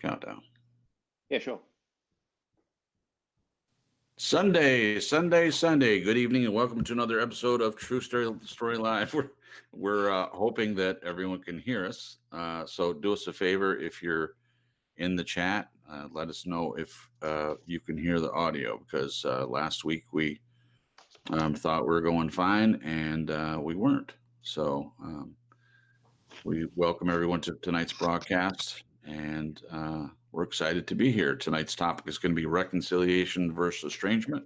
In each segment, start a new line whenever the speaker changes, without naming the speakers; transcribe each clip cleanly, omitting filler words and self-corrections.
Countdown.
Yeah, sure.
Sunday. Good evening, and welcome to another episode of True Story Live. We're hoping that everyone can hear us. So do us a favor if you're in the chat. Let us know if you can hear the audio, because last week we thought we were going fine, and we weren't. So we welcome everyone to tonight's broadcast, and we're excited to be here. Tonight's topic is going to be reconciliation versus estrangement.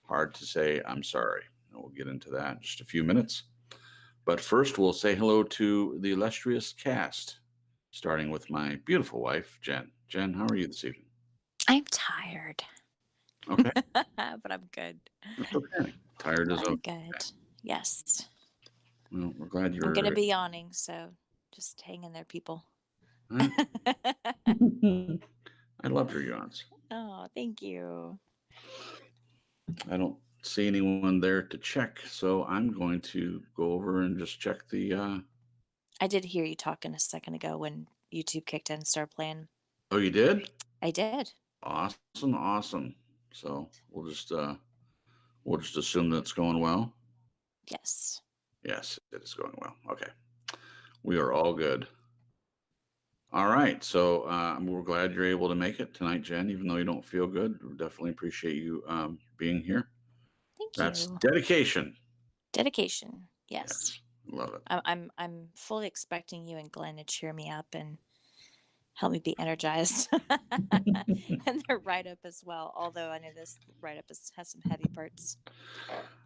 Hard to say I'm sorry. And we'll get into that in just a few minutes. But first, we'll say hello to the illustrious cast, starting with my beautiful wife, Jen. Jen, how are you this evening?
I'm tired.
Okay.
But I'm good.
That's okay. Tired is
I'm
okay.
good. Yes.
Well, we're glad you're...
I'm going to be yawning, so just hang in there, people.
I love your yawns.
Oh, thank you.
I don't see anyone there to check, so I'm going to go over and just check the...
I did hear you talking a second ago when YouTube kicked in and started playing.
Oh, you did?
I did.
Awesome. So we'll just assume that's going well.
Yes.
Yes, it is going well. Okay. We are all good. All right. So we're glad you're able to make it tonight, Jen, even though you don't feel good. We definitely appreciate you being here.
That's
dedication.
Dedication. Yes.
Love it.
I'm fully expecting you and Glenn to cheer me up and help me be energized. And their write-up as well, although I know this write-up has some heavy parts.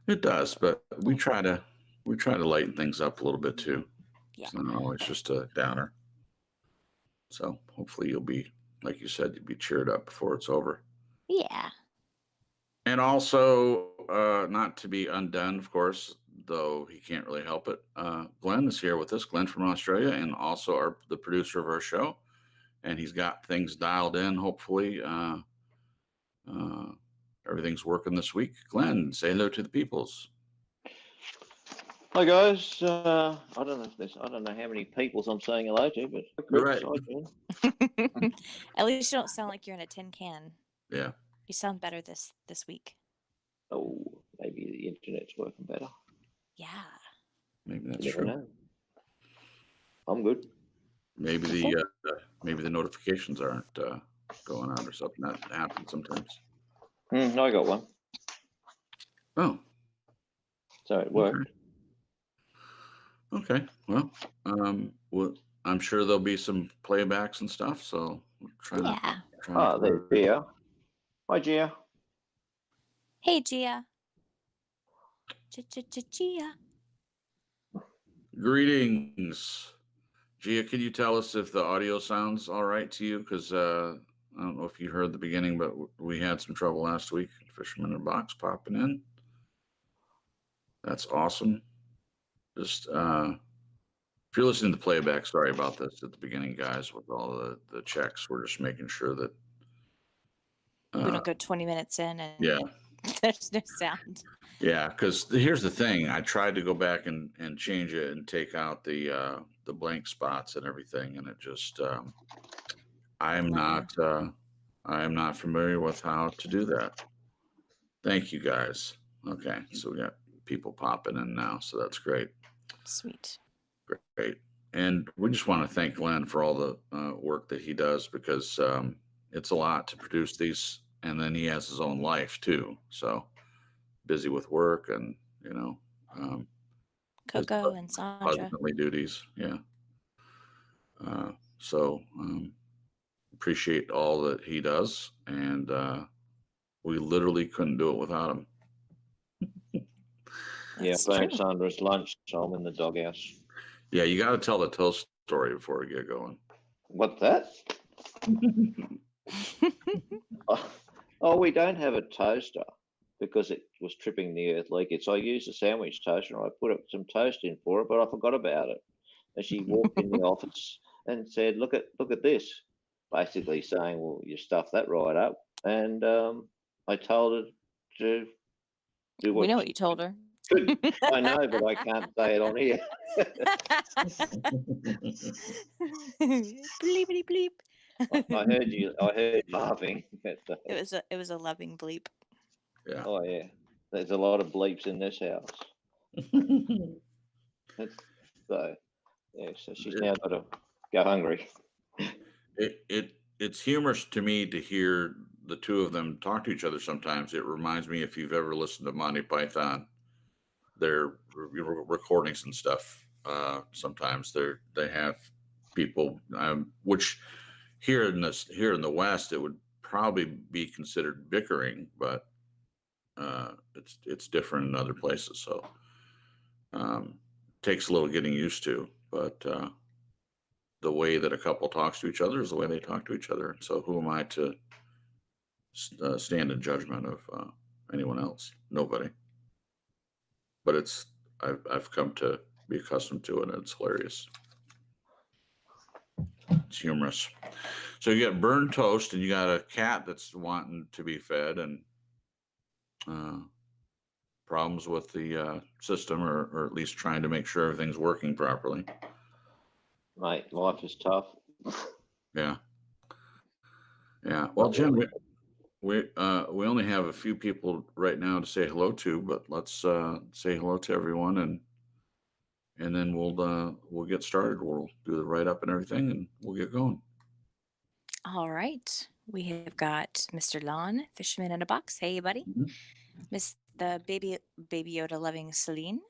It does, but we try to lighten things up a little bit too.
Yeah.
It's not always just a downer. So hopefully you'll be, like you said, you'll be cheered up before it's over.
Yeah.
And also, not to be undone, of course, though he can't really help it. Glenn is here with us, Glenn from Australia, and also the producer of our show. And he's got things dialed in. Hopefully, everything's working this week. Glenn, say hello to the peoples.
Hi guys. I don't know how many peoples I'm saying hello to, but
right.
At least you don't sound like you're in a tin can.
Yeah.
You sound better this week.
Oh, maybe the internet's working better.
Yeah.
Maybe that's true.
Know. I'm good.
Maybe the notifications aren't going out or something. That happens sometimes.
No, I got one.
Oh.
So it worked.
Okay. Well, I'm sure there'll be some playbacks and stuff, so we'll try
there's Gia. Hi, Gia.
Hey, Gia. Gia.
Greetings. Gia, can you tell us if the audio sounds all right to you? Because I don't know if you heard the beginning, but we had some trouble last week. Fisherman in a box popping in. That's awesome. Just if you're listening to playback, sorry about this at the beginning, guys, with all the checks. We're just making sure that
we don't go 20 minutes in and there's no sound.
Yeah, because here's the thing. I tried to go back and change it and take out the blank spots and everything, and it just I am not familiar with how to do that. Thank you, guys. Okay, so we got people popping in now, so that's great.
Sweet.
Great. And we just want to thank Glenn for all the work that he does, because it's a lot to produce these, and then he has his own life too. So busy with work and,
Coco and Sandra.
Husbandly duties. Yeah. So appreciate all that he does, and we literally couldn't do it without him.
Yeah, thanks, Sandra's lunch, so I'm in the doghouse.
Yeah, you got to tell the toast story before we get going.
What's that? We don't have a toaster because it was tripping the earth leakage. So I used a sandwich toaster and I put some toast in for it, but I forgot about it. And she walked in the office and said, look at this, basically saying, well, you stuffed that right up. And I told her to do what...
We know what you told her.
I know, but I can't say it on here.
Bleepity bleep.
I heard you. I heard you laughing.
It was a loving bleep.
Yeah.
Oh yeah, there's a lot of bleeps in this house. So yeah, so she's now got to go hungry.
It's humorous to me to hear the two of them talk to each other sometimes. It reminds me, if you've ever listened to Monty Python, their recordings and stuff. Sometimes they have people, which here in the West, it would probably be considered bickering, but it's different in other places. So takes a little getting used to, but the way that a couple talks to each other is the way they talk to each other. So who am I to stand in judgment of anyone else? Nobody. But I've come to be accustomed to it, and it's hilarious. It's humorous. So you got burned toast, and you got a cat that's wanting to be fed, and problems with the system, or at least trying to make sure everything's working properly.
Mate, life is tough.
Yeah. Well, Jim, we only have a few people right now to say hello to, but let's say hello to everyone, and then we'll get started. We'll do the write up and everything, and we'll get going.
All right. We have got Mr. Lon, Fisherman in a Box. Hey, buddy.
Mhm.
Miss the baby Yoda loving Celine.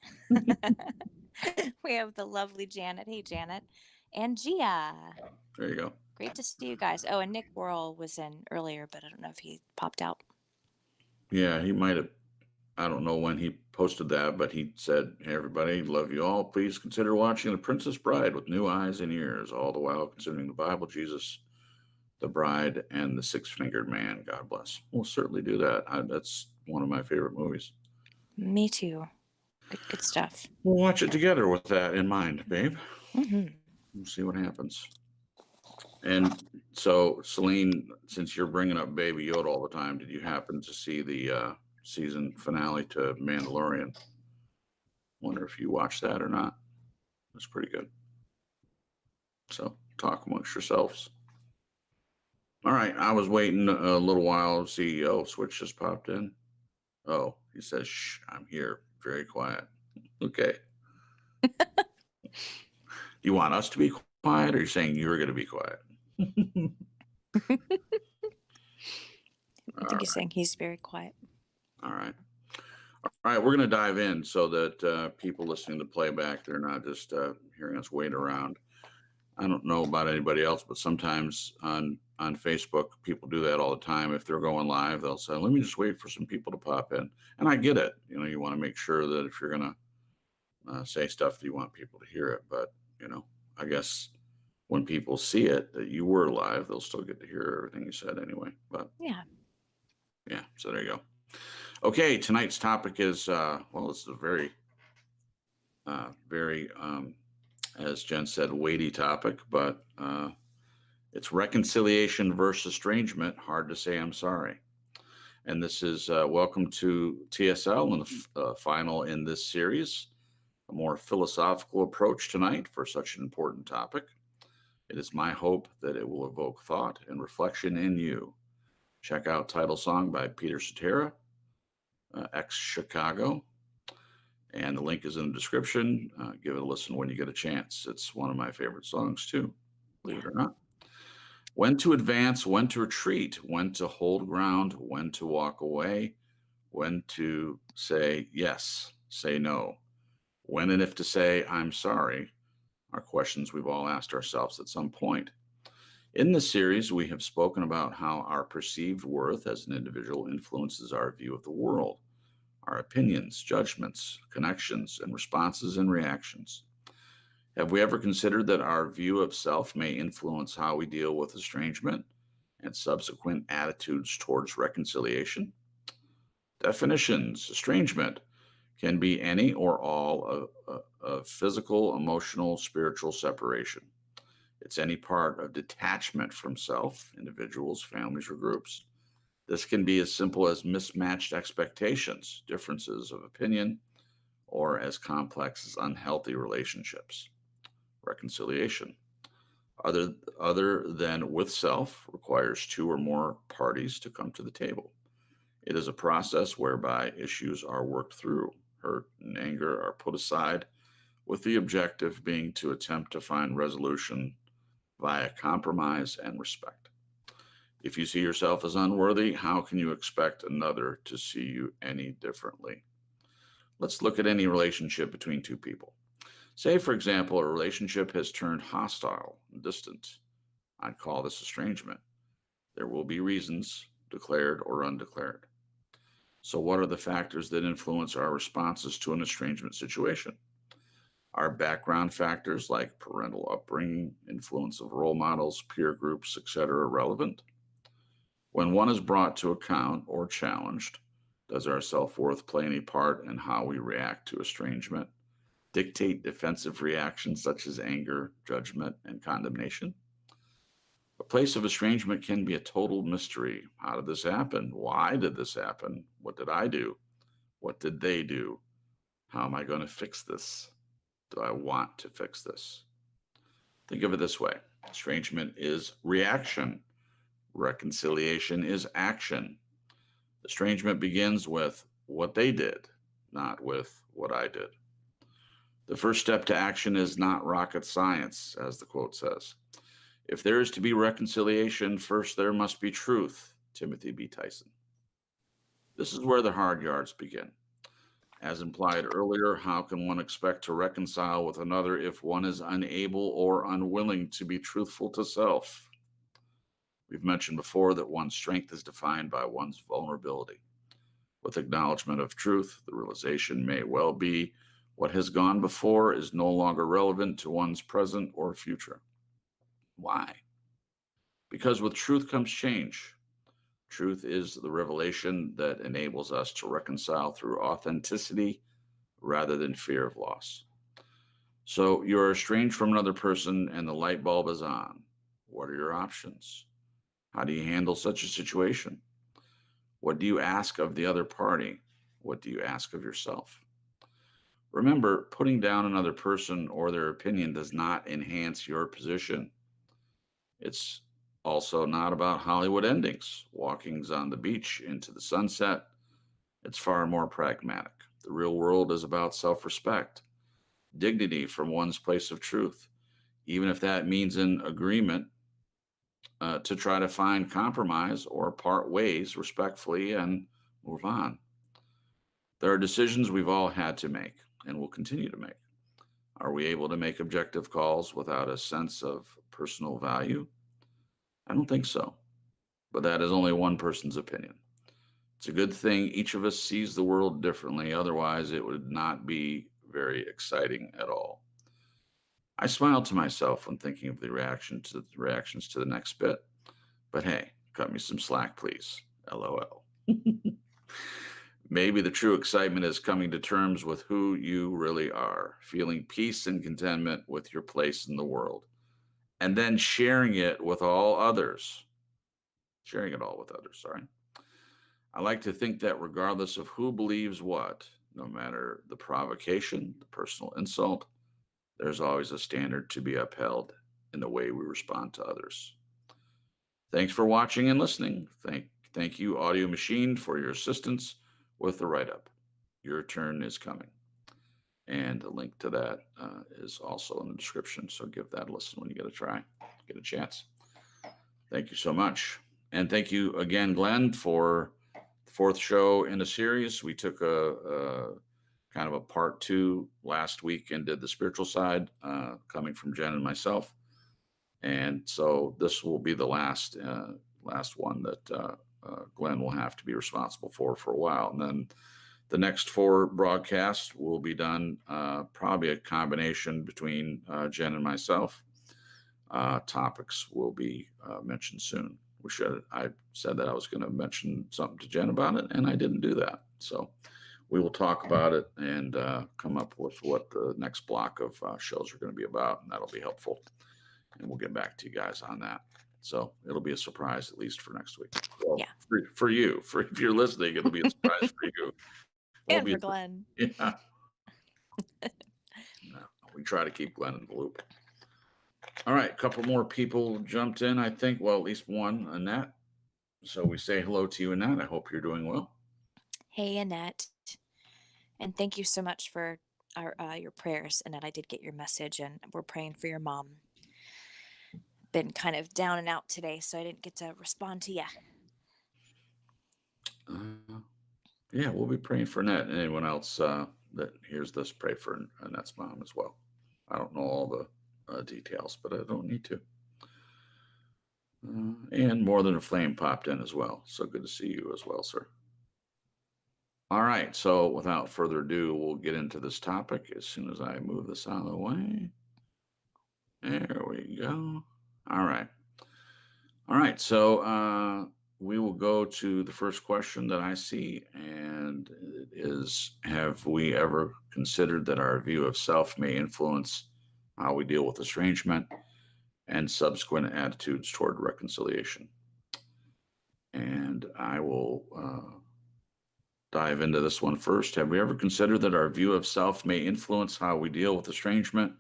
We have the lovely Janet. Hey, Janet. And Gia.
There you go.
Great to see you guys. Oh, and Nick Worrell was in earlier, but I don't know if he popped out.
Yeah, he might have. I don't know when he posted that, but he said, "Hey, everybody, love you all. Please consider watching The Princess Bride with new eyes and ears, all the while considering the Bible, Jesus, the bride, and the six-fingered man. God bless." We'll certainly do that. That's one of my favorite movies.
Me too. Good stuff.
We'll watch it together with that in mind, babe.
Mm-hmm.
We'll see what happens. And so, Celine, since you're bringing up Baby Yoda all the time, did you happen to see the season finale to Mandalorian? Wonder if you watched that or not. It's pretty good. So, talk amongst yourselves. All right, I was waiting a little while to see. Oh, Switch just popped in. Oh, he says, "Shh, I'm here. Very quiet." Okay. You want us to be quiet, or you're saying you're going to be quiet?
I think he's saying he's very quiet.
All right. All right, we're going to dive in so that people listening to playback, they're not just hearing us wait around. I don't know about anybody else, but sometimes on Facebook, people do that all the time. If they're going live, they'll say, "Let me just wait for some people to pop in." And I get it. You want to make sure that if you're going to say stuff, that you want people to hear it. But, I guess when people see it, that you were live, they'll still get to hear everything you said anyway. But
yeah.
So there you go. Okay, tonight's topic is, it's a very, very, as Jen said, weighty topic, but it's reconciliation versus estrangement. Hard to say I'm sorry. And this is welcome to TSL and the final in this series, a more philosophical approach tonight for such an important topic. It is my hope that it will evoke thought and reflection in you. Check out Title Song by Peter Cetera, ex-Chicago, and the link is in the description. Give it a listen when you get a chance. It's one of my favorite songs too, believe it or not. When to advance, when to retreat, when to hold ground, when to walk away, when to say yes, say no, when and if to say I'm sorry are questions we've all asked ourselves at some point. In this series, we have spoken about how our perceived worth as an individual influences our view of the world, our opinions, judgments, connections, and responses and reactions. Have we ever considered that our view of self may influence how we deal with estrangement and subsequent attitudes towards reconciliation? Definitions: estrangement can be any or all of physical, emotional, spiritual separation. It's any part of detachment from self, individuals, families, or groups. This can be as simple as mismatched expectations, differences of opinion, or as complex as unhealthy relationships. Reconciliation: other than with self requires two or more parties to come to the table. It is a process whereby issues are worked through, hurt and anger are put aside, with the objective being to attempt to find resolution via compromise and respect. If you see yourself as unworthy, how can you expect another to see you any differently? Let's look at any relationship between two people. Say, for example, a relationship has turned hostile and distant. I'd call this estrangement. There will be reasons, declared or undeclared. So, what are the factors that influence our responses to an estrangement situation? Are background factors like parental upbringing, influence of role models, peer groups, etc., relevant? When one is brought to account or challenged, does our self worth play any part in how we react to estrangement? Dictate defensive reactions such as anger, judgment, and condemnation? A place of estrangement can be a total mystery. How did this happen? Why did this happen? What did I do? What did they do? How am I going to fix this? Do I want to fix this? Think of it this way: estrangement is reaction, reconciliation is action. Estrangement begins with what they did, not with what I did. The first step to action is not rocket science, as the quote says. If there is to be reconciliation, first there must be truth. Timothy B. Tyson. This is where the hard yards begin. As implied earlier, how can one expect to reconcile with another if one is unable or unwilling to be truthful to self? We've mentioned before that one's strength is defined by one's vulnerability. With acknowledgement of truth, the realization may well be what has gone before is no longer relevant to one's present or future. Why? Because with truth comes change. Truth is the revelation that enables us to reconcile through authenticity rather than fear of loss. So you're estranged from another person and the light bulb is on. What are your options? How do you handle such a situation? What do you ask of the other party? What do you ask of yourself? Remember, putting down another person or their opinion does not enhance your position. It's also not about Hollywood endings, walkings on the beach into the sunset. It's far more pragmatic. The real world is about self-respect, dignity from one's place of truth, even if that means an agreement to try to find compromise or part ways respectfully and move on. There are decisions we've all had to make and will continue to make. Are we able to make objective calls without a sense of personal value? I don't think so, but that is only one person's opinion. It's a good thing each of us sees the world differently, otherwise it would not be very exciting at all. I smile to myself when thinking of the reactions to the next bit, but hey, cut me some slack, please. LOL. Maybe the true excitement is coming to terms with who you really are, feeling peace and contentment with your place in the world, and then sharing it with all others. Sharing it all with others, sorry. I like to think that regardless of who believes what, no matter the provocation, the personal insult, there's always a standard to be upheld in the way we respond to others. Thanks for watching and listening. Thank you, Audio Machine, for your assistance with the write-up. Your turn is coming. And a link to that is also in the description, so give that a listen when you get a chance. Thank you so much. And thank you again, Glenn, for the fourth show in a series. We took a kind of a part 2 last week and did the spiritual side, coming from Jen and myself. And so this will be the last one that Glenn will have to be responsible for a while. And then the next 4 broadcasts will be done, probably a combination between Jen and myself. Topics will be mentioned soon. I said that I was going to mention something to Jen about it, and I didn't do that. So we will talk about it and come up with what the next block of shows are going to be about, and that'll be helpful. And we'll get back to you guys on that. So it'll be a surprise, at least for next week. Well,
Yeah.
For you, if you're listening, it'll be a surprise for you.
And for Glenn.
Yeah. No, we try to keep Glenn in the loop. All right, a couple more people jumped in, I think. Well, at least one, Annette. So we say hello to you, Annette. I hope you're doing well.
Hey, Annette. And thank you so much for your prayers, Annette. I did get your message, and we're praying for your mom. Been kind of down and out today, so I didn't get to respond to you.
Yeah, we'll be praying for Annette and anyone else that hears this. Pray for Annette's mom as well. I don't know all the details, but I don't need to. And More Than a Flame popped in as well. So good to see you as well, sir. All right. So without further ado, we'll get into this topic as soon as I move this out of the way. There we go. All right. All right. So we will go to the first question that I see, and it is, have we ever considered that our view of self may influence how we deal with estrangement and subsequent attitudes toward reconciliation? And I will dive into this one first. Have we ever considered that our view of self may influence how we deal with estrangement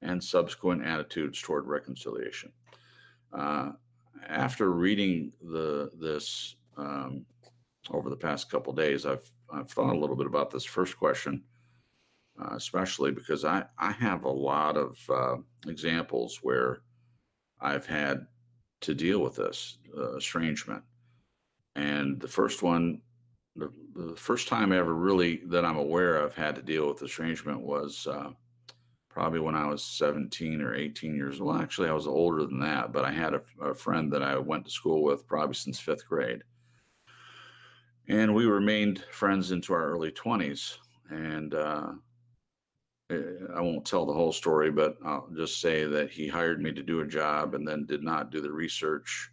and subsequent attitudes toward reconciliation? After reading this over the past couple of days, I've thought a little bit about this first question, especially because I have a lot of examples where I've had to deal with this estrangement. And the first one, the first time ever really that I'm aware of had to deal with estrangement was probably when I was 17 or 18 years old. Well, actually, I was older than that, but I had a friend that I went to school with probably since fifth grade. And we remained friends into our early 20s. And I won't tell the whole story, but I'll just say that he hired me to do a job and then did not do the research.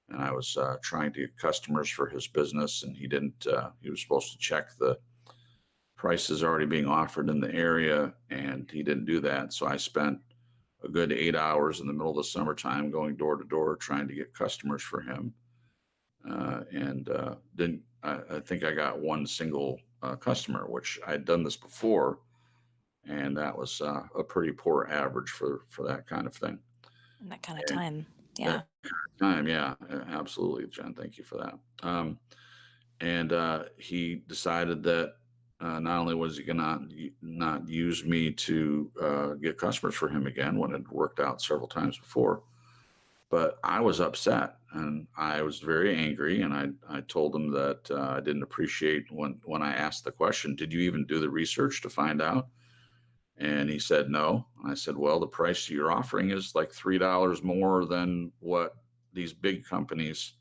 And I was trying to get customers for his business, and he didn't. He was supposed to check the prices already being offered in the area, and he didn't do that. So I spent a good 8 hours in the middle of the summertime going door to door trying to get customers for him. And didn't. I think I got one single customer, which I'd done this before, and that was a pretty poor average for that kind of thing.
And that kind of time. Yeah.
That kind of time, yeah, absolutely, Jen. Thank you for that. And he decided that not only was he going to not use me to get customers for him again when it had worked out several times before, but I was upset and I was very angry. And I told him that I didn't appreciate when I asked the question, did you even do the research to find out? And he said, no. I said, well, the price you're offering is like $3 more than what these big companies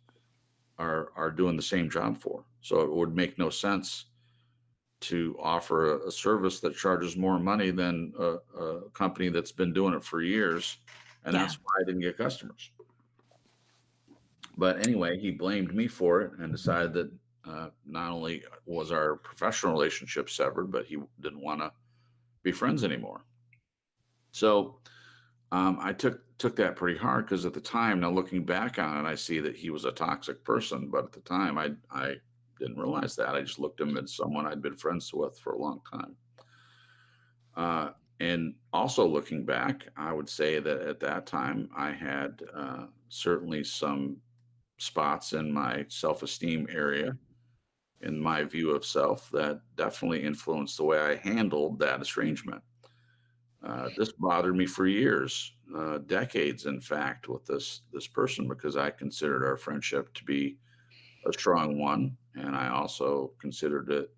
are doing the same job for. So it would make no sense to offer a service that charges more money than a company that's been doing it for years. And
Yeah.
that's why I didn't get customers. But anyway, he blamed me for it and decided that not only was our professional relationship severed, but he didn't want to be friends anymore. So I took that pretty hard because at the time, now looking back on it, I see that he was a toxic person. But at the time, I didn't realize that. I just looked at him as someone I'd been friends with for a long time. And also looking back, I would say that at that time, I had certainly some spots in my self-esteem area, in my view of self, that definitely influenced the way I handled that estrangement. This bothered me for years, decades, in fact, with this person, because I considered our friendship to be a strong one, and I also considered it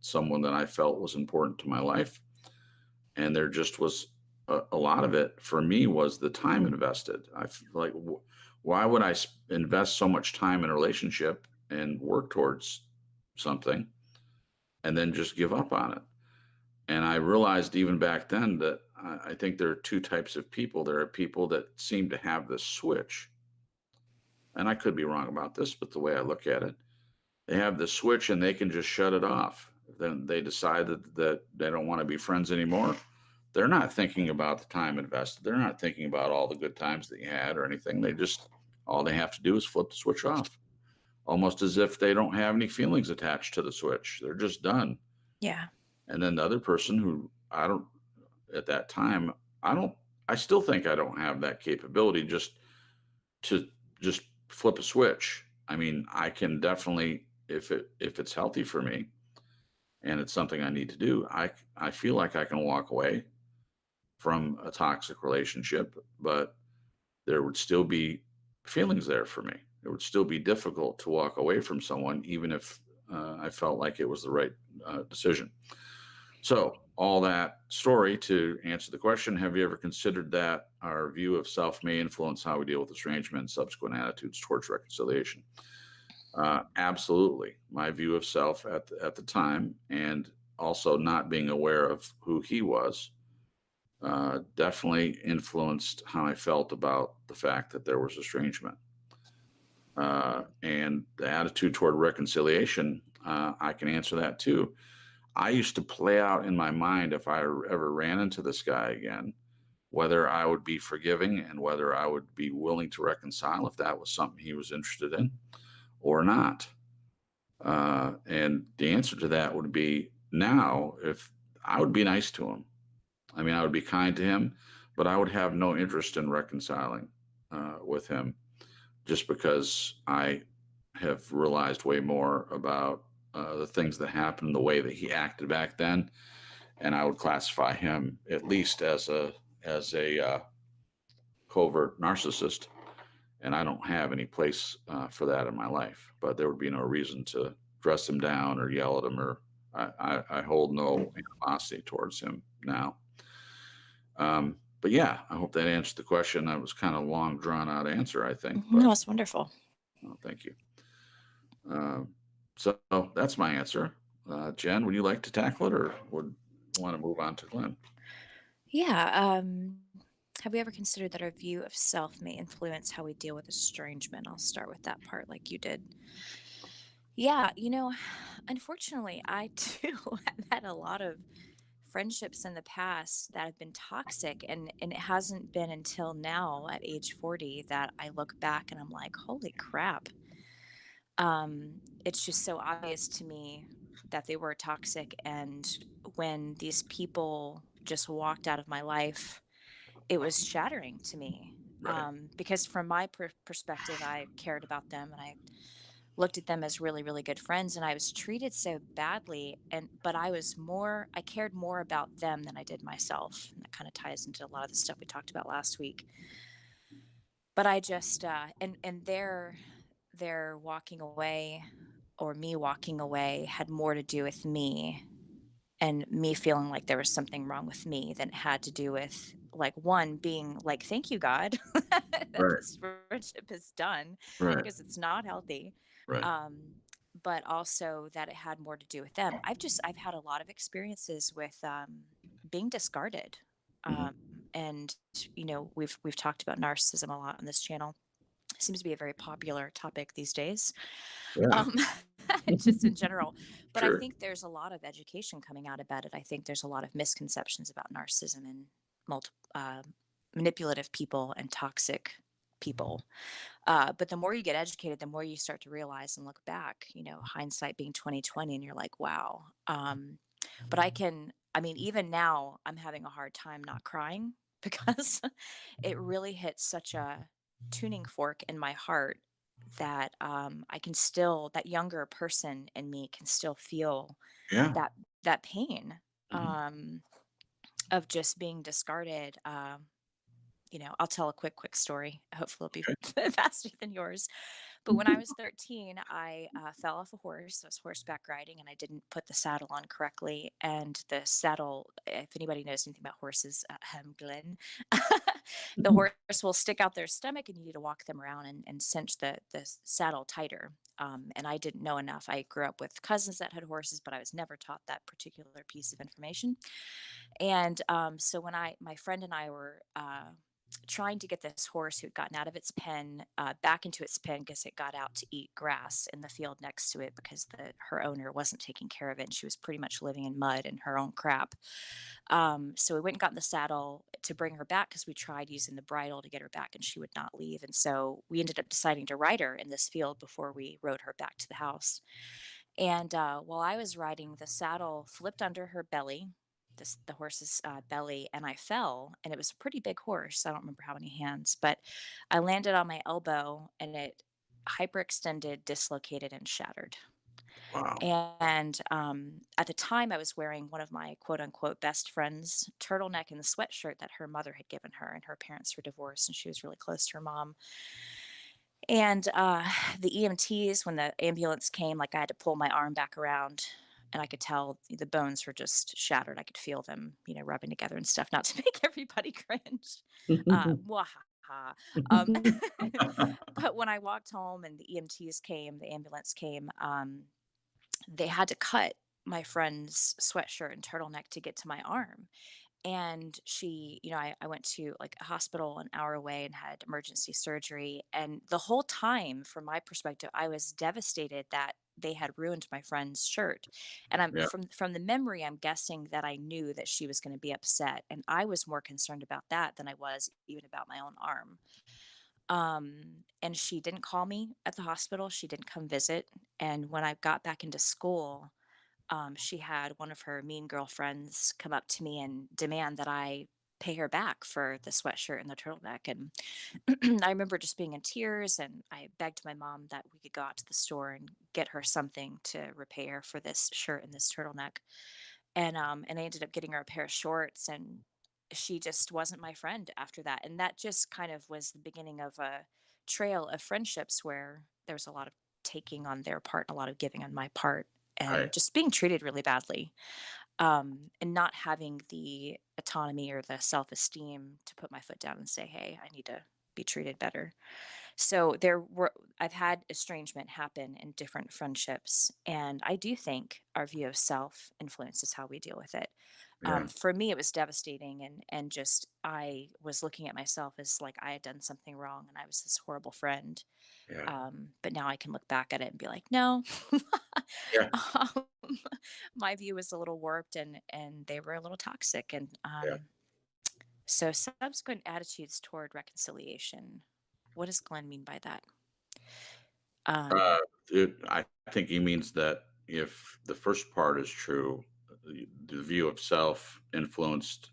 someone that I felt was important to my life. And there just was a lot of it for me was the time invested. I feel like, why would I invest so much time in a relationship and work towards something and then just give up on it? And I realized even back then that I think there are two types of people. There are people that seem to have this switch. And I could be wrong about this, but the way I look at it, they have the switch and they can just shut it off. Then they decide that they don't want to be friends anymore. They're not thinking about the time invested. They're not thinking about all the good times that you had or anything. All they have to do is flip the switch off, almost as if they don't have any feelings attached to the switch. They're just done.
Yeah.
And then the other person who at that time, I I still think I don't have that capability to just flip a switch. I mean, I can definitely, if it's healthy for me and it's something I need to do, I feel like I can walk away from a toxic relationship, but there would still be feelings there for me. It would still be difficult to walk away from someone, even if I felt like it was the right decision. So, all that story to answer the question, have you ever considered that our view of self may influence how we deal with estrangement and subsequent attitudes towards reconciliation? Absolutely. My view of self at the time, and also not being aware of who he was, definitely influenced how I felt about the fact that there was estrangement. And the attitude toward reconciliation, I can answer that too. I used to play out in my mind if I ever ran into this guy again, whether I would be forgiving and whether I would be willing to reconcile if that was something he was interested in or not. And the answer to that would be now, if I would be nice to him. I mean, I would be kind to him, but I would have no interest in reconciling with him just because I have realized way more about the things that happened, the way that he acted back then, and I would classify him at least as a covert narcissist. And I don't have any place for that in my life. But there would be no reason to dress him down or yell at him, or I hold no animosity towards him now. But yeah, I hope that answered the question. That was kind of a long, drawn out answer, I think.
No,
But
it's wonderful.
thank you. Um, so that's my answer. Jen, would you like to tackle it, or would you want to move on to Glenn?
Yeah. Have we ever considered that our view of self may influence how we deal with estrangement? I'll start with that part like you did. Yeah, unfortunately, I too have had a lot of friendships in the past that have been toxic, and it hasn't been until now at age 40 that I look back and I'm like, "Holy crap." It's just so obvious to me that they were toxic, and when these people just walked out of my life, it was shattering to me.
Right.
Because from my perspective, I cared about them and I looked at them as really, really good friends, and I was treated so badly. But I cared more about them than I did myself. And that kind of ties into a lot of the stuff we talked about last week. But I just, and their walking away or me walking away had more to do with me and me feeling like there was something wrong with me than it had to do with like one being like, thank you, God, that
Right.
this friendship is done
Right.
because it's not healthy.
Right.
Um, but also that it had more to do with them. I've had a lot of experiences with being discarded.
Hmm.
Um, and we've talked about narcissism a lot on this channel. It seems to be a very popular topic these days,
Yeah.
um, just in general. But I
Sure.
think there's a lot of education coming out about it. I think there's a lot of misconceptions about narcissism and manipulative people and toxic people. But the more you get educated, the more you start to realize and look back. Hindsight being 2020, and you're like, wow. But I mean, even now, I'm having a hard time not crying because it really hits such a tuning fork in my heart that that younger person in me can still feel
Yeah.
that that pain
Hmm.
um, of just being discarded. I'll tell a quick story. Hopefully, it'll
Okay.
be faster than yours. But when I was 13, I fell off a horse. I was horseback riding, and I didn't put the saddle on correctly. And the saddle, if anybody knows anything about horses, Glenn, the horse will stick out their stomach, and you need to walk them around and cinch the saddle tighter. And I didn't know enough. I grew up with cousins that had horses, but I was never taught that particular piece of information. And so when my friend and I were trying to get this horse who had gotten out of its pen back into its pen because it got out to eat grass in the field next to it because her owner wasn't taking care of it and she was pretty much living in mud and her own crap. So we went and got in the saddle to bring her back because we tried using the bridle to get her back and she would not leave. And so we ended up deciding to ride her in this field before we rode her back to the house. And while I was riding, the saddle flipped under her belly. the horse's belly, and I fell, and it was a pretty big horse. I don't remember how many hands, but I landed on my elbow, and it hyperextended, dislocated, and shattered.
Wow.
And at the time, I was wearing one of my quote unquote best friend's turtleneck and the sweatshirt that her mother had given her, and her parents were divorced, and she was really close to her mom. And the EMTs, when the ambulance came, like I had to pull my arm back around, and I could tell the bones were just shattered. I could feel them, rubbing together and stuff, not to make everybody cringe. Mwahaha. Um, but when I walked home and the EMTs came, the ambulance came, they had to cut my friend's sweatshirt and turtleneck to get to my arm. And she, I went to like a hospital an hour away and had emergency surgery. And the whole time, from my perspective, I was devastated that they had ruined my friend's shirt. And I'm
Yeah.
from the memory, I'm guessing that I knew that she was going to be upset. And I was more concerned about that than I was even about my own arm. And she didn't call me at the hospital. She didn't come visit. And when I got back into school, she had one of her mean girlfriends come up to me and demand that I pay her back for the sweatshirt and the turtleneck. And I remember just being in tears, and I begged my mom that we could go out to the store and get her something to repay her for this shirt and this turtleneck. And I ended up getting her a pair of shorts, and she just wasn't my friend after that. And that just kind of was the beginning of a trail of friendships where there was a lot of taking on their part and a lot of giving on my part,
Right.
and just being treated really badly, and not having the autonomy or the self-esteem to put my foot down and say, hey, I need to be treated better. So I've had estrangement happen in different friendships, and I do think our view of self influences how we deal with it.
Yeah.
For me, it was devastating, and just I was looking at myself as like I had done something wrong, and I was this horrible friend.
Yeah.
But now I can look back at it and be like, no,
Yeah.
um, my view was a little warped, and they were a little toxic, and
Yeah.
so subsequent attitudes toward reconciliation. What does Glenn mean by that?
Uh,
Um,
I think he means that if the first part is true, the view of self influenced,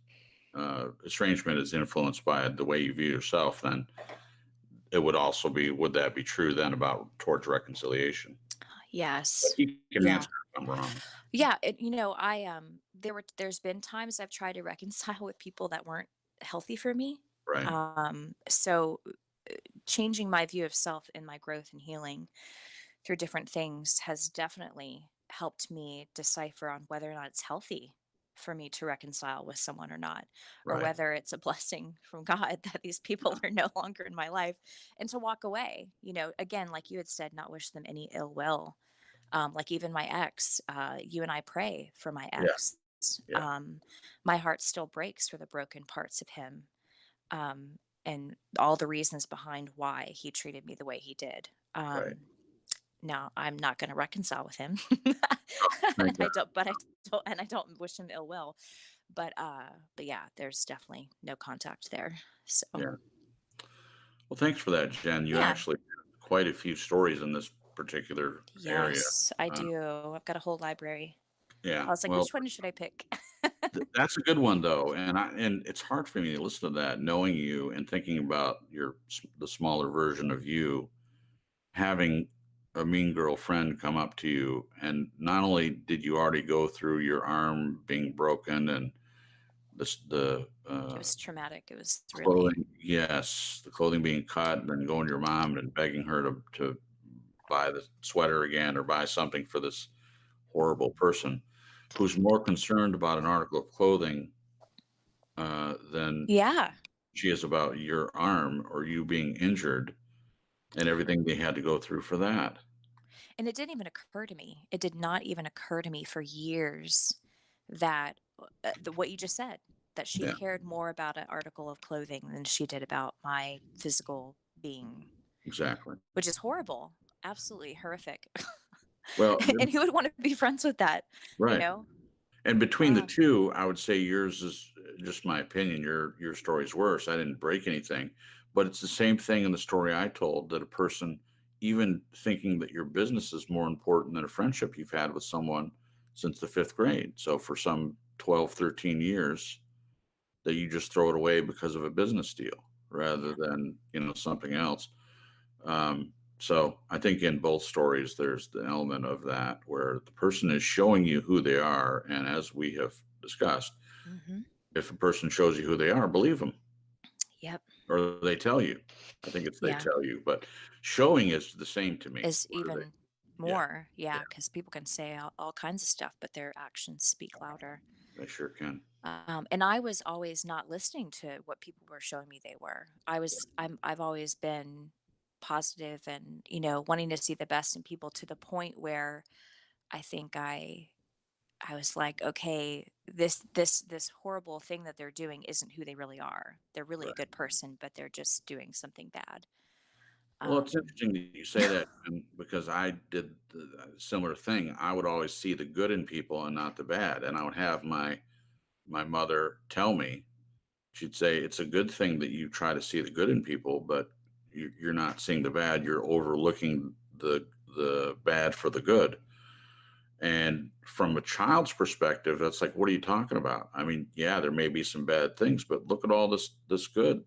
estrangement is influenced by the way you view yourself, then it would also be, would that be true then about towards reconciliation? But
yes.
he can
Yeah.
answer if I'm wrong.
Yeah. There's been times I've tried to reconcile with people that weren't healthy for me.
Right.
So changing my view of self in my growth and healing through different things has definitely helped me decipher on whether or not it's healthy for me to reconcile with someone or not, or
Right.
whether it's a blessing from God that these people are no longer in my life, and to walk away. Again, like you had said, not wish them any ill will. Like even my ex, you and I pray for my
Yeah.
ex.
Yeah.
Um, my heart still breaks for the broken parts of him, and all the reasons behind why he treated me the way he did.
Right.
Now I'm not going to reconcile with him,
Thank
and
God.
I don't wish him ill will. But yeah, there's definitely no contact there. So
Yeah. Well, thanks for that, Jen. You
yeah,
actually have quite a few stories in this particular area.
yes, I
Uh,
do. I've got a whole library. I
yeah.
was like,
Well,
which one should I pick?
that's a good one though, and it's hard for me to listen to that, knowing you and thinking about the smaller version of you having a mean girlfriend come up to you, and not only did you already go through your arm being broken and the
It was traumatic. It was really,
clothing, yes, the clothing being cut, and then going to your mom and begging her to buy the sweater again or buy something for this horrible person who's more concerned about an article of clothing than
yeah.
she is about your arm or you being injured and everything they had to go through for that.
And it didn't even occur to me. It did not even occur to me for years that what you just said, that she
Yeah,
cared more about an article of clothing than she did about my physical being,
exactly.
which is horrible, absolutely horrific.
Well,
And who would want to be friends with that, you
right.
know?
And between the
Uh,
two, I would say yours is just my opinion. Your story's worse. I didn't break anything, but it's the same thing in the story I told, that a person, even thinking that your business is more important than a friendship you've had with someone since the fifth grade. So for some 12, 13 years that you just throw it away because of a business deal rather than, something else. So I think in both stories, there's the element of that where the person is showing you who they are. And as we have discussed,
Mm-hmm.
if a person shows you who they are, believe them.
Yep.
Or they tell you. I think it's they
Yeah.
tell you, but showing is the same to me.
Is
Whether
even
they, yeah,
more. Yeah. Because people can say all kinds of stuff, but their actions speak louder.
they sure can.
And I was always not listening to what people were showing me they were. I've always been positive and, wanting to see the best in people to the point where I think I was like, okay, this horrible thing that they're doing isn't who they really are. They're really a
Right.
good person, but they're just doing something bad.
Well, it's
Um,
interesting that you say that because I did the similar thing. I would always see the good in people and not the bad, and I would have my mother tell me. She'd say, "It's a good thing that you try to see the good in people, but you're not seeing the bad. You're overlooking the bad for the good." And from a child's perspective, that's like, what are you talking about? I mean, yeah, there may be some bad things, but look at all this good.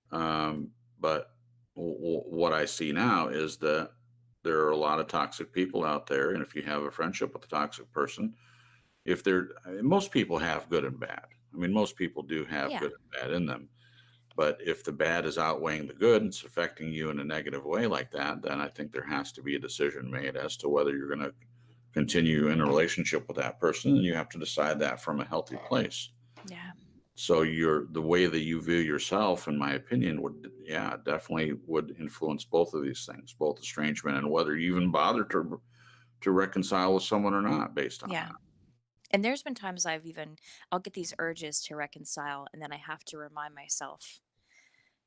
But what I see now is that there are a lot of toxic people out there, and if you have a friendship with a toxic person, if they're most people have good and bad. I mean, most people do have
yeah,
good and bad in them. But if the bad is outweighing the good and it's affecting you in a negative way like that, then I think there has to be a decision made as to whether you're going to continue in a relationship with that person, and you have to decide that from a healthy place.
yeah,
So the way that you view yourself, in my opinion, definitely would influence both of these things, both estrangement and whether you even bother to reconcile with someone or not based on
yeah.
that.
And there's been times I'll get these urges to reconcile, and then I have to remind myself,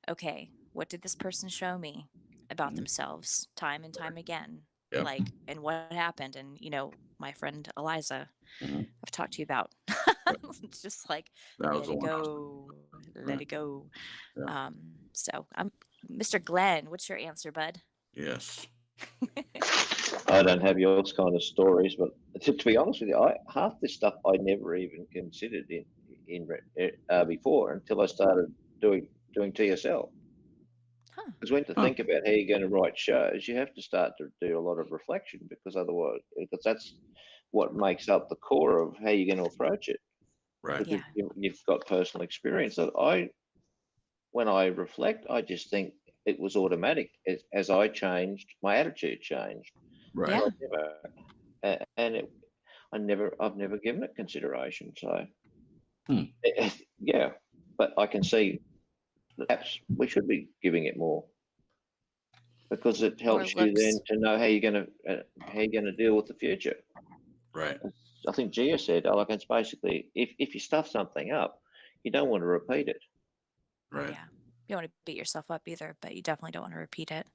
okay, what did this person show me about
Mhm.
themselves time and time again?
Yep.
Like, and what happened? And, my friend Eliza,
Mhm.
I've talked to you about.
Yep.
It's just like,
That was
let
the
it
one I was
go, let
right.
it go.
Yeah.
So I'm Mr. Glenn. What's your answer, bud?
Yes.
I don't have yours kind of stories, but to be honest with you, half this stuff I never even considered before until I started doing TSL.
Huh?
Because when to
Huh.
think about how you're going to write shows, you have to start to do a lot of reflection because that's what makes up the core of how you're going to approach it.
Right.
Because
Yeah,
you've got personal experience that when I reflect, I just think it was automatic as I changed, my attitude changed.
Right.
yeah,
And I've never given it consideration. So,
Hmm.
yeah, but I can see that perhaps we should be giving it more because it
or
helps you then
looks.
to know how you're gonna deal with the future.
Right.
I think Gia said, like it's basically if you stuff something up, you don't want to repeat it.
Right.
Yeah, you don't want to beat yourself up either, but you definitely don't want to repeat it.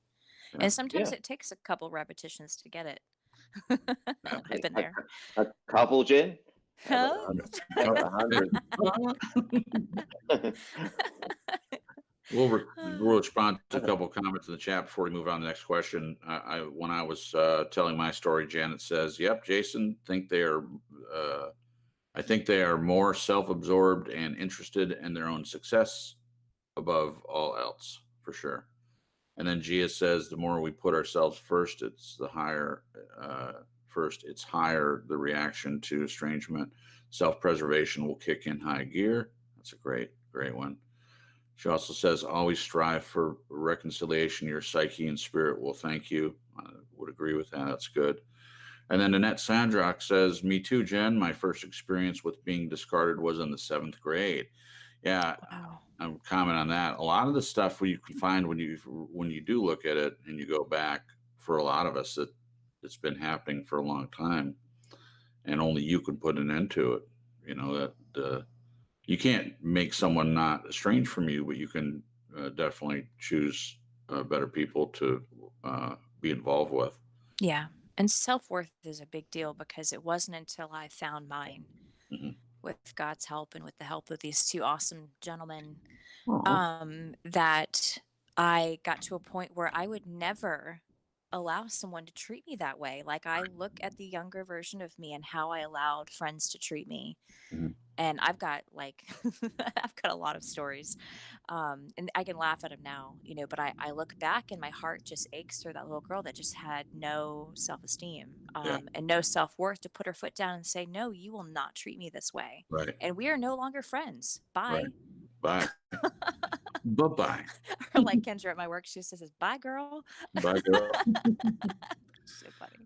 Yeah.
And sometimes
Yeah,
it takes a couple repetitions to get it.
Yeah.
I've been there.
a couple, Jen. How about
Huh?
100? How about 100?
We'll respond to a couple of comments in the chat before we move on to the next question. When I was telling my story, Janet says, "Yep, Jason, I think they are more self-absorbed and interested in their own success above all else, for sure." And then Gia says, "The more we put ourselves first, it's higher the reaction to estrangement. Self-preservation will kick in high gear." That's a great one. She also says, "Always strive for reconciliation. Your psyche and spirit will thank you." I would agree with that. That's good. And then Annette Sandrock says, "Me too, Jen. My first experience with being discarded was in the seventh grade." Yeah,
Wow.
I'm comment on that. A lot of the stuff you can find when you do look at it and you go back, for a lot of us, it's been happening for a long time, and only you can put an end to it. You know that you can't make someone not estranged from you, but you can definitely choose better people to be involved with.
Yeah. And self-worth is a big deal because it wasn't until I found mine
Mhm.
with God's help and with the help of these two awesome gentlemen,
Aw.
that I got to a point where I would never allow someone to treat me that way. Like, I look at the younger version of me and how I allowed friends to treat me.
Mhm.
And I've got like, I've got a lot of stories. And I can laugh at them now, but I look back and my heart just aches for that little girl that just had no self esteem,
Yeah.
and no self worth to put her foot down and say, no, you will not treat me this way.
Right.
And we are no longer friends.
Right.
Bye.
Bye. Bye-bye.
Or like Kendra at my work, she says, bye, girl.
Bye, girl.
So funny.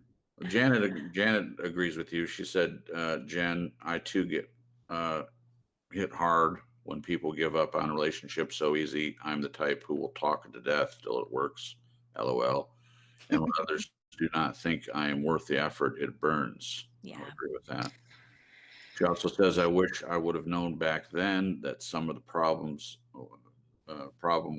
Janet agrees with you. She said, Jen, I too get hit hard when people give up on relationships so easy. I'm the type who will talk it to death till it works. LOL. And when others do not think I am worth the effort, it burns. I
Yeah.
would agree with that. She also says, I wish I would have known back then that some of the problem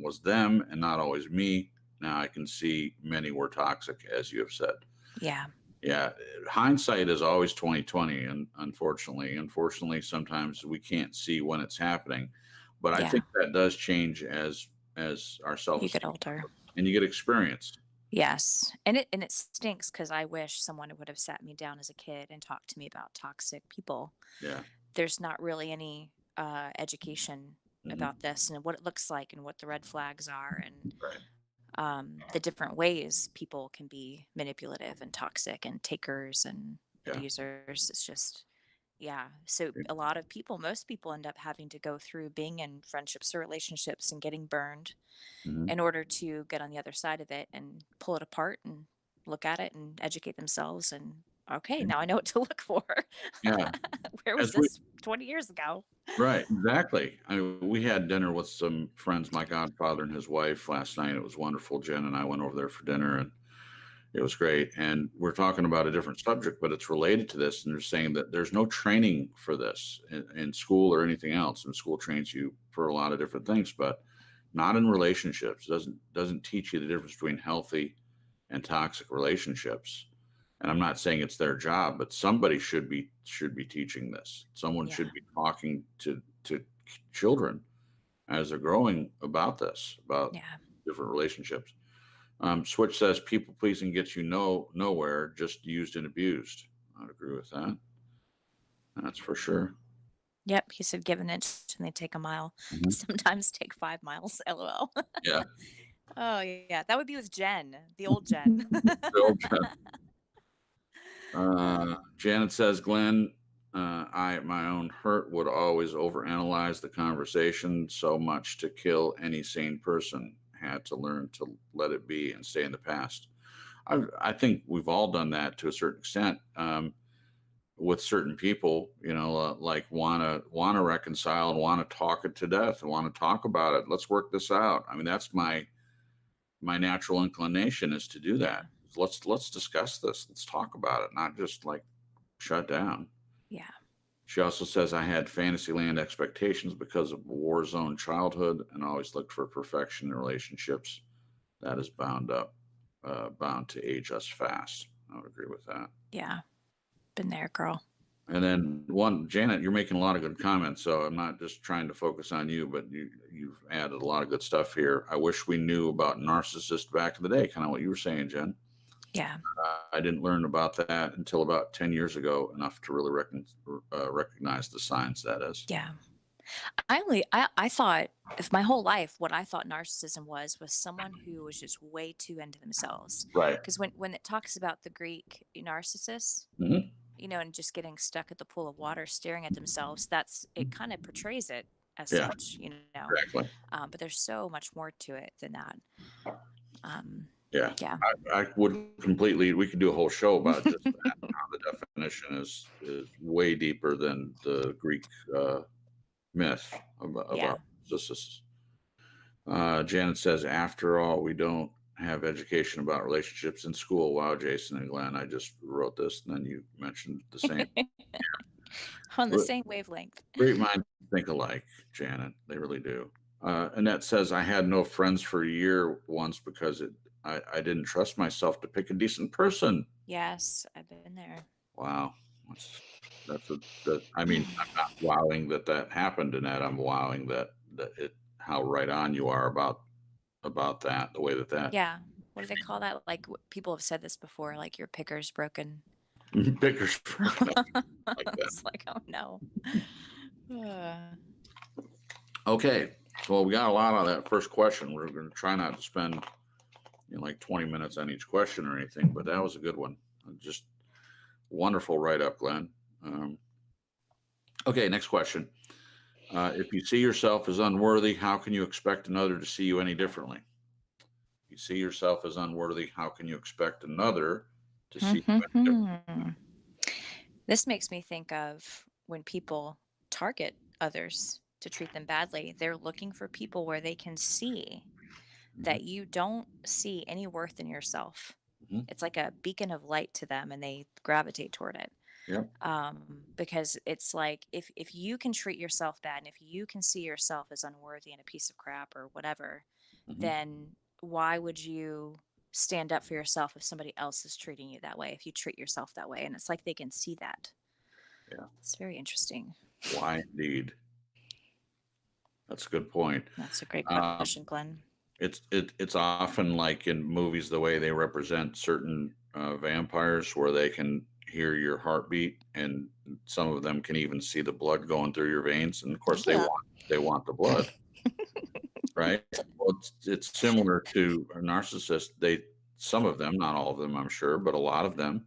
was them and not always me. Now I can see many were toxic, as you have said.
Yeah.
Yeah, hindsight is always 2020, and unfortunately, sometimes we can't see when it's happening. But I
Yeah.
think that does change as our
You
self-esteem
get older.
and you get experience.
Yes. And it stinks because I wish someone would have sat me down as a kid and talked to me about toxic people.
Yeah.
There's not really any education
Mhm.
about this and what it looks like and what the red flags are and
Right.
the different ways people can be manipulative and toxic and takers and
Yeah.
abusers. It's just, yeah. So a lot of people, most people end up having to go through being in friendships or relationships and getting burned
Mhm.
in order to get on the other side of it and pull it apart and look at it and educate themselves. And okay,
Yeah.
now I know what to look for.
Yeah.
Where was
As we
this 20 years ago?
Right, exactly. I mean, we had dinner with some friends, my godfather and his wife last night. It was wonderful. Jen and I went over there for dinner and it was great. And we're talking about a different subject, but it's related to this. And they're saying that there's no training for this in school or anything else. And school trains you for a lot of different things, but not in relationships. Doesn't teach you the difference between healthy and toxic relationships. And I'm not saying it's their job, but somebody should be teaching this. Someone
Yeah.
should be talking to children as they're growing about this, about
Yeah.
different relationships. Switch says people pleasing gets you nowhere, just used and abused. I'd agree with that. That's for sure.
Yep. He said, give an inch and they take a mile.
Mhm.
Sometimes take 5 miles. LOL.
Yeah.
Oh, yeah. That would be with Jen, the old Jen.
Bill, Janet says, Glenn, I at my own hurt would always overanalyze the conversation so much to kill any sane person. Had to learn to let it be and stay in the past. I think we've all done that to a certain extent. With certain people, like wanna reconcile and want to talk it to death and want to talk about it. Let's work this out. I mean, that's my natural inclination is to do that.
Yeah.
Let's discuss this. Let's talk about it, not just like shut down.
Yeah.
She also says I had Fantasyland expectations because of a war zone childhood and always looked for perfection in relationships. That is bound to age us fast. I would agree with that.
Yeah. Been there, girl.
And then Janet, you're making a lot of good comments, so I'm not just trying to focus on you, but you've added a lot of good stuff here. I wish we knew about narcissists back in the day, kind of what you were saying, Jen.
Yeah.
I didn't learn about that until about 10 years ago, enough to really recognize the signs, that is.
Yeah. I thought, if my whole life, what I thought narcissism was someone who was just way too into themselves.
Right.
Because when it talks about the Greek narcissus,
Mhm.
and just getting stuck at the pool of water, staring at themselves, it kind of portrays it as
Yeah.
such,
Exactly.
but there's so much more to it than that.
Yeah.
Yeah.
I would completely, we could do a whole show about just that. How the definition is way deeper than the Greek myth about
Yeah.
narcissists. Janet says, after all, we don't have education about relationships in school. Wow, Jason and Glenn, I just wrote this and then you mentioned the same.
On the same wavelength.
Great minds think alike, Janet. They really do. Annette says, I had no friends for a year once because I didn't trust myself to pick a decent person.
Yes, I've been there.
Wow. I mean, I'm not wowing that happened, Annette. I'm wowing that how right on you are about that, the way that
Yeah. what do they call that? Like people have said this before, like your picker's broken.
Pickers like that.
It's like, oh no. Uh,
Okay, well, we got a lot on that first question. We're going to try not to spend like 20 minutes on each question or anything, but that was a good one. Just wonderful write up, Glenn. Okay, next question. If you see yourself as unworthy, how can you expect another to see you any differently? If you see yourself as unworthy, how can you expect another to see you any differently?
This makes me think of when people target others to treat them badly, they're looking for people where they can see
Mhm,
that you don't see any worth in yourself.
mhm.
It's like a beacon of light to them and they gravitate toward it.
Yep.
Because it's like if you can treat yourself bad and if you can see yourself as unworthy and a piece of crap or whatever,
Mhm.
then why would you stand up for yourself if somebody else is treating you that way, if you treat yourself that way? And it's like they can see that.
Yeah.
It's very interesting.
Why indeed? That's a good point.
That's a great
Um,
question, Glenn.
it's often like in movies the way they represent certain vampires where they can hear your heartbeat and some of them can even see the blood going through your veins and of course
Yeah.
they want the blood, right? Well, it's similar to a narcissist. Some of them, not all of them I'm sure, but a lot of them,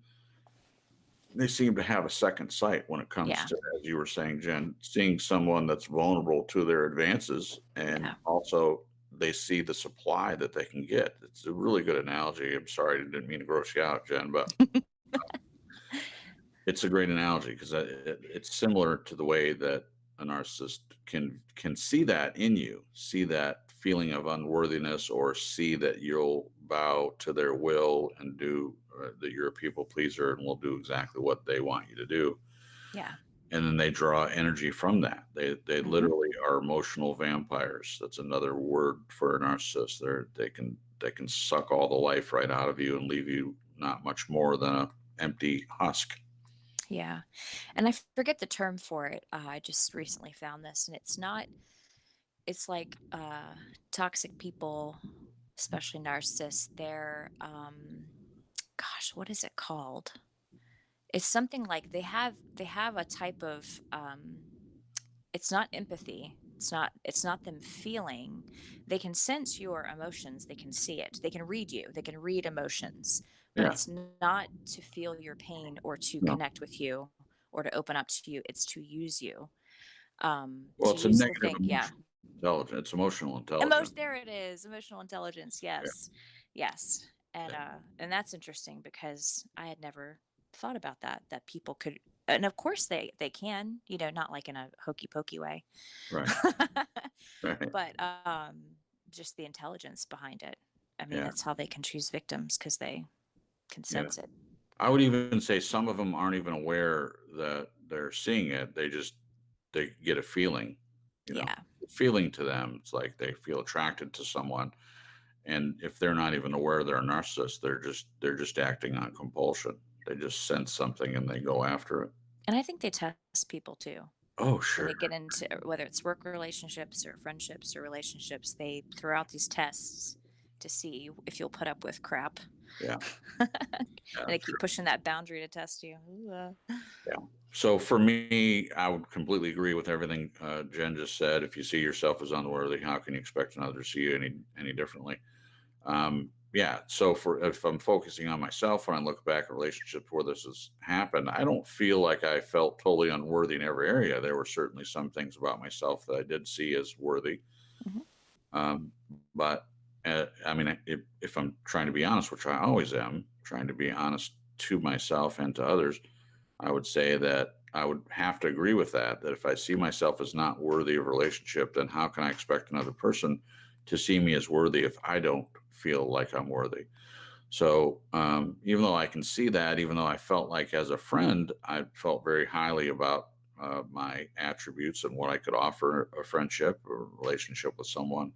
they seem to have a second sight when it comes
Yeah.
to, as you were saying, Jen, seeing someone that's vulnerable to their advances, and
Yeah.
also they see the supply that they can get. It's a really good analogy. I'm sorry, I didn't mean to gross you out, Jen, but it's a great analogy because it's similar to the way that a narcissist can see that in you, see that feeling of unworthiness, or see that you'll bow to their will and do that you're a people pleaser and will do exactly what they want you to do,
Yeah.
and then they draw energy from that. They
Hmm.
literally are emotional vampires. That's another word for a narcissist. They can suck all the life right out of you and leave you not much more than a empty husk.
Yeah. And I forget the term for it. I just recently found this, and it's like toxic people, especially narcissists, they're, gosh, what is it called? It's something like they have a type of it's not empathy. It's not them feeling. They can sense your emotions, they can see it. They can read you. They can read emotions, but
Yeah.
it's not to feel your pain or to
No.
connect with you or to open up to you. It's to use you.
Well,
To
it's a
use the
negative
thing, yeah.
emotional intelligence. It's emotional
Emotion,
intelligence.
there it is. Emotional intelligence.
Yeah.
Yes. Yes.
Yeah.
And that's interesting because I had never thought about that people could, and of course they can, not like in a hokey pokey way.
Right. Right.
But just the intelligence behind it. I mean,
Yeah.
that's how they can choose victims because they can
Yeah.
sense it.
I would even say some of them aren't even aware that they're seeing it. They get a feeling, you know,
Yeah.
feeling to them. It's like they feel attracted to someone. And if they're not even aware they're a narcissist, they're just acting on compulsion. They just sense something and they go after it.
And I think they test people too.
Oh,
When
sure.
they get into whether it's work relationships or friendships or relationships, they throw out these tests to see if you'll put up with crap.
Yeah.
And
Yeah.
they keep pushing that boundary to test you. Ooh,
Yeah. So for me, I would completely agree with everything Jen just said. If you see yourself as unworthy, how can you expect another to see you any differently? Yeah. So for if I'm focusing on myself when I look back at relationships where this has happened, I don't feel like I felt totally unworthy in every area. There were certainly some things about myself that I did see as worthy.
mhm.
Um, but I mean, if I'm trying to be honest, which I always am, trying to be honest to myself and to others, I would say that I would have to agree with that. That if I see myself as not worthy of a relationship, then how can I expect another person to see me as worthy if I don't feel like I'm worthy? So even though I can see that, even though I felt like as a friend, I felt very highly about my attributes and what I could offer a friendship or relationship with someone.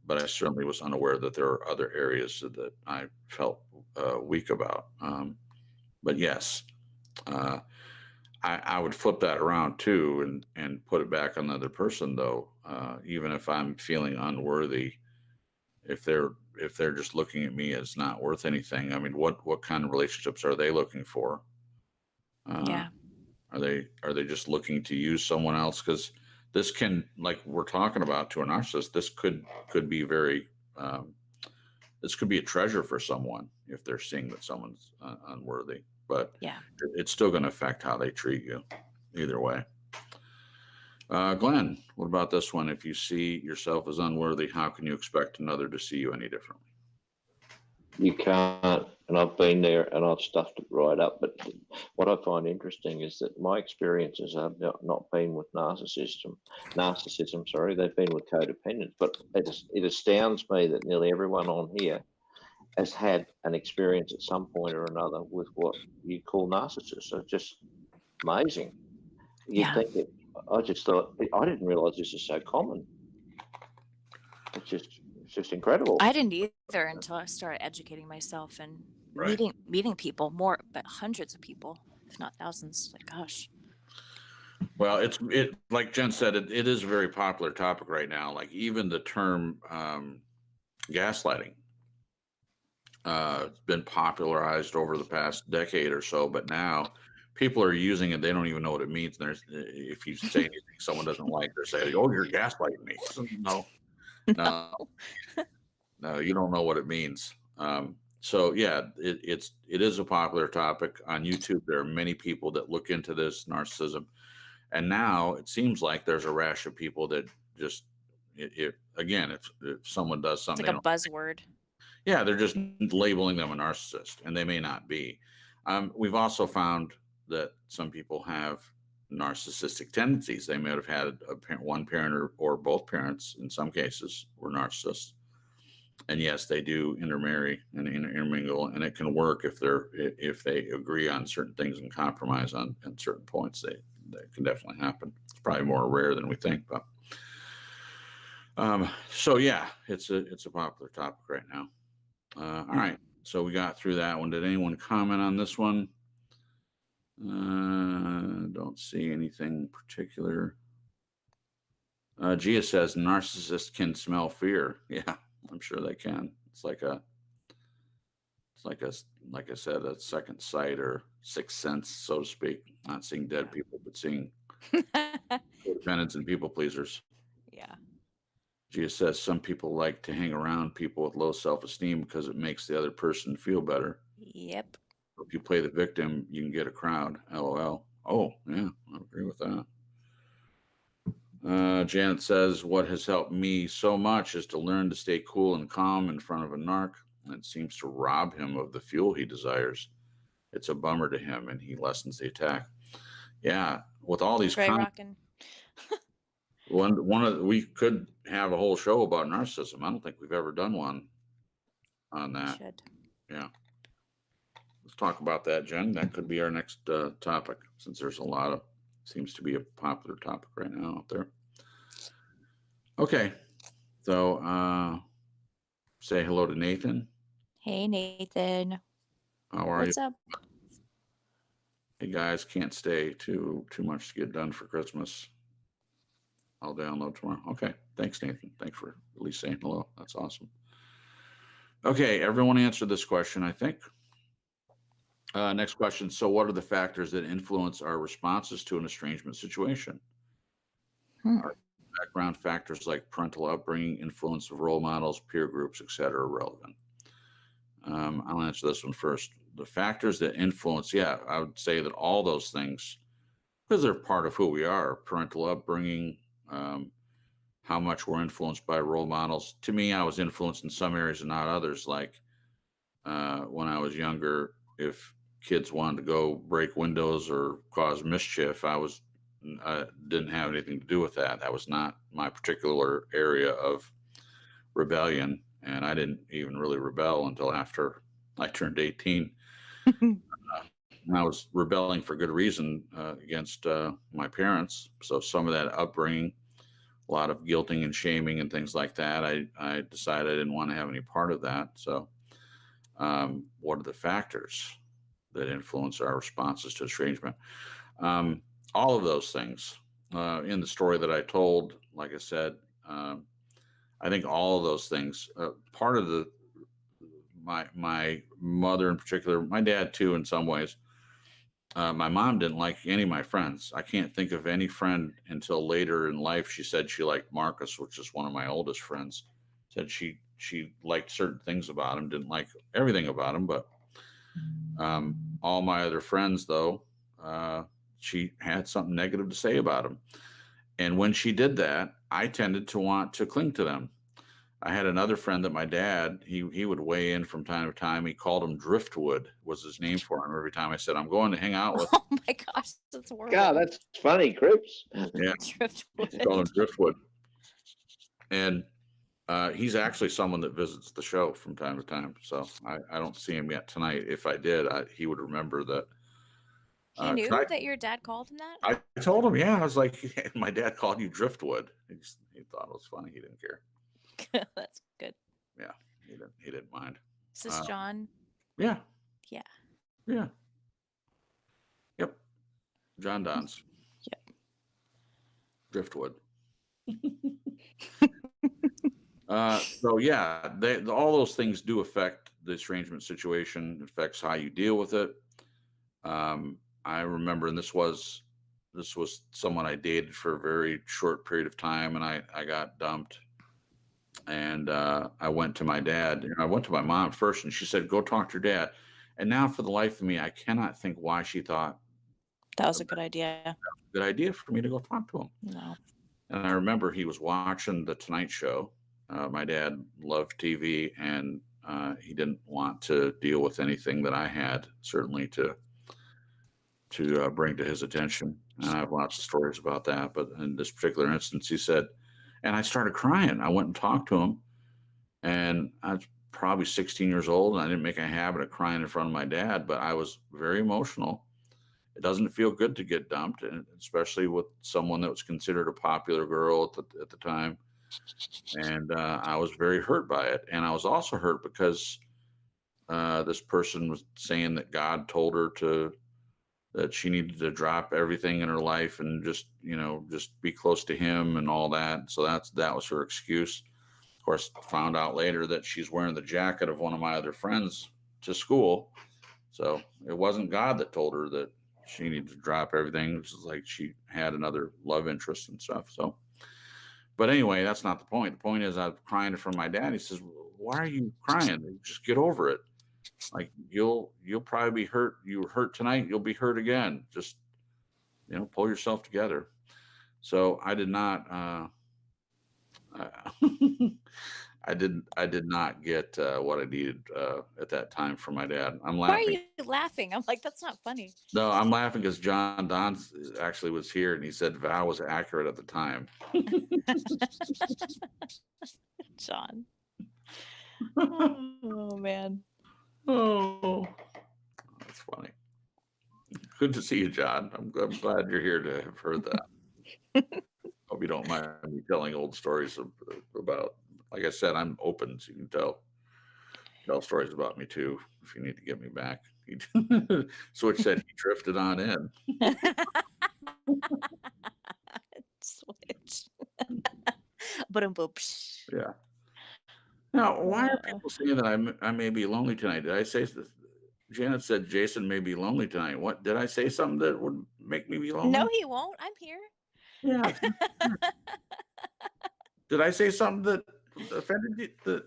But I certainly was unaware that there are other areas that I felt weak about. But yes, uh, I would flip that around too and put it back on the other person though. Even if I'm feeling unworthy, if they're if they're just looking at me as not worth anything. I mean, what kind of relationships are they looking for?
Yeah.
Are they just looking to use someone else? Because this can, like we're talking about, to a narcissist, this could be very this could be a treasure for someone if they're seeing that someone's unworthy, but
Yeah.
it's still going to affect how they treat you either way. Glenn, what about this one? If you see yourself as unworthy, how can you expect another to see you any differently?
You can't, and I've been there and I've stuffed it right up. But what I find interesting is that my experiences have not been with narcissism. Sorry, they've been with codependence. But it astounds me that nearly everyone on here has had an experience at some point or another with what you call narcissists. So it's just amazing. You'd
Yeah.
think that. I just thought, I didn't realize this is so common. It's just incredible.
I didn't either until I started educating myself and
Right.
meeting people, more, but hundreds of people, if not thousands. Like, gosh.
Well, it like Jen said, it is a very popular topic right now. Like even the term gaslighting it's been popularized over the past decade or so, but now people are using it. They don't even know what it means. And if you say anything someone doesn't like, they're saying, "Oh, you're gaslighting me." So, no, you don't know what it means. So yeah, it is a popular topic on YouTube. There are many people that look into this narcissism, and now it seems like there's a rash of people that just again, if someone does
It's
something,
like a buzzword.
yeah, they're just labeling them a narcissist, and they may not be. We've also found that some people have narcissistic tendencies. They may have had one parent or both parents, in some cases, were narcissists. And yes, they do intermarry and intermingle, and it can work if they agree on certain things and compromise on certain points. That can definitely happen. It's probably more rare than we think, but so yeah, it's a popular topic right now. All right, so we got through that one. Did anyone comment on this one? Don't see anything particular. Gia says narcissists can smell fear. Yeah, I'm sure they can. It's like I said, a second sight or sixth sense, so to speak. Not seeing dead people, but seeing codependents and people pleasers.
Yeah.
Gia says some people like to hang around people with low self-esteem because it makes the other person feel better.
Yep.
If you play the victim, you can get a crowd. LOL. Oh, yeah, I agree with that. Janet says, what has helped me so much is to learn to stay cool and calm in front of a narc. It seems to rob him of the fuel he desires. It's a bummer to him, and he lessens the attack. Yeah, with all these
Gray rockin'.
we could have a whole show about narcissism. I don't think we've ever done one on that.
Should.
Yeah. Let's talk about that, Jen. That could be our next topic, since there's seems to be a popular topic right now out there. Okay. So say hello to Nathan.
Hey, Nathan.
How are
What's
you?
up?
Hey guys, can't stay too much to get done for Christmas. I'll download tomorrow. Okay. Thanks, Nathan. Thanks for at least saying hello. That's awesome. Okay, everyone answered this question, I think. Next question. So what are the factors that influence our responses to an estrangement situation? Are background factors like parental upbringing, influence of role models, peer groups, etc. relevant? I'll answer this one first. The factors that influence, yeah, I would say that all those things, because they're part of who we are, parental upbringing, how much we're influenced by role models. To me, I was influenced in some areas and not others. Like when I was younger, if kids wanted to go break windows or cause mischief, I didn't have anything to do with that. That was not my particular area of rebellion, and I didn't even really rebel until after I turned 18. I was rebelling for good reason against my parents. So some of that upbringing, a lot of guilting and shaming and things like that, I decided I didn't want to have any part of that. So what are the factors that influence our responses to estrangement? All of those things. In the story that I told, like I said, I think all of those things, part of my mother in particular, my dad too, in some ways. My mom didn't like any of my friends. I can't think of any friend until later in life. She said she liked Marcus, which is one of my oldest friends. Said she liked certain things about him, didn't like everything about him, but all my other friends, though, she had something negative to say about him. And when she did that, I tended to want to cling to them. I had another friend that my dad, he would weigh in from time to time. He called him Driftwood, was his name for him. Every time I said, I'm going to hang out with,
Oh my gosh, that's horrible.
God, that's funny, Crips.
yeah,
Driftwood.
he called him Driftwood. And he's actually someone that visits the show from time to time. So I don't see him yet tonight. If I did, he would remember that.
He knew that your dad called him that?
I told him, yeah, I was like, my dad called you Driftwood. He thought it was funny. He didn't care.
That's good.
Yeah, he didn't mind.
Is this John?
Yeah.
Yeah.
Yeah. Yep. John Don's.
Yep.
Driftwood. So yeah, all those things do affect the estrangement situation. It affects how you deal with it. I remember, and this was someone I dated for a very short period of time, and I got dumped. And I went to my dad. I went to my mom first, and she said, "Go talk to your dad." And now, for the life of me, I cannot think why she thought
that was a good idea.
Good idea for me to go talk to him.
No.
And I remember he was watching the Tonight Show. My dad loved TV, and he didn't want to deal with anything that I had, certainly to bring to his attention. And I have lots of stories about that. But in this particular instance, he said, and I started crying. I went and talked to him, and I was probably 16 years old, and I didn't make a habit of crying in front of my dad, but I was very emotional. It doesn't feel good to get dumped, and especially with someone that was considered a popular girl at the time. And I was very hurt by it. And I was also hurt because this person was saying that God told her that she needed to drop everything in her life and just be close to him and all that. So that was her excuse. Of course, found out later that she's wearing the jacket of one of my other friends to school. So it wasn't God that told her that she needed to drop everything. It was like she had another love interest and stuff. So, but anyway, that's not the point. The point is, I'm crying in front of my dad. He says, "Why are you crying? Just get over it. Like you'll probably be hurt. You were hurt tonight. You'll be hurt again. Just pull yourself together." So I did not. I did not get what I needed at that time from my dad. I'm laughing.
Why are you laughing? I'm like, that's not funny.
No, I'm laughing because John Don actually was here, and he said Val was accurate at the time.
John. Oh man.
Oh, that's funny. Good to see you, John. I'm glad you're here to have heard that. Hope you don't mind me telling old stories about. Like I said, I'm open, so you can tell stories about me too if you need to get me back. Switch said he drifted on in.
Switch. But
Yeah. Now, why are people saying that I may be lonely tonight? Did I say this? Janet said Jason may be lonely tonight. What did I say? Something that would make me be lonely?
No, he won't. I'm here.
Yeah. Did I say something that offended you? That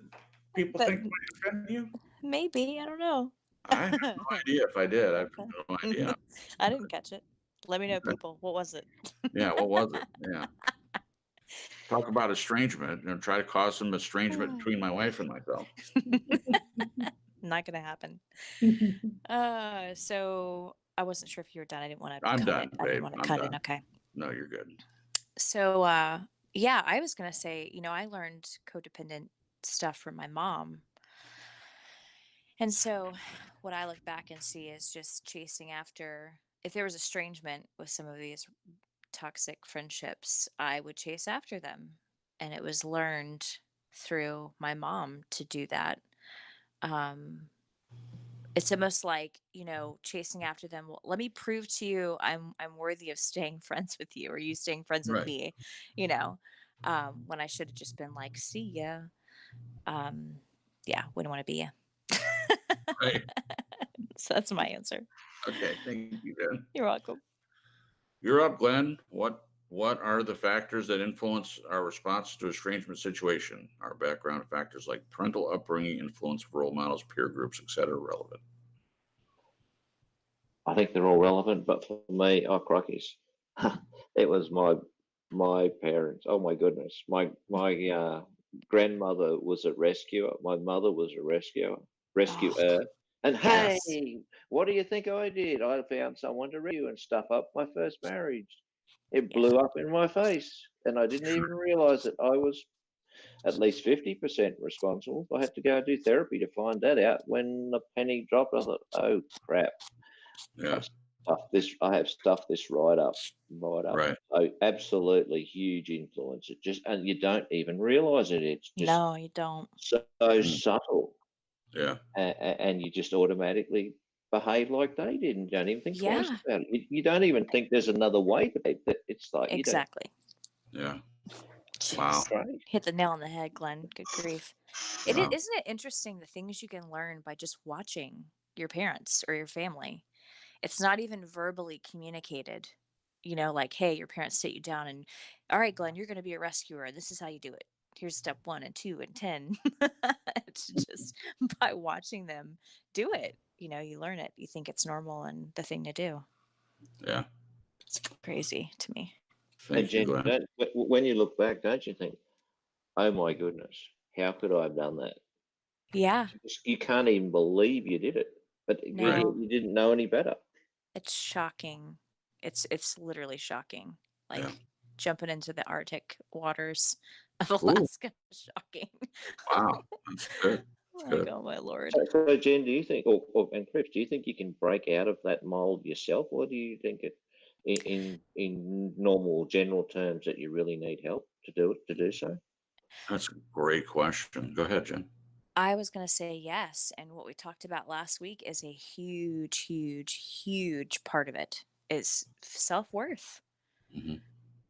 people think might offend you?
Maybe. I don't know.
I have no idea if I did. I have no idea.
I didn't catch it. Let me know, people. What was it?
Yeah, what was it? Yeah. Talk about estrangement and try to cause some estrangement between my wife and myself.
Not gonna happen. So I wasn't sure if you were done. I didn't want to.
I'm done,
I
babe.
didn't want to
I'm
cut
done.
in. Okay.
No, you're good.
So yeah, I was gonna say, I learned codependent stuff from my mom. And so what I look back and see is just chasing after, if there was estrangement with some of these toxic friendships, I would chase after them. And it was learned through my mom to do that. It's almost like, chasing after them. Well, let me prove to you I'm worthy of staying friends with you, or you staying friends with
Right.
me, when I should have just been like, see ya. Yeah, wouldn't want to be ya.
Right.
So that's my answer.
Okay. Thank you, Jen.
You're welcome.
You're up, Glenn. What are the factors that influence our response to estrangement situation? Our background factors like parental upbringing, influence of role models, peer groups, etc. relevant.
I think they're all relevant, but for me, oh crikeys, it was my parents. Oh my goodness, my grandmother was a rescuer. My mother was a
Oh,
rescuer. And hey,
yes.
what do you think I did? I found someone to rescue and stuff up my first marriage. It
Yeah.
blew up in my face, and I didn't even realize that I was at least 50% responsible. I had to go do therapy to find that out. When the penny dropped, I thought, oh crap.
Yeah.
I have stuffed this right up, right up.
Right.
So absolutely huge influence. It just, and you don't even realize it. It's just
No, you don't.
so
Mm.
subtle,
Yeah.
and you just automatically behave like they did, and don't even think twice
Yeah,
about it. You don't even think there's another way to be. It's like you don't.
exactly.
Yeah. Wow.
Jeez.
Right?
Hit the nail on the head, Glenn. Good grief.
Wow.
Isn't it interesting the things you can learn by just watching your parents or your family? It's not even verbally communicated. Like, hey, your parents sit you down and, all right, Glenn, you're going to be a rescuer. This is how you do it. Here's step 1 and 2 and 10. It's just by watching them do it, you learn it. You think it's normal and the thing to do.
Yeah.
It's crazy to me.
And
Thank you,
Jen,
Glenn.
when you look back, don't you think, oh my goodness, how could I have done that?
Yeah,
You can't even believe you did it, but
Right.
no,
you didn't know any better.
it's shocking. It's literally shocking.
Yeah.
Like jumping into the Arctic waters of
Ooh.
Alaska. Shocking.
Wow. That's good. That's
Like,
good.
oh my lord.
So Jen, do you think, and Chris, do you think you can break out of that mold yourself, or do you think it, in normal general terms, that you really need help to do so?
That's a great question. Go ahead, Jen.
I was going to say yes. And what we talked about last week is a huge, huge, huge part of it is self worth.
Hmm.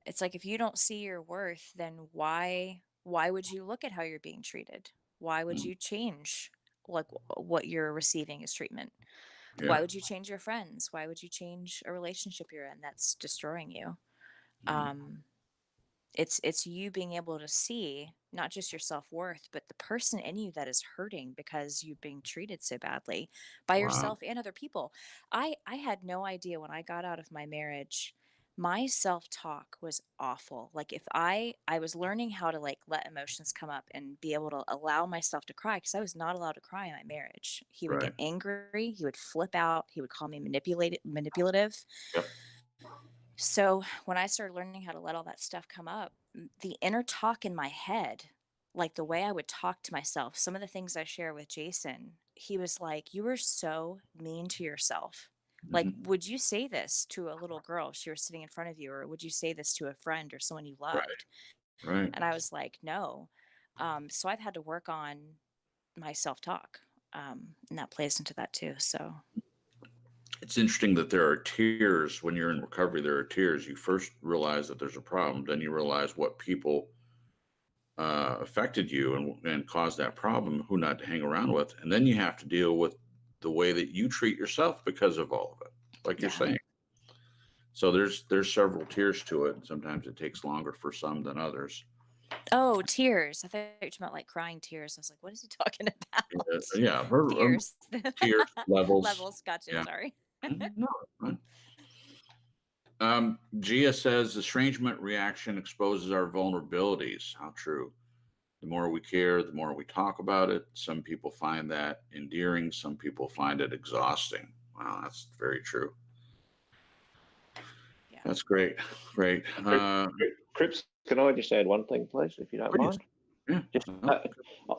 It's like if you don't see your worth, then why would you look at how you're being treated? Why would
Mm.
you change like what you're receiving as treatment? Why
Yeah.
would you change your friends? Why would you change a relationship you're in that's destroying you?
Mm.
Um, it's you being able to see not just your self-worth, but the person in you that is hurting because you're being treated so badly by
Wow.
yourself and other people. I had no idea when I got out of my marriage. My self-talk was awful. Like if I was learning how to like let emotions come up and be able to allow myself to cry because I was not allowed to cry in my marriage. He would get
Right.
angry, he would flip out, he would call me manipulative.
Yep.
So when I started learning how to let all that stuff come up, the inner talk in my head, like the way I would talk to myself, some of the things I share with Jason, he was like, "You were so mean to yourself. Like,
Hmm.
would you say this to a little girl if she was sitting in front of you, or would you say this to a friend or someone you
Right.
loved?"
Right.
And I was like, "No." So I've had to work on my self talk, and that plays into that too. So
It's interesting that there are tiers when you're in recovery. There are tiers. You first realize that there's a problem, then you realize what people affected you and caused that problem, who not to hang around with, and then you have to deal with the way that you treat yourself because of all of it, like you're
yeah.
saying. So there's several tiers to it. Sometimes it takes longer for some than others.
Oh, tears. I thought you were talking about like crying tears. I was like, what is he talking
Yeah,
about?
yeah,
Tears.
tiers, levels.
Levels. Gotcha.
Yeah.
Sorry.
Mhm. No, it's fine. Gia says estrangement reaction exposes our vulnerabilities. How true. The more we care, the more we talk about it. Some people find that endearing. Some people find it exhausting. Wow, that's very true.
Yeah.
That's great. Great.
Crips, can I just add one thing, please, if you don't
Please.
mind?
Yeah.
Just,
No.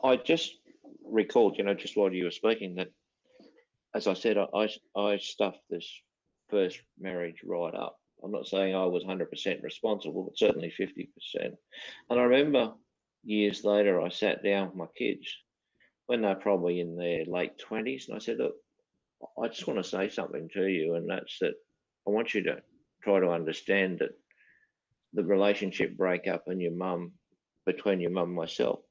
I just recalled, just while you were speaking, that as I said, I stuffed this first marriage right up. I'm not saying I was 100% responsible, but certainly 50%. And I remember years later, I sat down with my kids when they're probably in their late 20s, and I said, look, I just want to say something to you, and that's that I want you to try to understand that the relationship breakup and between your mum and myself,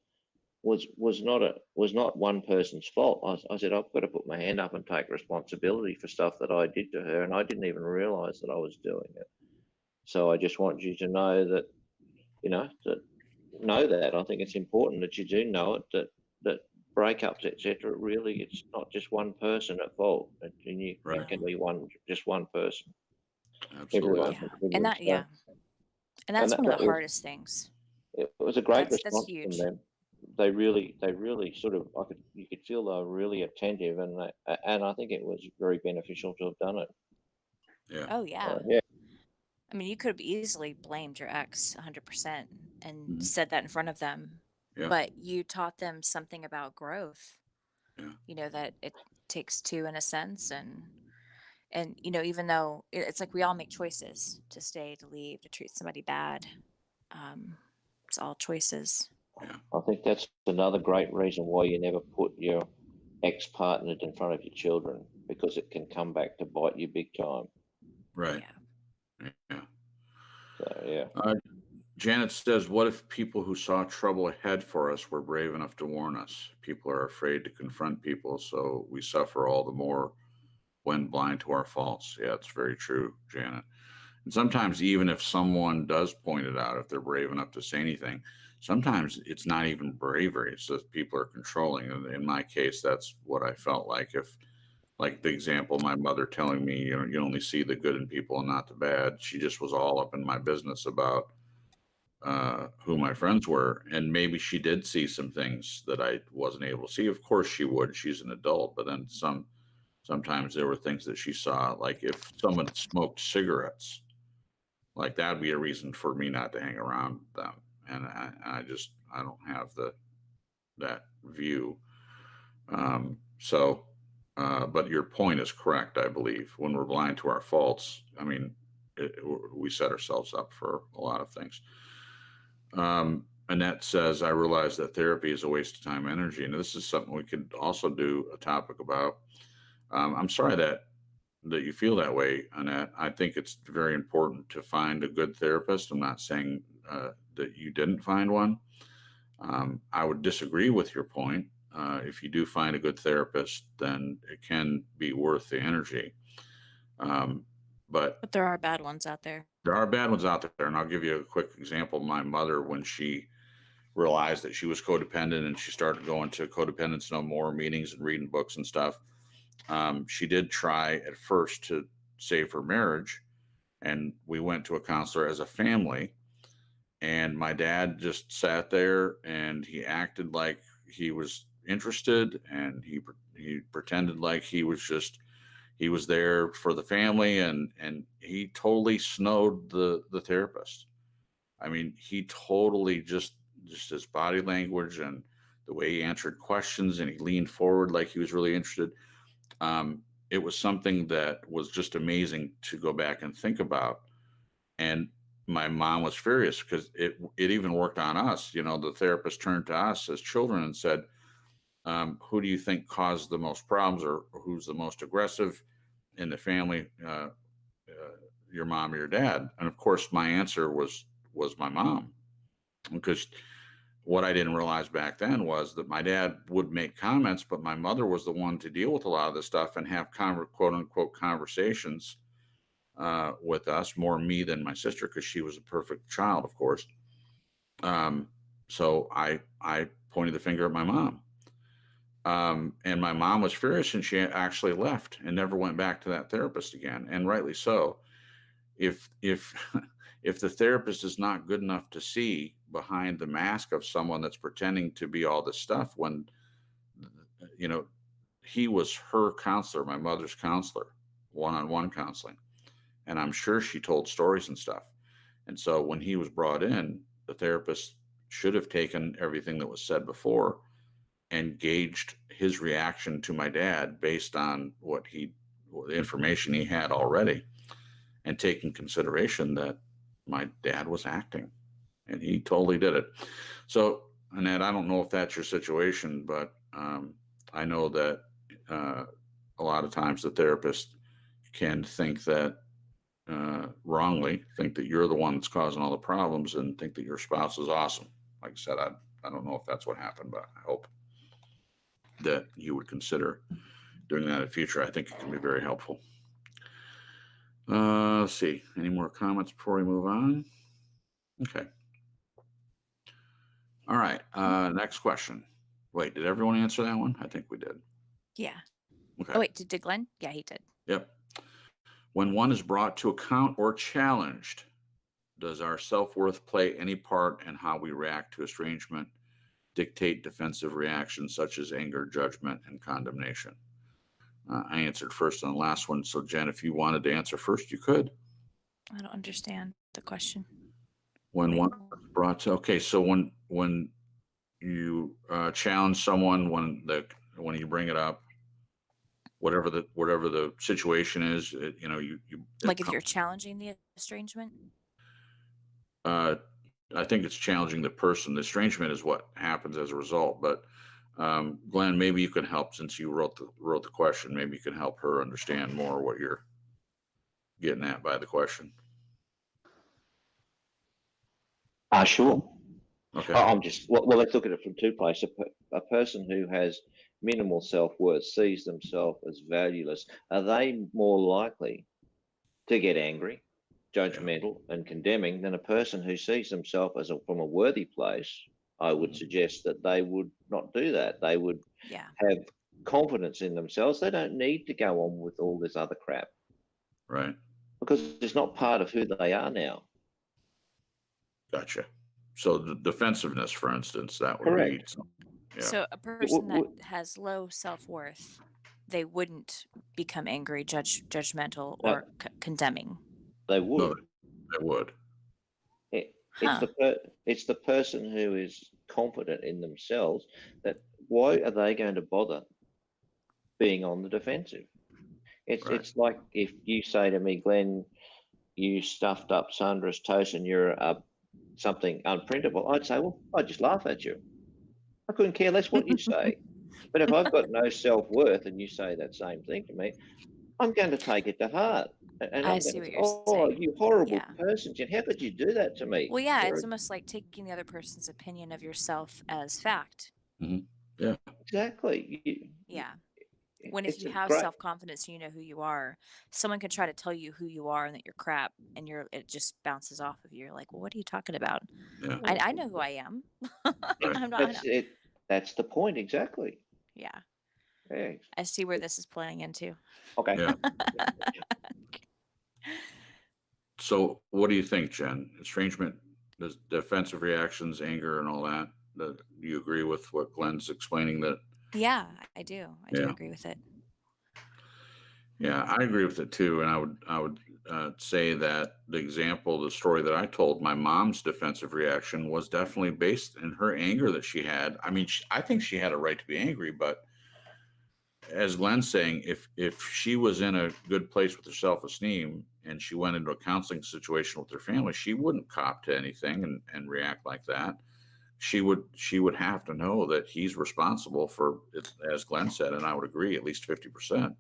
was not one person's fault. I said, I've got to put my hand up and take responsibility for stuff that I did to her, and I didn't even realize that I was doing it. So I just want you to know that, that I think it's important that you do know it, that breakups, etc. Really, it's not just one person at fault, and
Right.
it can be just one person.
Absolutely.
Everyone
Yeah.
contributes.
And that, yeah. And that's one of the hardest things.
It was a great
That's
response
huge.
from them. They really sort of, you could feel they were really attentive, and I think it was very beneficial to have done it.
Yeah.
Oh yeah.
Yeah.
I mean, you could have easily blamed your ex 100% and
Mhm.
said that in front of them,
Yeah.
but you taught them something about growth.
Yeah.
That it takes two in a sense, and even though it's like we all make choices to stay, to leave, to treat somebody bad. It's all choices.
Yeah.
I think that's another great reason why you never put your ex-partner in front of your children, because it can come back to bite you big time.
Right.
Yeah.
Yeah.
So yeah.
Janet says, what if people who saw trouble ahead for us were brave enough to warn us? People are afraid to confront people, so we suffer all the more when blind to our faults. Yeah, it's very true, Janet. And sometimes, even if someone does point it out, if they're brave enough to say anything, sometimes it's not even bravery. It's just people are controlling. And in my case, that's what I felt like. Like the example, my mother telling me, you only see the good in people and not the bad. She just was all up in my business about who my friends were. And maybe she did see some things that I wasn't able to see. Of course she would. She's an adult. But then sometimes there were things that she saw, like if someone smoked cigarettes, like that would be a reason for me not to hang around them. And I don't have that view. But your point is correct, I believe. When we're blind to our faults, I mean, we set ourselves up for a lot of things. Annette says, I realize that therapy is a waste of time and energy. And this is something we could also do a topic about. I'm sorry that you feel that way, Annette. I think it's very important to find a good therapist. I'm not saying that you didn't find one. I would disagree with your point. If you do find a good therapist, then it can be worth the energy. But
there are bad ones out there.
There are bad ones out there. And I'll give you a quick example. My mother, when she realized that she was codependent and she started going to Codependence No More meetings and reading books and stuff, she did try at first to save her marriage. And we went to a counselor as a family. And my dad just sat there and he acted like he was interested, and he pretended like he was there for the family, and he totally snowed the therapist. I mean, he totally just his body language and the way he answered questions, and he leaned forward like he was really interested. It was something that was just amazing to go back and think about. And my mom was furious because it even worked on us. The therapist turned to us as children and said, who do you think caused the most problems, or who's the most aggressive in the family, your mom or your dad? And of course, my answer was my mom, because what I didn't realize back then was that my dad would make comments, but my mother was the one to deal with a lot of this stuff and have quote unquote conversations with us, more me than my sister, because she was a perfect child, of course. So I pointed the finger at my mom. And my mom was furious, and she actually left and never went back to that therapist again, and rightly so. If if the therapist is not good enough to see behind the mask of someone that's pretending to be all this stuff, when he was her counselor, my mother's counselor, one-on-one counseling, and I'm sure she told stories and stuff. And so when he was brought in, the therapist should have taken everything that was said before and gauged his reaction to my dad based on the information he had already, and taken consideration that my dad was acting, and he totally did it. So, Annette, I don't know if that's your situation, but I know that a lot of times the therapist can think that wrongly, think that you're the one that's causing all the problems, and think that your spouse is awesome. Like I said, I don't know if that's what happened, but I hope that you would consider doing that in the future. I think it can be very helpful. Let's see. Any more comments before we move on? Okay. All right. Next question. Wait, did everyone answer that one? I think we did.
Yeah.
Okay.
Oh, wait, did Glenn? Yeah, he did.
Yep. When one is brought to account or challenged, does our self-worth play any part in how we react to estrangement, dictate defensive reactions such as anger, judgment, and condemnation? I answered first on the last one. So, Jen, if you wanted to answer first, you could.
I don't understand the question.
When
Wait.
one is brought to, okay, so when you challenge someone, when you bring it up, whatever the situation is, you
Like if you're challenging the estrangement?
I think it's challenging the person. The estrangement is what happens as a result. But Glenn, maybe you can help, since you wrote the question. Maybe you can help her understand more what you're getting at by the question.
Sure.
Okay.
I'm just well. Let's look at it from two places. A person who has minimal self-worth sees themselves as valueless. Are they more likely to get angry, judgmental, and condemning than a person who sees themselves as from a worthy place? I would suggest that they would not do that. They would have confidence in themselves. They don't need to go on with all this other crap.
Right.
Because it's not part of who they are now.
Gotcha. So the defensiveness, for instance, that would
Correct.
be.
So a person that has low self-worth, they wouldn't become angry, judgmental, or condemning.
They would.
No, they would.
It's the person who is confident in themselves that why are they going to bother being on the defensive? It's like if you say to me, Glenn, you stuffed up Sandra's toast and you're something unprintable, I'd say, well, I'd just laugh at you. I couldn't care less what you say. But if I've got no self-worth and you say that same thing to me, I'm going to take it to heart. And
I
I'm
see
going
what
to say,
you're
oh,
saying.
you horrible person, Jen, how could you do that to me?
Well, yeah, it's almost like taking the other person's opinion of yourself as fact.
Mm-hmm. Yeah.
Exactly.
When if you have self-confidence and you know who you are, someone can try to tell you who you are and that you're crap, and it just bounces off of you. You're like, well, what are you talking about?
Yeah.
I know who I am. I'm not.
That's it. That's the point, exactly.
Yeah.
Yeah.
I see where this is playing into.
Okay.
Yeah. So what do you think, Jen? Estrangement, defensive reactions, anger, and all that. Do you agree with what Glenn's explaining? That?
Yeah, I do. I do agree with it.
Yeah, I agree with it too. And I would say that the story that I told, my mom's defensive reaction was definitely based in her anger that she had. I mean, I think she had a right to be angry, but as Glenn's saying, if she was in a good place with her self-esteem and she went into a counseling situation with her family, she wouldn't cop to anything and react like that. She would have to know that he's responsible for it, as Glenn said, and I would agree, at least 50%.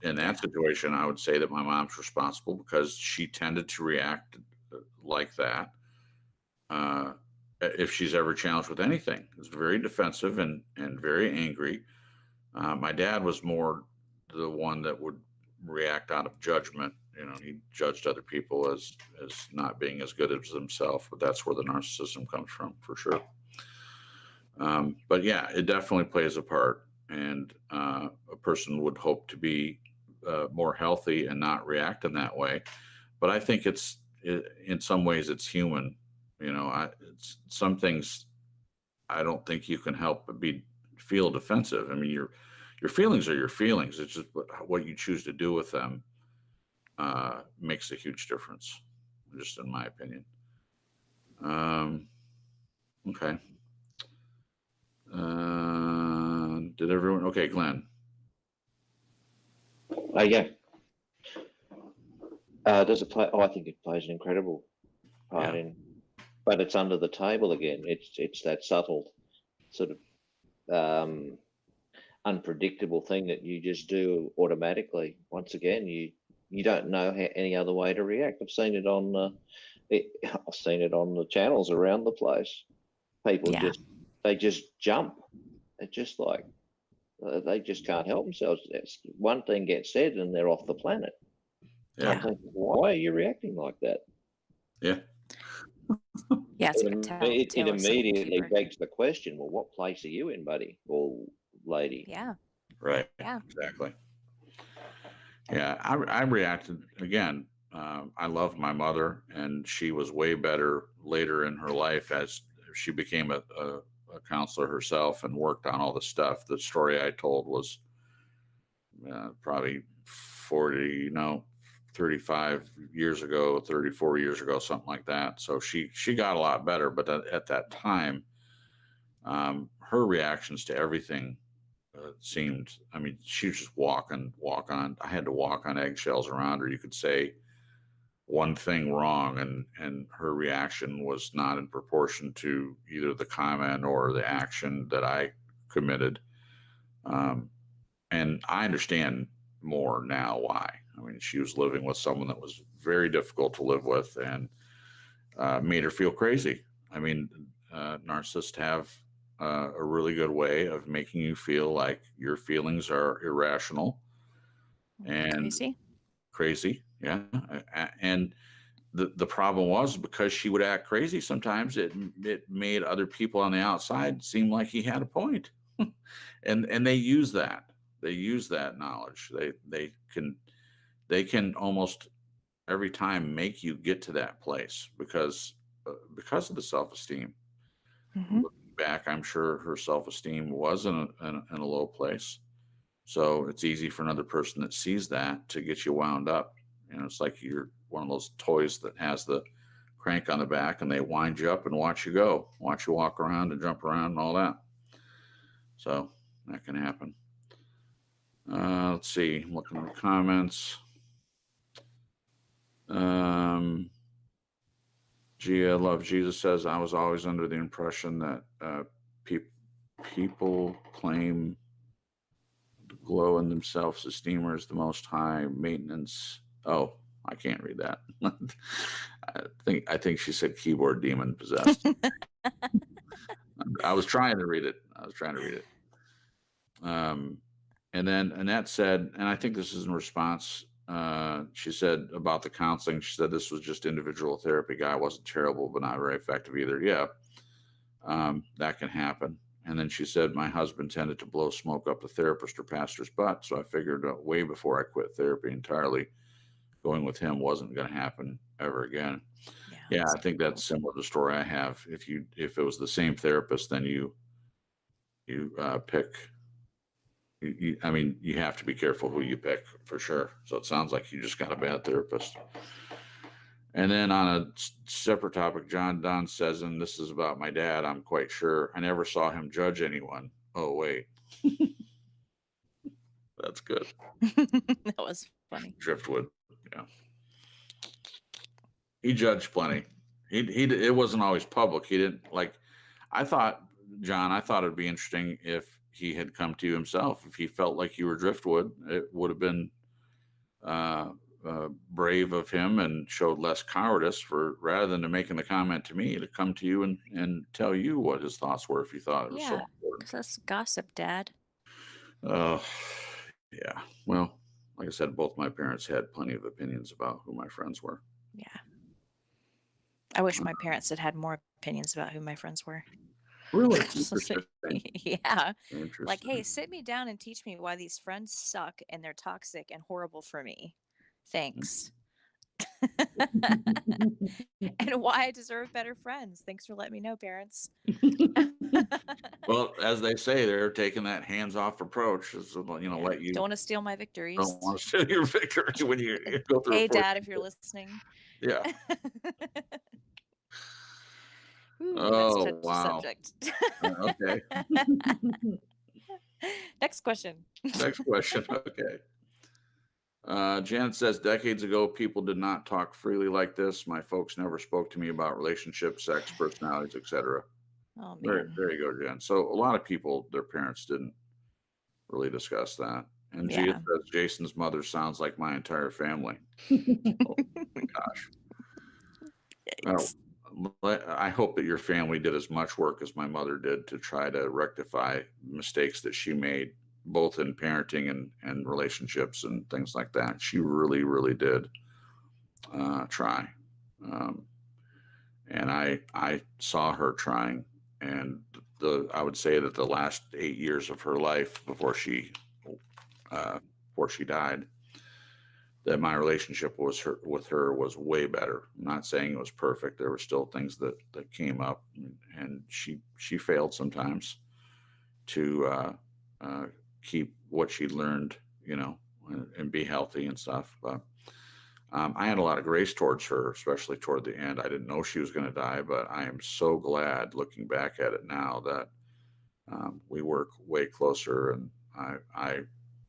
In that situation, I would say that my mom's responsible because she tended to react like that. If she's ever challenged with anything, it's very defensive and very angry. My dad was more the one that would react out of judgment. He judged other people as not being as good as himself, but that's where the narcissism comes from, for sure. But yeah, it definitely plays a part, and a person would hope to be more healthy and not react in that way. But I think in some ways it's human. Some things I don't think you can help but feel defensive. I mean, your feelings are your feelings. It's just what you choose to do with them makes a huge difference, just in my opinion. Okay. Did everyone? Okay, Glenn.
Yeah. Does it play? Oh, I think it plays an incredible part but it's under the table again. It's that subtle sort of unpredictable thing that you just do automatically. Once again, you don't know any other way to react. I've seen it on the channels around the place. people
Yeah.
just jump. It's just like they just can't help themselves. One thing gets said and they're off the planet.
Yeah.
I'm thinking, why are you reacting like that?
Yeah.
Yeah, it's
It,
like a
it
tale of something
immediately
deeper.
begs the question, well, what place are you in, buddy or lady?
Yeah.
Right.
Yeah.
Exactly. Yeah. I reacted again. I love my mother, and she was way better later in her life as she became a counselor herself and worked on all the stuff. The story I told was probably 35 years ago, 34 years ago, something like that. So she got a lot better, but at that time, her reactions to everything seemed, I mean, she was just walk on. I had to walk on eggshells around her. You could say one thing wrong, and her reaction was not in proportion to either the comment or the action that I committed. And I understand more now why. I mean, she was living with someone that was very difficult to live with, and made her feel crazy. I mean, narcissists have a really good way of making you feel like your feelings are irrational and crazy. Yeah. And the problem was, because she would act crazy sometimes, it made other people on the outside seem like he had a point. and they use that. They use that knowledge. They can almost every time make you get to that place because of the self-esteem.
Mm-hmm.
Looking back, I'm sure her self-esteem was in a low place. So it's easy for another person that sees that to get you wound up. You know, it's like you're one of those toys that has the crank on the back, and they wind you up and watch you go, watch you walk around and jump around and all that. So that can happen. Let's see, looking at the comments. Gia Love Jesus says, I was always under the impression that people claim glow in themselves esteemer is the most high maintenance. Oh, I can't read that. I think she said keyboard demon possessed. I was trying to read it. And then Annette said, and I think this is in response, she said about the counseling, she said this was just individual therapy. Guy wasn't terrible, but not very effective either. Yeah, that can happen. And then she said, my husband tended to blow smoke up the therapist or pastor's butt. So I figured way before I quit therapy entirely, going with him wasn't going to happen ever again. Yeah, I think that's similar to the story I have. If it was the same therapist, then you pick. I mean, you have to be careful who you pick for sure. So it sounds like you just got a bad therapist. And then on a separate topic, John Don says, and this is about my dad, I'm quite sure I never saw him judge anyone. Oh, wait. That's good.
That was funny.
Driftwood. Yeah. He judged plenty. It wasn't always public. He didn't like, John, I thought it'd be interesting if he had come to you himself. If he felt like you were driftwood, it would have been brave of him and showed less cowardice for, rather than to making the comment to me, to come to you and tell you what his thoughts were if he thought it was so important.
That's gossip, Dad.
Yeah. Well, like I said, both my parents had plenty of opinions about who my friends were.
Yeah. I wish my parents had more opinions about who my friends were.
Really?
Yeah.
Interesting.
Like, hey, sit me down and teach me why these friends suck and they're toxic and horrible for me. Thanks. And why I deserve better friends. Thanks for letting me know, parents.
Well, as they say, they're taking that hands-off approach. Let you.
Don't want to steal my victories.
Don't want to steal your victory when you go through.
Hey, Dad, if you're listening.
Yeah.
Ooh, that's such a subject.
Okay.
Next question.
Okay. Jan says, decades ago, people did not talk freely like this. My folks never spoke to me about relationships, sex, personalities, etc.
Oh, man.
There you go, Jan. So a lot of people, their parents didn't really discuss that. And Gia says, Jason's mother sounds like my entire family. Oh, my gosh. I hope that your family did as much work as my mother did to try to rectify mistakes that she made, both in parenting and relationships and things like that. She really, really did try. Um, and I saw her trying. And I would say that the last 8 years of her life before she died, that my relationship with her was way better. I'm not saying it was perfect. There were still things that came up, and she failed sometimes to keep what she learned, and be healthy and stuff. But I had a lot of grace towards her, especially toward the end. I didn't know she was going to die, but I am so glad, looking back at it now, that we work way closer, and I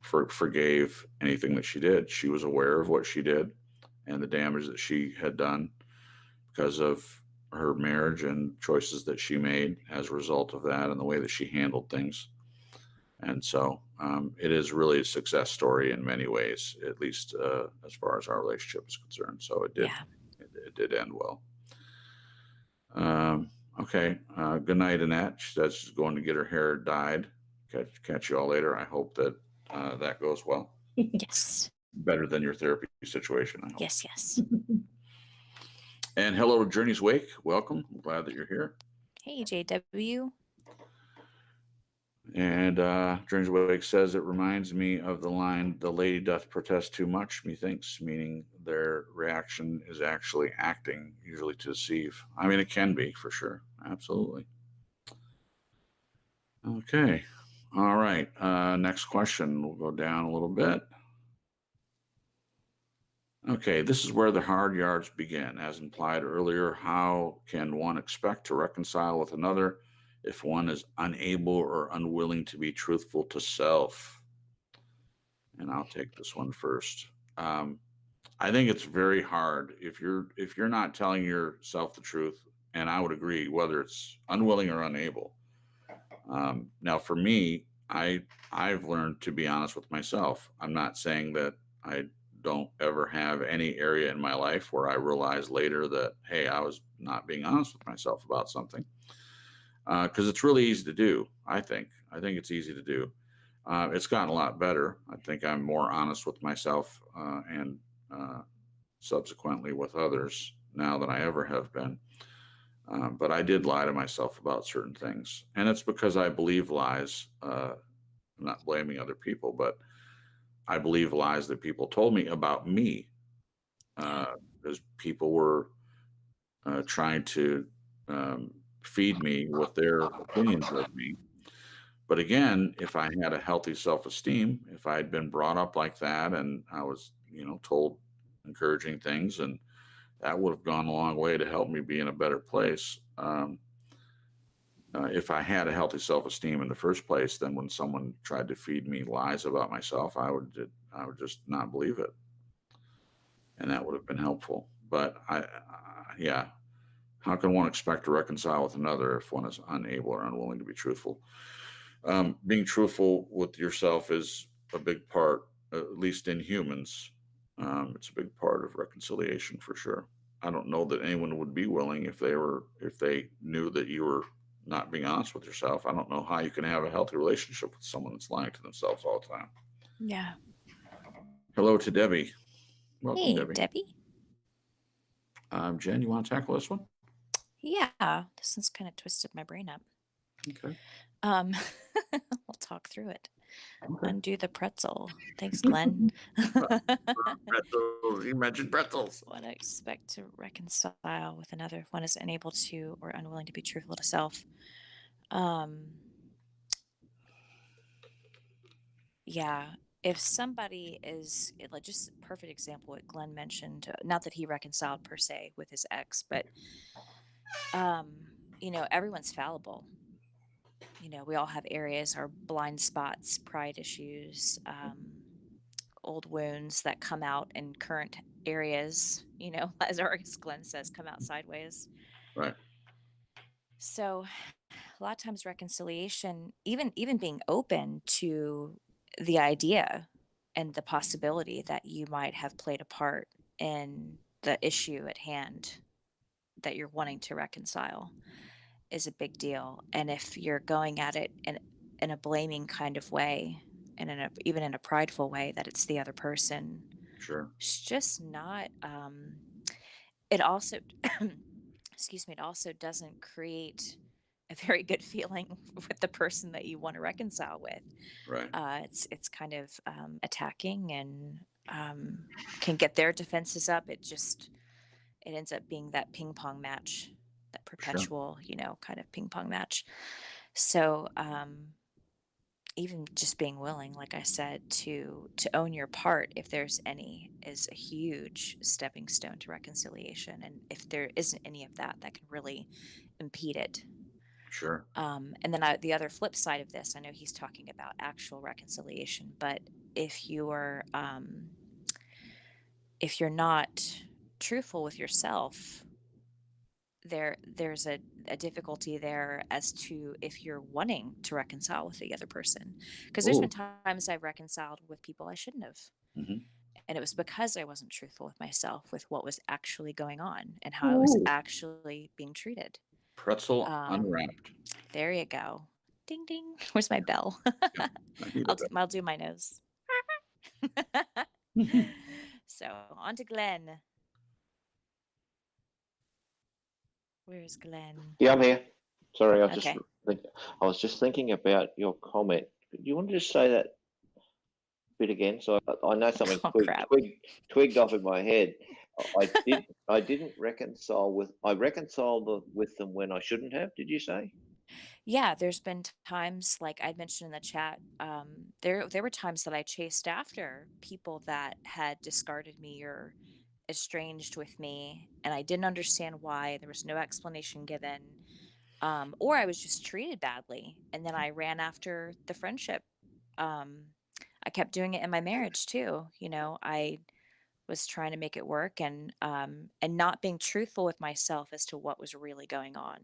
forgave anything that she did. She was aware of what she did and the damage that she had done because of her marriage and choices that she made as a result of that, and the way that she handled things. And so it is really a success story in many ways, at least as far as our relationship is concerned. So it did,
Yeah.
it did end well. Okay. Good night, Annette. She says she's going to get her hair dyed. Catch you all later. I hope that that goes well.
Yes.
Better than your therapy situation, I hope.
Yes.
And hello to Journey's Wake. Welcome. I'm glad that you're here.
Hey, JW.
And Journey's Wake says, it reminds me of the line, "The lady doth protest too much, methinks," meaning their reaction is actually acting, usually to deceive. I mean, it can be, for sure. Absolutely. Okay. All right. Next question. We'll go down a little bit. Okay, this is where the hard yards begin. As implied earlier, how can one expect to reconcile with another if one is unable or unwilling to be truthful to self? And I'll take this one first. I think it's very hard if you're not telling yourself the truth, and I would agree, whether it's unwilling or unable. Now, for me, I've learned to be honest with myself. I'm not saying that I don't ever have any area in my life where I realize later that, hey, I was not being honest with myself about something, because it's really easy to do. I think it's easy to do. It's gotten a lot better. I think I'm more honest with myself and subsequently with others now than I ever have been. But I did lie to myself about certain things. And it's because I believe lies. I'm not blaming other people, but I believe lies that people told me about me, because people were trying to feed me with their opinions of me. But again, if I had a healthy self-esteem, if I had been brought up like that, and I was, told encouraging things, and that would have gone a long way to help me be in a better place. If I had a healthy self-esteem in the first place, then when someone tried to feed me lies about myself, I would just not believe it, and that would have been helpful. But yeah, how can one expect to reconcile with another if one is unable or unwilling to be truthful? Being truthful with yourself is a big part, at least in humans. It's a big part of reconciliation, for sure. I don't know that anyone would be willing if they knew that you were not being honest with yourself. I don't know how you can have a healthy relationship with someone that's lying to themselves all the time.
Yeah.
Hello to Debbie. Welcome,
Hey,
Debbie.
Debbie.
Jen, you want to tackle this one?
Yeah, this one's kind of twisted my brain up.
Okay.
We'll talk through it.
Okay.
Undo the pretzel. Thanks, Glenn.
Pretzels. You mentioned pretzels.
One I expect to reconcile with another if one is unable to or unwilling to be truthful to self. Yeah, if somebody is like, just a perfect example, what Glenn mentioned, not that he reconciled per se with his ex, but everyone's fallible. We all have areas or blind spots, pride issues, old wounds that come out in current areas, as our ex Glenn says, come out sideways.
Right.
So a lot of times reconciliation, even being open to the idea and the possibility that you might have played a part in the issue at hand, that you're wanting to reconcile is a big deal. And if you're going at it in a blaming kind of way, and even in a prideful way that it's the other person,
Sure.
it's just not. It also, excuse me, it also doesn't create a very good feeling with the person that you want to reconcile with.
Right.
It's kind of attacking and can get their defenses up. It ends up being that ping pong match, that
Sure.
perpetual, kind of ping pong match. So even just being willing, like I said, to own your part, if there's any, is a huge stepping stone to reconciliation. And if there isn't any of that, that can really impede it.
Sure.
And then the other flip side of this, I know he's talking about actual reconciliation, but if if you're not truthful with yourself, there's a difficulty there as to if you're wanting to reconcile with the other person. Because there's been
Oh.
times I've reconciled with people I shouldn't have.
Hmm.
And it was because I wasn't truthful with myself, with what was actually going on and how I was
Ooh.
actually being treated.
Pretzel
Um,
unwrapped.
there you go. Ding ding. Where's my bell?
Yeah, I need
I'll
a
do, I'll do my nose.
bell.
So on to Glenn. Where's Glenn?
Yeah, I'm here. Sorry,
Okay.
I was just thinking about your comment. Do you want to just say that bit again? So I know something
Oh crap.
twigged off in my head. I didn't reconcile with. I reconciled with them when I shouldn't have. Did you say?
Yeah, there's been times like I mentioned in the chat. There were times that I chased after people that had discarded me or estranged with me, and I didn't understand why. There was no explanation given, or I was just treated badly, and then I ran after the friendship. Um, I kept doing it in my marriage too. I was trying to make it work, and not being truthful with myself as to what was really going on,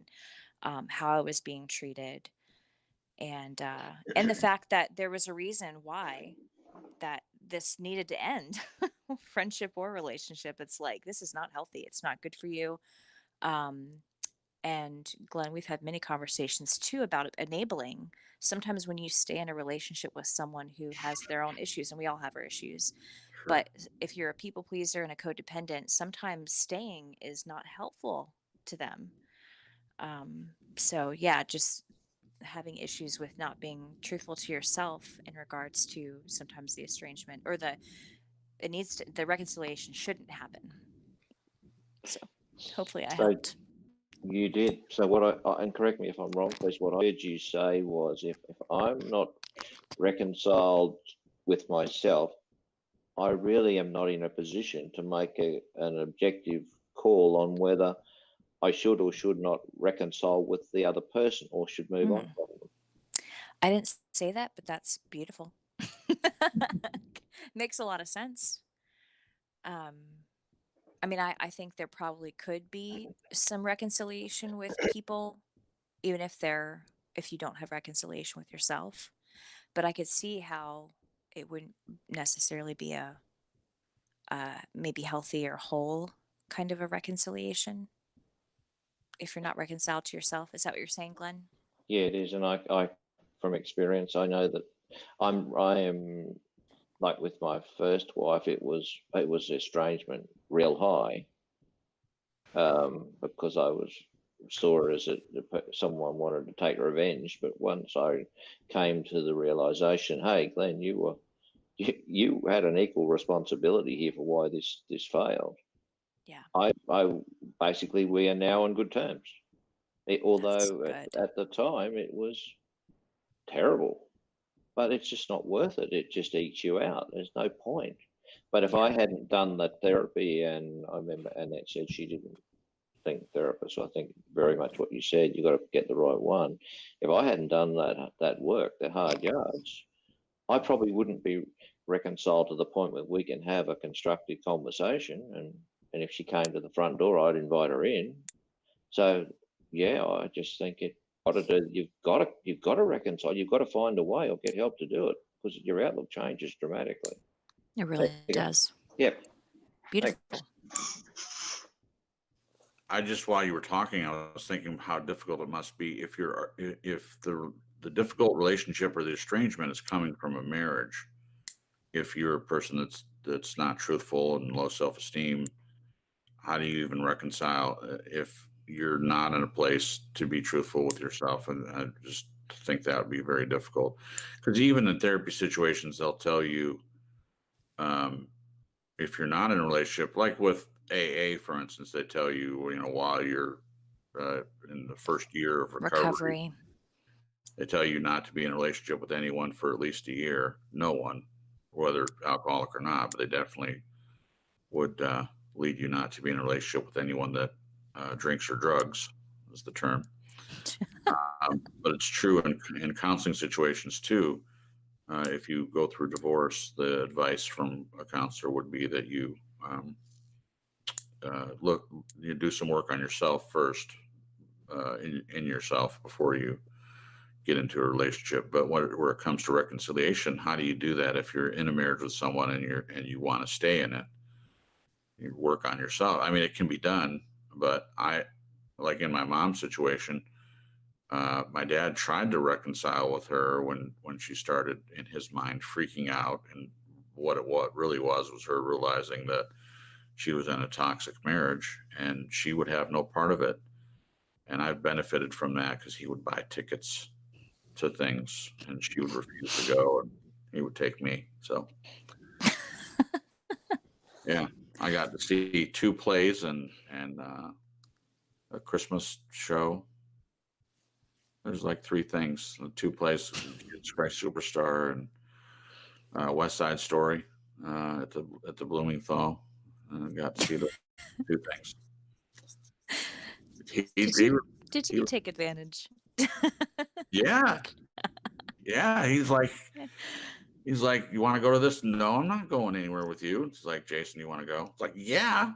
how I was being treated, and the fact that there was a reason why that this needed to end, friendship or relationship. It's like, this is not healthy. It's not good for you. Um, and Glenn, we've had many conversations too about enabling. Sometimes when you stay in a relationship with someone who has their own issues, and we all have our issues,
Sure.
but if you're a people pleaser and a codependent, sometimes staying is not helpful to them. So yeah, just having issues with not being truthful to yourself in regards to sometimes the estrangement or the reconciliation shouldn't happen. So hopefully I
So
helped.
you did. So and correct me if I'm wrong, please. What I heard you say was, if I'm not reconciled with myself, I really am not in a position to make an objective call on whether I should or should not reconcile with the other person or should move on
Mm.
from them.
I didn't say that, but that's beautiful. Makes a lot of sense. Um, I mean, I think there probably could be some reconciliation with people, even if you don't have reconciliation with yourself. But I could see how it wouldn't necessarily be a maybe healthy or whole kind of a reconciliation if you're not reconciled to yourself. Is that what you're saying, Glenn?
Yeah, it is, and I from experience, I know that I am like with my first wife. It was estrangement real high, because I saw her as someone wanted to take revenge. But once I came to the realization, hey, Glenn, you had an equal responsibility here for why this failed.
Yeah,
I basically, we are now on good terms.
that's
Although
good.
at the time it was terrible, but it's just not worth it. It just eats you out. There's no point. But if I
Yeah,
hadn't done that therapy, and I remember Annette said she didn't think therapist, so I think very much what you said, you got to get the right one. If I hadn't done that work, the hard yards, I probably wouldn't be reconciled to the point where we can have a constructive conversation. And if she came to the front door, I'd invite her in. So yeah, I just think you've got to reconcile. You've got to find a way or get help to do it, because your outlook changes dramatically.
it
There
really
you go.
does.
Yep. Thanks.
Beautiful.
I just, while you were talking, I was thinking how difficult it must be if the difficult relationship or the estrangement is coming from a marriage. If you're a person that's not truthful and low self-esteem, how do you even reconcile if you're not in a place to be truthful with yourself? And I just think that would be very difficult, because even in therapy situations, they'll tell you, if you're not in a relationship, like with AA, for instance, they tell you, while you're in the first year of recovery, they tell you not to be in a relationship with anyone for at least a year. No one, whether alcoholic or not, but they definitely would lead you not to be in a relationship with anyone that drinks or drugs, is the term. But it's true in counseling situations too. If you go through divorce, the advice from a counselor would be that you you do some work on yourself first, in yourself, before you get into a relationship. But where it comes to reconciliation, how do you do that if you're in a marriage with someone and you want to stay in it? You work on yourself. I mean, it can be done, but like in my mom's situation, my dad tried to reconcile with her when she started, in his mind, freaking out, and what really was her realizing that she was in a toxic marriage and she would have no part of it. And I've benefited from that, because he would buy tickets to things and she would refuse to go, and he would take me. So yeah, I got to see 2 plays and a Christmas show. There's like 3 things: 2 plays, Jesus Christ Superstar, and West Side Story at the Bloomingthal. Got to see the 2 things.
Did you take advantage?
Yeah. He's like, you want to go to this? No, I'm not going anywhere with you. It's like, Jason, you want to go? It's like, yeah.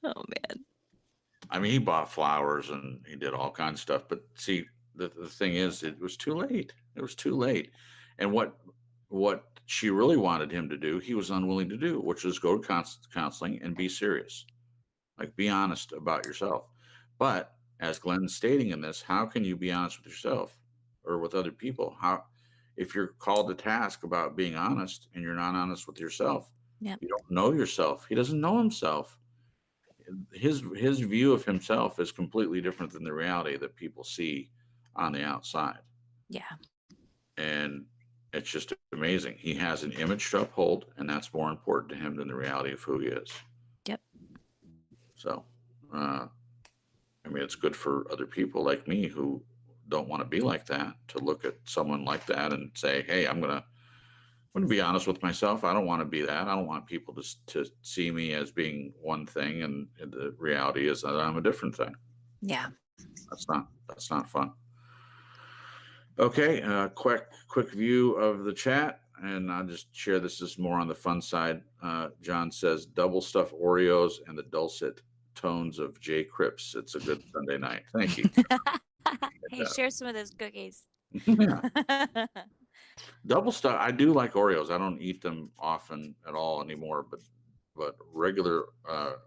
Oh man.
I mean, he bought flowers and he did all kinds of stuff. But see, the thing is, it was too late. It was too late. And what she really wanted him to do, he was unwilling to do, which is go to counseling and be serious. Like, be honest about yourself. But as Glenn's stating in this, how can you be honest with yourself or with other people? If you're called to task about being honest and you're not honest with yourself,
Yep.
you don't know yourself. He doesn't know himself. His view of himself is completely different than the reality that people see on the outside.
Yeah.
And it's just amazing. He has an image to uphold, and that's more important to him than the reality of who he is.
Yep.
So, I mean, it's good for other people like me who don't want to be like that, to look at someone like that and say, hey, I'm going to be honest with myself. I don't want to be that. I don't want people to see me as being one thing, and the reality is that I'm a different thing.
Yeah.
That's not fun. Okay, quick view of the chat, and I'll just share this. Is more on the fun side. John says, double stuffed Oreos and the dulcet tones of Jay Cripps. It's a good Sunday night. Thank you.
Hey, share some of those cookies.
Yeah. Double stuff. I do like Oreos. I don't eat them often at all anymore, but regular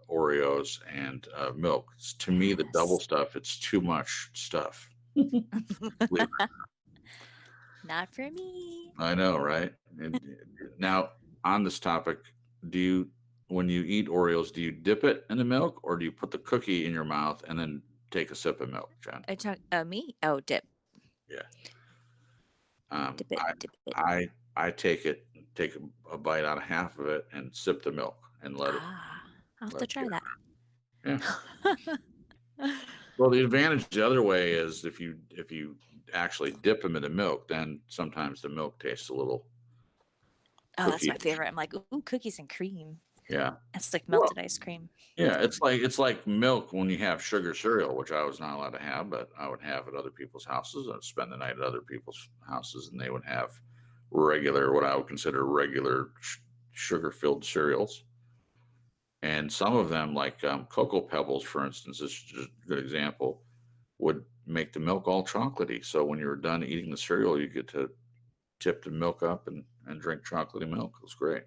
Oreos and milk. To me, the double stuff, it's too much stuff.
Not for me.
I know, right? Now, on this topic, when you eat Oreos, do you dip it in the milk, or do you put the cookie in your mouth and then take a sip of milk, Jen?
Me? Oh, dip.
Yeah.
Dip it.
I take a bite out of half of it and sip the milk and let it.
I'll have to try that.
Yeah. Well, the advantage the other way is if you actually dip them in the milk, then sometimes the milk tastes a little.
Oh, that's my favorite. I'm like, ooh, cookies and cream.
Yeah.
It's like melted ice cream.
Yeah, it's like milk when you have sugar cereal, which I was not allowed to have, but I would have at other people's houses. I'd spend the night at other people's houses, and they would have what I would consider regular sugar-filled cereals. And some of them, like Cocoa Pebbles, for instance, is just a good example, would make the milk all chocolatey. So when you were done eating the cereal, you get to tip the milk up and drink chocolatey milk. It was great.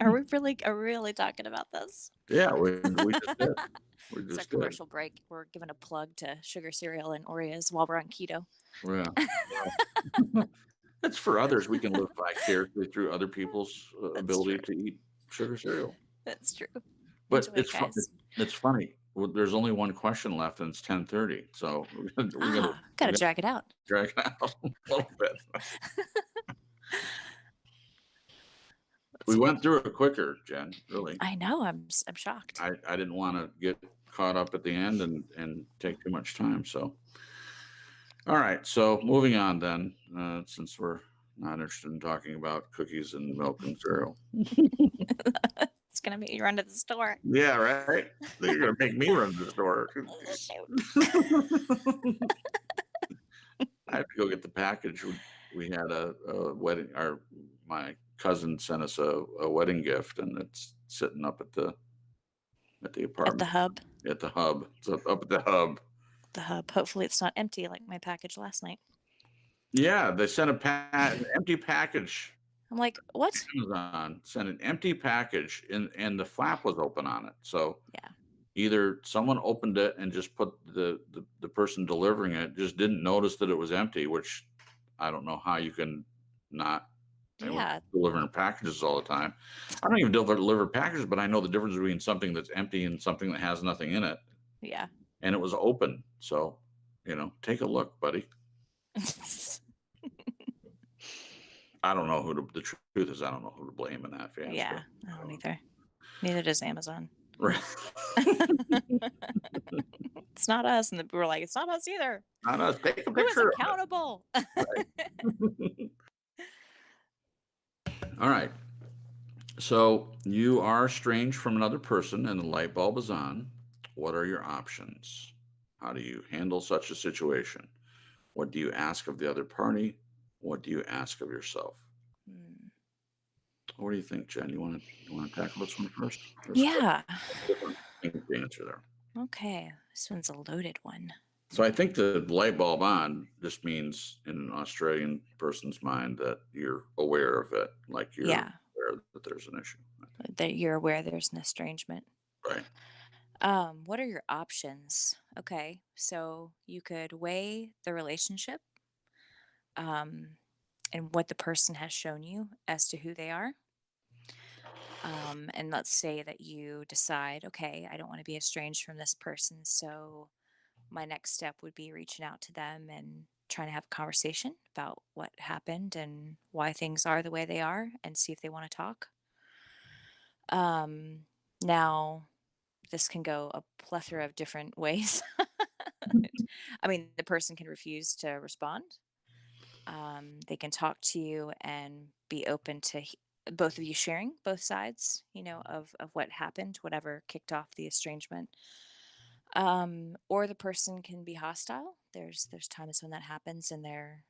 Are we really talking about this?
Yeah, we just did. We
It's our
just did.
commercial break. We're giving a plug to sugar cereal and Oreos while we're on keto.
Yeah. Well, it's for others. We can live vicariously through other people's
That's true.
ability to eat sugar cereal.
That's true.
But
Enjoy it, guys.
it's funny. Well, there's only one question left, and it's 10:30. So we gotta
Gotta drag it out.
drag it out a little bit. We went through it quicker, Jen. Really,
I know. I'm shocked.
I didn't want to get caught up at the end and take too much time. So, all right. So moving on then, since we're not interested in talking about cookies and milk and cereal.
It's gonna make you run to the store.
Yeah, right. You're gonna make me run to the store. I have to go get the package. We had a wedding. My cousin sent us a wedding gift, and it's sitting up at the
At the
apartment
hub.
at the hub. It's up at the hub.
The hub. Hopefully, it's not empty like my package last night.
Yeah, they sent an empty package.
I'm like, what?
Amazon sent an empty package, and the flap was open on it. So
Yeah.
either someone opened it and just put the person delivering it just didn't notice that it was empty, which I don't know how you can not.
Yeah.
Delivering packages all the time. I don't even deliver packages, but I know the difference between something that's empty and something that has nothing in it.
Yeah.
And it was open, so take a look, buddy. I don't know the truth is I don't know who to blame in that fiasco.
Yeah, I don't either. Neither does Amazon.
Right.
It's not us, and we're like, it's not us either.
Not us. Take a
Who is
picture.
accountable?
All right. So you are estranged from another person and the light bulb is on. What are your options? How do you handle such a situation? What do you ask of the other party? What do you ask of yourself? What do you think, Jen? You want to tackle this one first?
Yeah.
Different things to answer there.
Okay. This one's a loaded one.
So I think the light bulb on just means in an Australian person's mind that you're aware of it, like you're aware that there's an issue.
That you're aware there's an estrangement.
Right.
What are your options? Okay. So you could weigh the relationship and what the person has shown you as to who they are. And let's say that you decide, okay, I don't want to be estranged from this person. So my next step would be reaching out to them and trying to have a conversation about what happened and why things are the way they are and see if they want to talk. Now, this can go a plethora of different ways. I mean, the person can refuse to respond. They can talk to you and be open to both of you sharing both sides, of what happened, whatever kicked off the estrangement. Or the person can be hostile. There's times when that happens and they're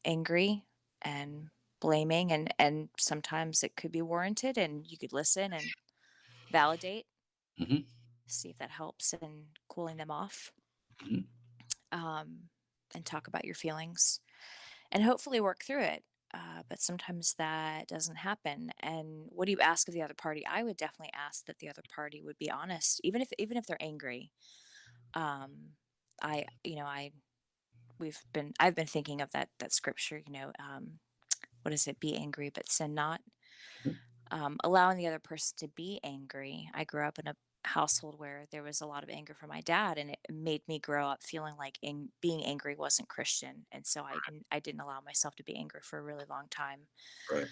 angry and blaming, and sometimes it could be warranted, and you could listen and validate, see if that helps in cooling them off, and talk about your feelings, and hopefully work through it. But sometimes that doesn't happen. And what do you ask of the other party? I would definitely ask that the other party would be honest, even if they're angry. I you know I I've been thinking of that scripture. What is it? Be angry, but sin not. Allowing the other person to be angry. I grew up in a household where there was a lot of anger from my dad, and it made me grow up feeling like being angry wasn't Christian, and so I didn't allow myself to be angry for a really long time.
Right.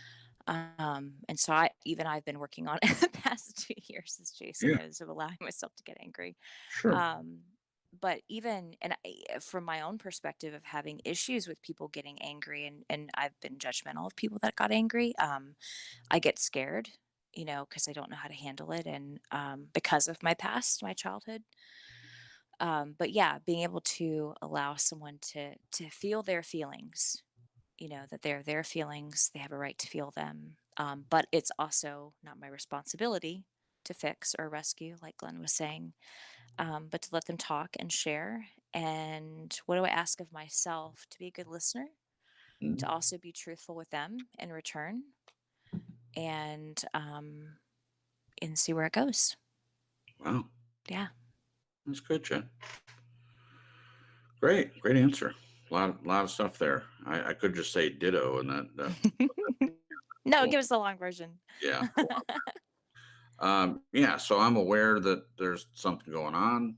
And so I've been working on it the past 2 years, as Jason knows, of allowing myself to get angry.
Sure.
But from my own perspective of having issues with people getting angry, and I've been judgmental of people that got angry, I get scared, because I don't know how to handle it, and because of my past, my childhood. But yeah, being able to allow someone to feel their feelings, that they're their feelings, they have a right to feel them. But it's also not my responsibility to fix or rescue, like Glenn was saying, but to let them talk and share. And what do I ask of myself? To be a good listener, to also be truthful with them in return, and see where it goes.
Wow.
Yeah.
That's good, Jen. Great answer. A lot of stuff there. I could just say ditto, and that
No, give us the long version.
yeah. Yeah, so I'm aware that there's something going on.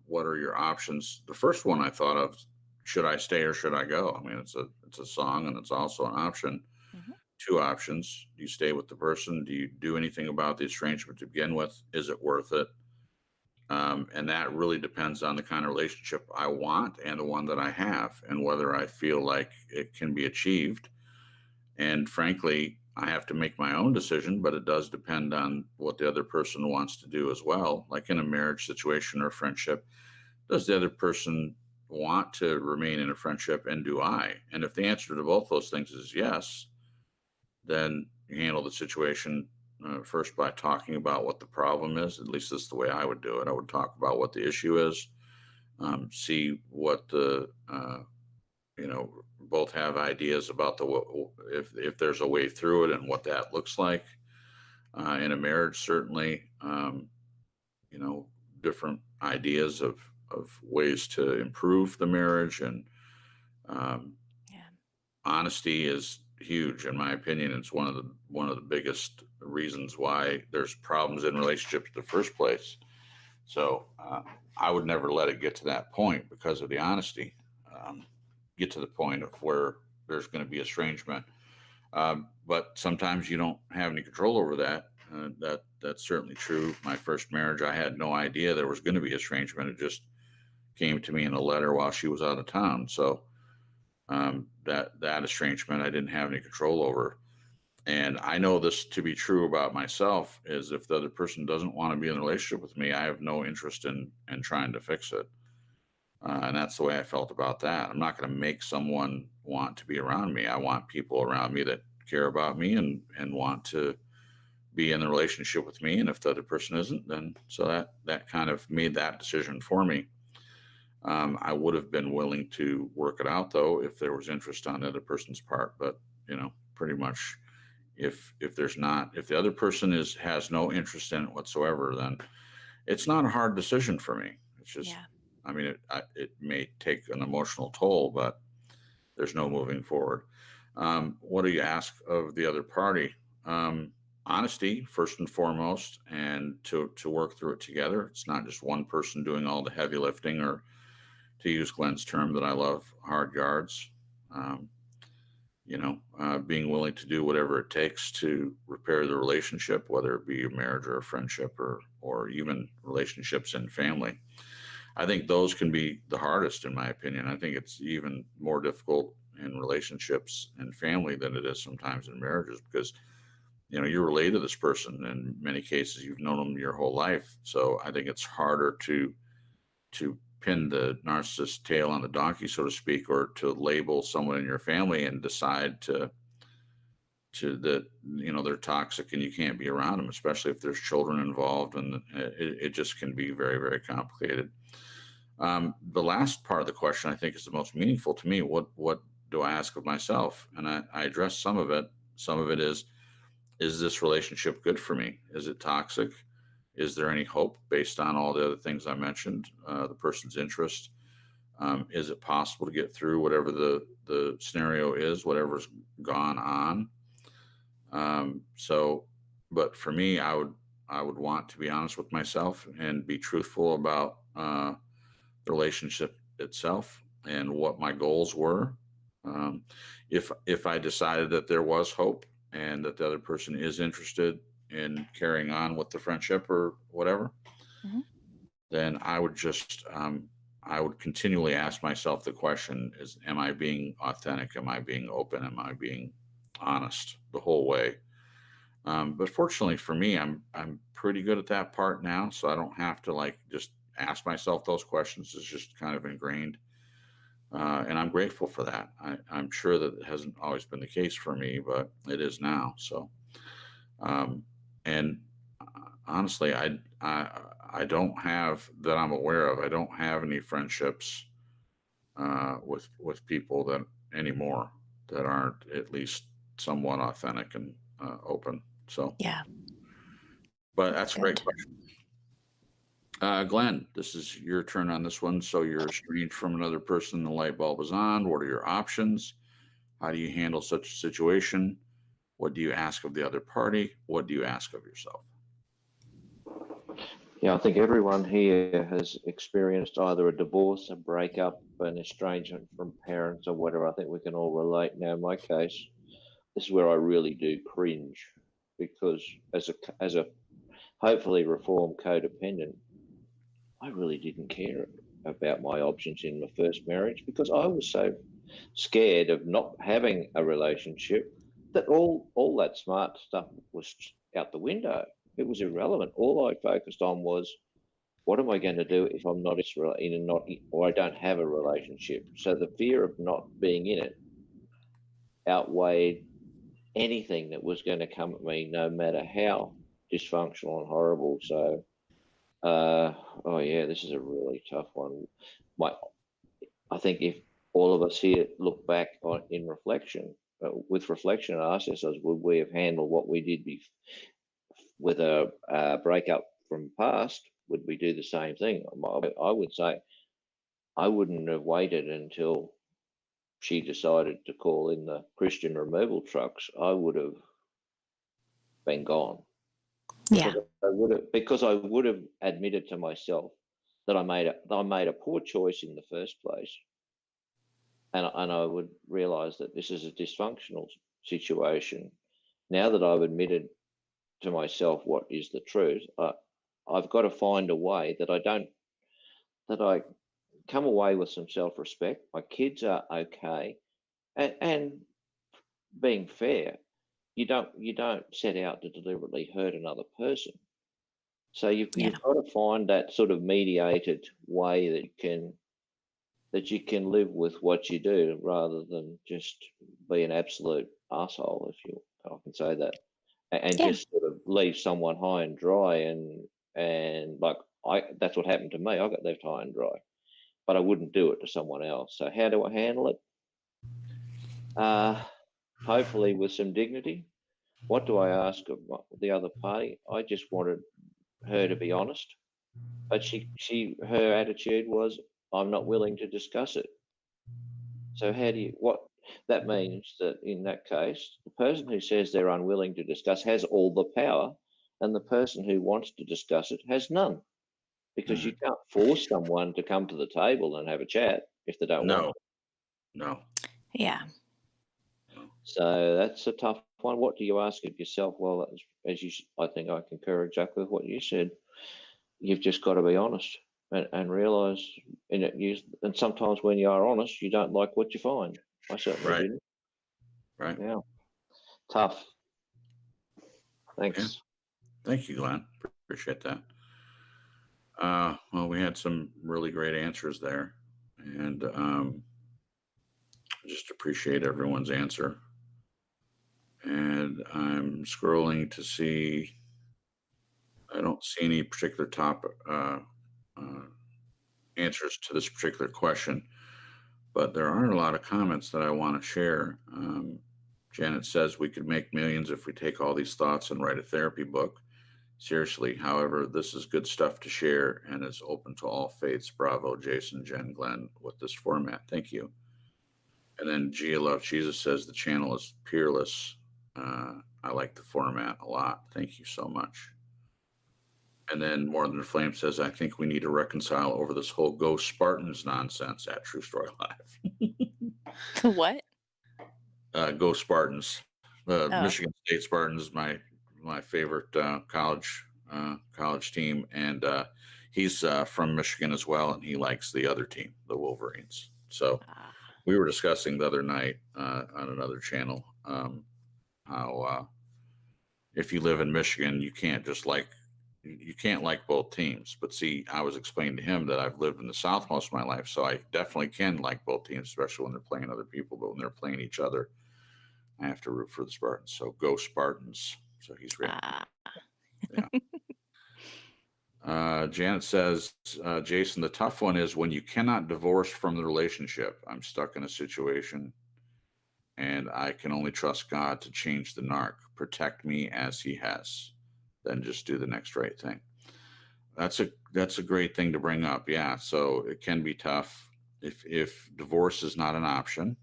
What are your options? The first one I thought of, should I stay or should I go? I mean, it's a song and it's also an option.
Mhm.
Two options. Do you stay with the person? Do you do anything about the estrangement to begin with? Is it worth it? And that really depends on the kind of relationship I want and the one that I have, and whether I feel like it can be achieved. And frankly, I have to make my own decision, but it does depend on what the other person wants to do as well. Like in a marriage situation or friendship, does the other person want to remain in a friendship, and do I? And if the answer to both those things is yes, then you handle the situation first by talking about what the problem is. At least that's the way I would do it. I would talk about what the issue is, see what the both have ideas about if there's a way through it and what that looks like. In a marriage, certainly, you know, different ideas of ways to improve the marriage, and um,
Yeah.
honesty is huge, in my opinion. It's one of the biggest reasons why there's problems in relationships in the first place. So I would never let it get to that point because of the honesty. Get to the point of where there's going to be estrangement. But sometimes you don't have any control over that. That's certainly true. My first marriage, I had no idea there was going to be estrangement. It just came to me in a letter while she was out of town. So that estrangement I didn't have any control over. And I know this to be true about myself, is if the other person doesn't want to be in a relationship with me, I have no interest in trying to fix it. And that's the way I felt about that. I'm not going to make someone want to be around me. I want people around me that care about me and want to be in the relationship with me. And if the other person isn't, then so that kind of made that decision for me. I would have been willing to work it out, though, if there was interest on the other person's part. But pretty much, if the other person has no interest in it whatsoever, then it's not a hard decision for me. It's just,
Yeah.
I mean, it may take an emotional toll, but there's no moving forward. What do you ask of the other party? Honesty, first and foremost, and to work through it together. It's not just one person doing all the heavy lifting, or to use Glenn's term that I love, hard yards. Um, Being willing to do whatever it takes to repair the relationship, whether it be a marriage or a friendship, or even relationships in family. I think those can be the hardest, in my opinion. I think it's even more difficult in relationships and family than it is sometimes in marriages, because you're related to this person. In many cases, you've known them your whole life. So I think it's harder to pin the narcissist tail on the donkey, so to speak, or to label someone in your family and decide to that they're toxic and you can't be around them, especially if there's children involved, and it just can be very, very complicated. The last part of the question, I think, is the most meaningful to me. What do I ask of myself? And I address some of it. Some of it is this relationship good for me? Is it toxic? Is there any hope based on all the other things I mentioned? The person's interest. Is it possible to get through whatever the scenario is, whatever's gone on? But for me, I would want to be honest with myself and be truthful about the relationship itself and what my goals were. If I decided that there was hope and that the other person is interested in carrying on with the friendship or whatever,
Mhm.
then I would just I would continually ask myself the question: am I being authentic? Am I being open? Am I being honest the whole way? But fortunately for me, I'm pretty good at that part now, so I don't have to just ask myself those questions. It's just kind of ingrained, and I'm grateful for that. I'm sure that it hasn't always been the case for me, but it is now. So, and honestly, I don't have, that I'm aware of, I don't have any friendships with people that anymore that aren't at least somewhat authentic and open. So,
Yeah.
but that's a great
Good.
question. Glenn, this is your turn on this one. So you're estranged from another person. The light bulb is on. What are your options? How do you handle such a situation? What do you ask of the other party? What do you ask of yourself?
Yeah, I think everyone here has experienced either a divorce, a breakup, an estrangement from parents, or whatever. I think we can all relate. Now, in my case, this is where I really do cringe, because as a hopefully reformed codependent, I really didn't care about my options in my first marriage, because I was so scared of not having a relationship that all that smart stuff was out the window. It was irrelevant. All I focused on was, what am I going to do if I'm not in a not or I don't have a relationship? So the fear of not being in it outweighed anything that was going to come at me, no matter how dysfunctional and horrible. So, oh yeah, this is a really tough one. I think if all of us here look back in reflection, with reflection, and ask ourselves, would we have handled what we did with a breakup from past? Would we do the same thing? I would say I wouldn't have waited until she decided to call in the Christian removal trucks. I would have been gone,
Yeah.
because I would have admitted to myself that I made a poor choice in the first place, and I would realize that this is a dysfunctional situation. Now that I've admitted to myself what is the truth, I've got to find a way that I come away with some self-respect. My kids are okay, and being fair, you don't set out to deliberately hurt another person. So
Yeah.
you've got to find that sort of mediated way that you can live with what you do, rather than just be an absolute asshole, if I can say that, and
Yeah.
just sort of leave someone high and dry. And like that's what happened to me. I got left high and dry, but I wouldn't do it to someone else. So how do I handle it? Hopefully with some dignity. What do I ask of the other party? I just wanted her to be honest, but her attitude was, I'm not willing to discuss it. So what that means, that in that case, the person who says they're unwilling to discuss has all the power, and the person who wants to discuss it has none, because you can't force someone to come to the table and have a chat if they don't want
No,
to.
no.
Yeah.
So that's a tough one. What do you ask of yourself? Well, I think I concur exactly with what you said. You've just got to be honest and realize, and sometimes when you are honest, you don't like what you find. I certainly
Right,
didn't.
right.
Yeah, tough.
Yeah.
Thanks.
Thank you, Glenn. Appreciate that. Well, we had some really great answers there, and just appreciate everyone's answer. And I'm scrolling to see. I don't see any particular top answers to this particular question, but there are a lot of comments that I want to share. Janet says we could make millions if we take all these thoughts and write a therapy book. Seriously, however, this is good stuff to share and is open to all faiths. Bravo, Jason, Jen, Glenn, with this format. Thank you. And then Gia Love Jesus says the channel is peerless. I like the format a lot. Thank you so much. And then More Than a Flame says, I think we need to reconcile over this whole Go Spartans nonsense at True Story Live.
What?
Go Spartans.
Oh.
Michigan State Spartans is my favorite college team, and he's from Michigan as well, and he likes the other team, the Wolverines. So we were discussing the other night on another channel how if you live in Michigan, you can't like both teams. But see, I was explaining to him that I've lived in the South most of my life, so I definitely can like both teams, especially when they're playing other people. But when they're playing each other, I have to root for the Spartans. So go Spartans. So he's reacting. Yeah. Janet says, Jason, the tough one is when you cannot divorce from the relationship. I'm stuck in a situation and I can only trust God to change the narc, protect me as he has, then just do the next right thing. That's a great thing to bring up. Yeah. So it can be tough if divorce is not an option.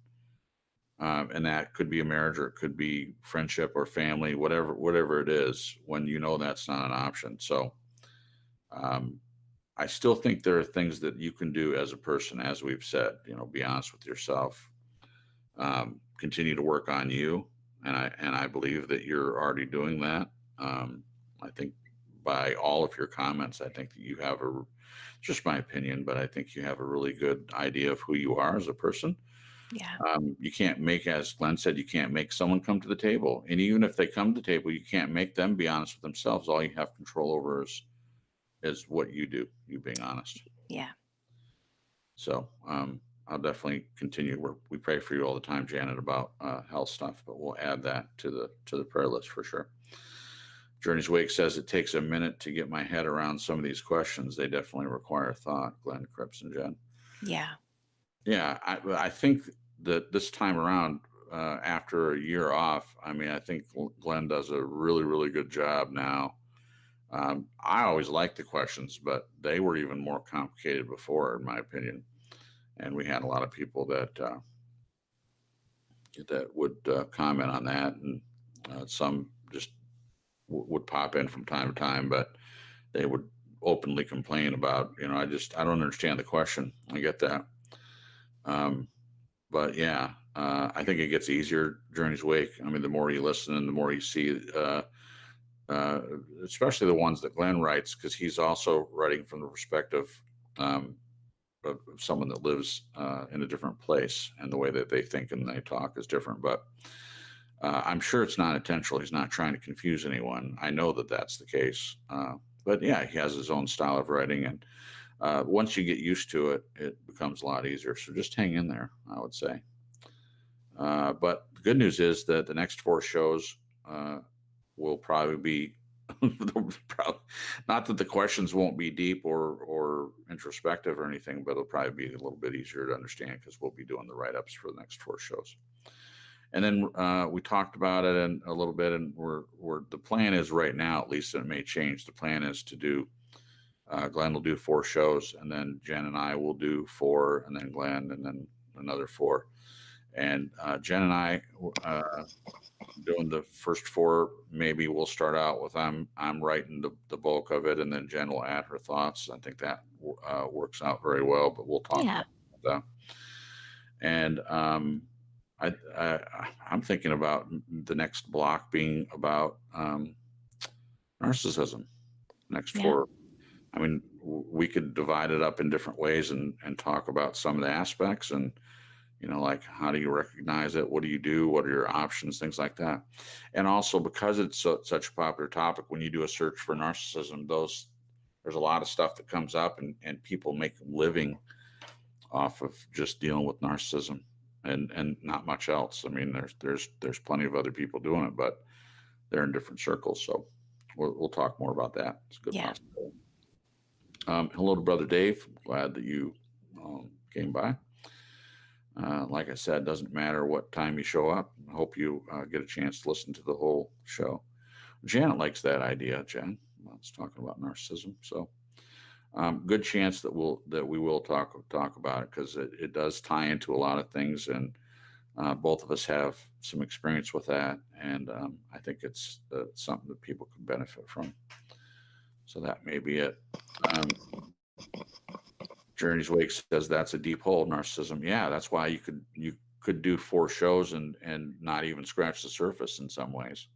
And that could be a marriage, or it could be friendship or family, whatever it is, when you know that's not an option. So I still think there are things that you can do as a person, as we've said. Be honest with yourself, continue to work on you, and I believe that you're already doing that. I think by all of your comments, I think that you have just my opinion, but I think you have a really good idea of who you are as a person.
Yeah.
You can't make, as Glenn said, you can't make someone come to the table. And even if they come to the table, you can't make them be honest with themselves. All you have control over is what you do, you being honest.
Yeah.
So I'll definitely continue. We pray for you all the time, Janet, about health stuff, but we'll add that to the prayer list for sure. Journey's Wake says it takes a minute to get my head around some of these questions. They definitely require thought. Glenn, Cripps, and Jen.
Yeah.
Yeah, I think that this time around, after a year off, I mean, I think Glenn does a really, really good job now. I always liked the questions, but they were even more complicated before, in my opinion. And we had a lot of people that would comment on that, and some just would pop in from time to time, but they would openly complain about, I don't understand the question. I get that. But yeah, I think it gets easier. Journey's Wake. I mean, the more you listen and the more you see, especially the ones that Glenn writes, because he's also writing from the perspective of someone that lives in a different place, and the way that they think and they talk is different. But I'm sure it's not intentional. He's not trying to confuse anyone. I know that that's the case. But yeah, he has his own style of writing, and once you get used to it, it becomes a lot easier. So just hang in there, I would say. But the good news is that the next 4 shows will probably be not that the questions won't be deep or introspective or anything, but it'll probably be a little bit easier to understand, because we'll be doing the write-ups for the next 4 shows. And then we talked about it in a little bit, and the plan is right now, at least, and it may change. The plan is to do, Glenn will do 4 shows, and then Jen and I will do 4, and then Glenn, and then another 4. And Jen and I doing the first 4. Maybe we'll start out with I'm writing the bulk of it, and then Jen will add her thoughts. I think that works out very well, but we'll talk about that. And I'm thinking about the next block being about narcissism. Next 4. I mean, we could divide it up in different ways and talk about some of the aspects, and like, how do you recognize it? What do you do? What are your options? Things like that. And also, because it's such a popular topic, when you do a search for narcissism, there's a lot of stuff that comes up, and people make a living off of just dealing with narcissism and not much else. I mean, there's plenty of other people doing it, but they're in different circles. So we'll talk more about that. It's a good possibility. Hello to Brother Dave. Glad that you came by. Like I said, doesn't matter what time you show up. I hope you get a chance to listen to the whole show. Janet likes that idea, Jen. Let's talk about narcissism. So good chance that we will talk about it, because it does tie into a lot of things, and both of us have some experience with that, and I think it's something that people could benefit from. So that may be it. Journey's Wake says that's a deep hole, narcissism. Yeah, that's why you could do 4 shows and not even scratch the surface in some ways.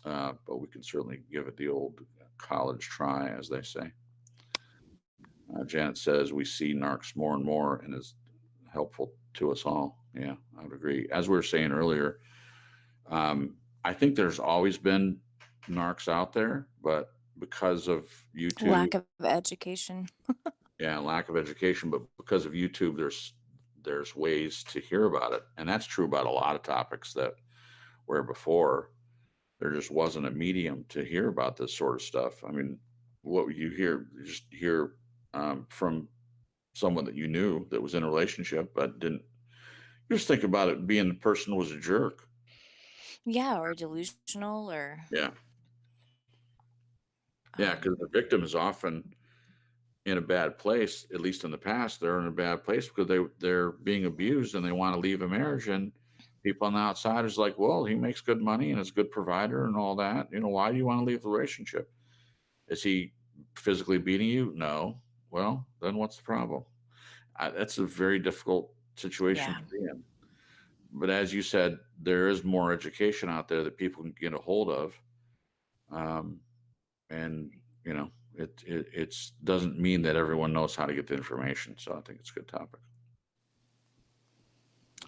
But we can certainly give it the old college try, as they say. Janet says we see narcs more and more, and is helpful to us all. Yeah, I would agree. As we were saying earlier, I think there's always been narcs out there, but because of YouTube,
Lack of education.
Yeah, lack of education, but because of YouTube, there's ways to hear about it, and that's true about a lot of topics where before there just wasn't a medium to hear about this sort of stuff. I mean, what you just hear from someone that you knew that was in a relationship, but Just think about it being the person who was a jerk.
Yeah, or delusional, or
Yeah. Yeah, because the victim is often in a bad place, at least in the past. They're in a bad place because they're being abused and they want to leave a marriage. And people on the outside is like, well, he makes good money and is a good provider and all that. Why do you want to leave the relationship? Is he physically beating you? No. Well, then what's the problem? That's a very difficult situation
yeah,
to be in. But as you said, there is more education out there that people can get a hold of. And it doesn't mean that everyone knows how to get the information. So I think it's a good topic.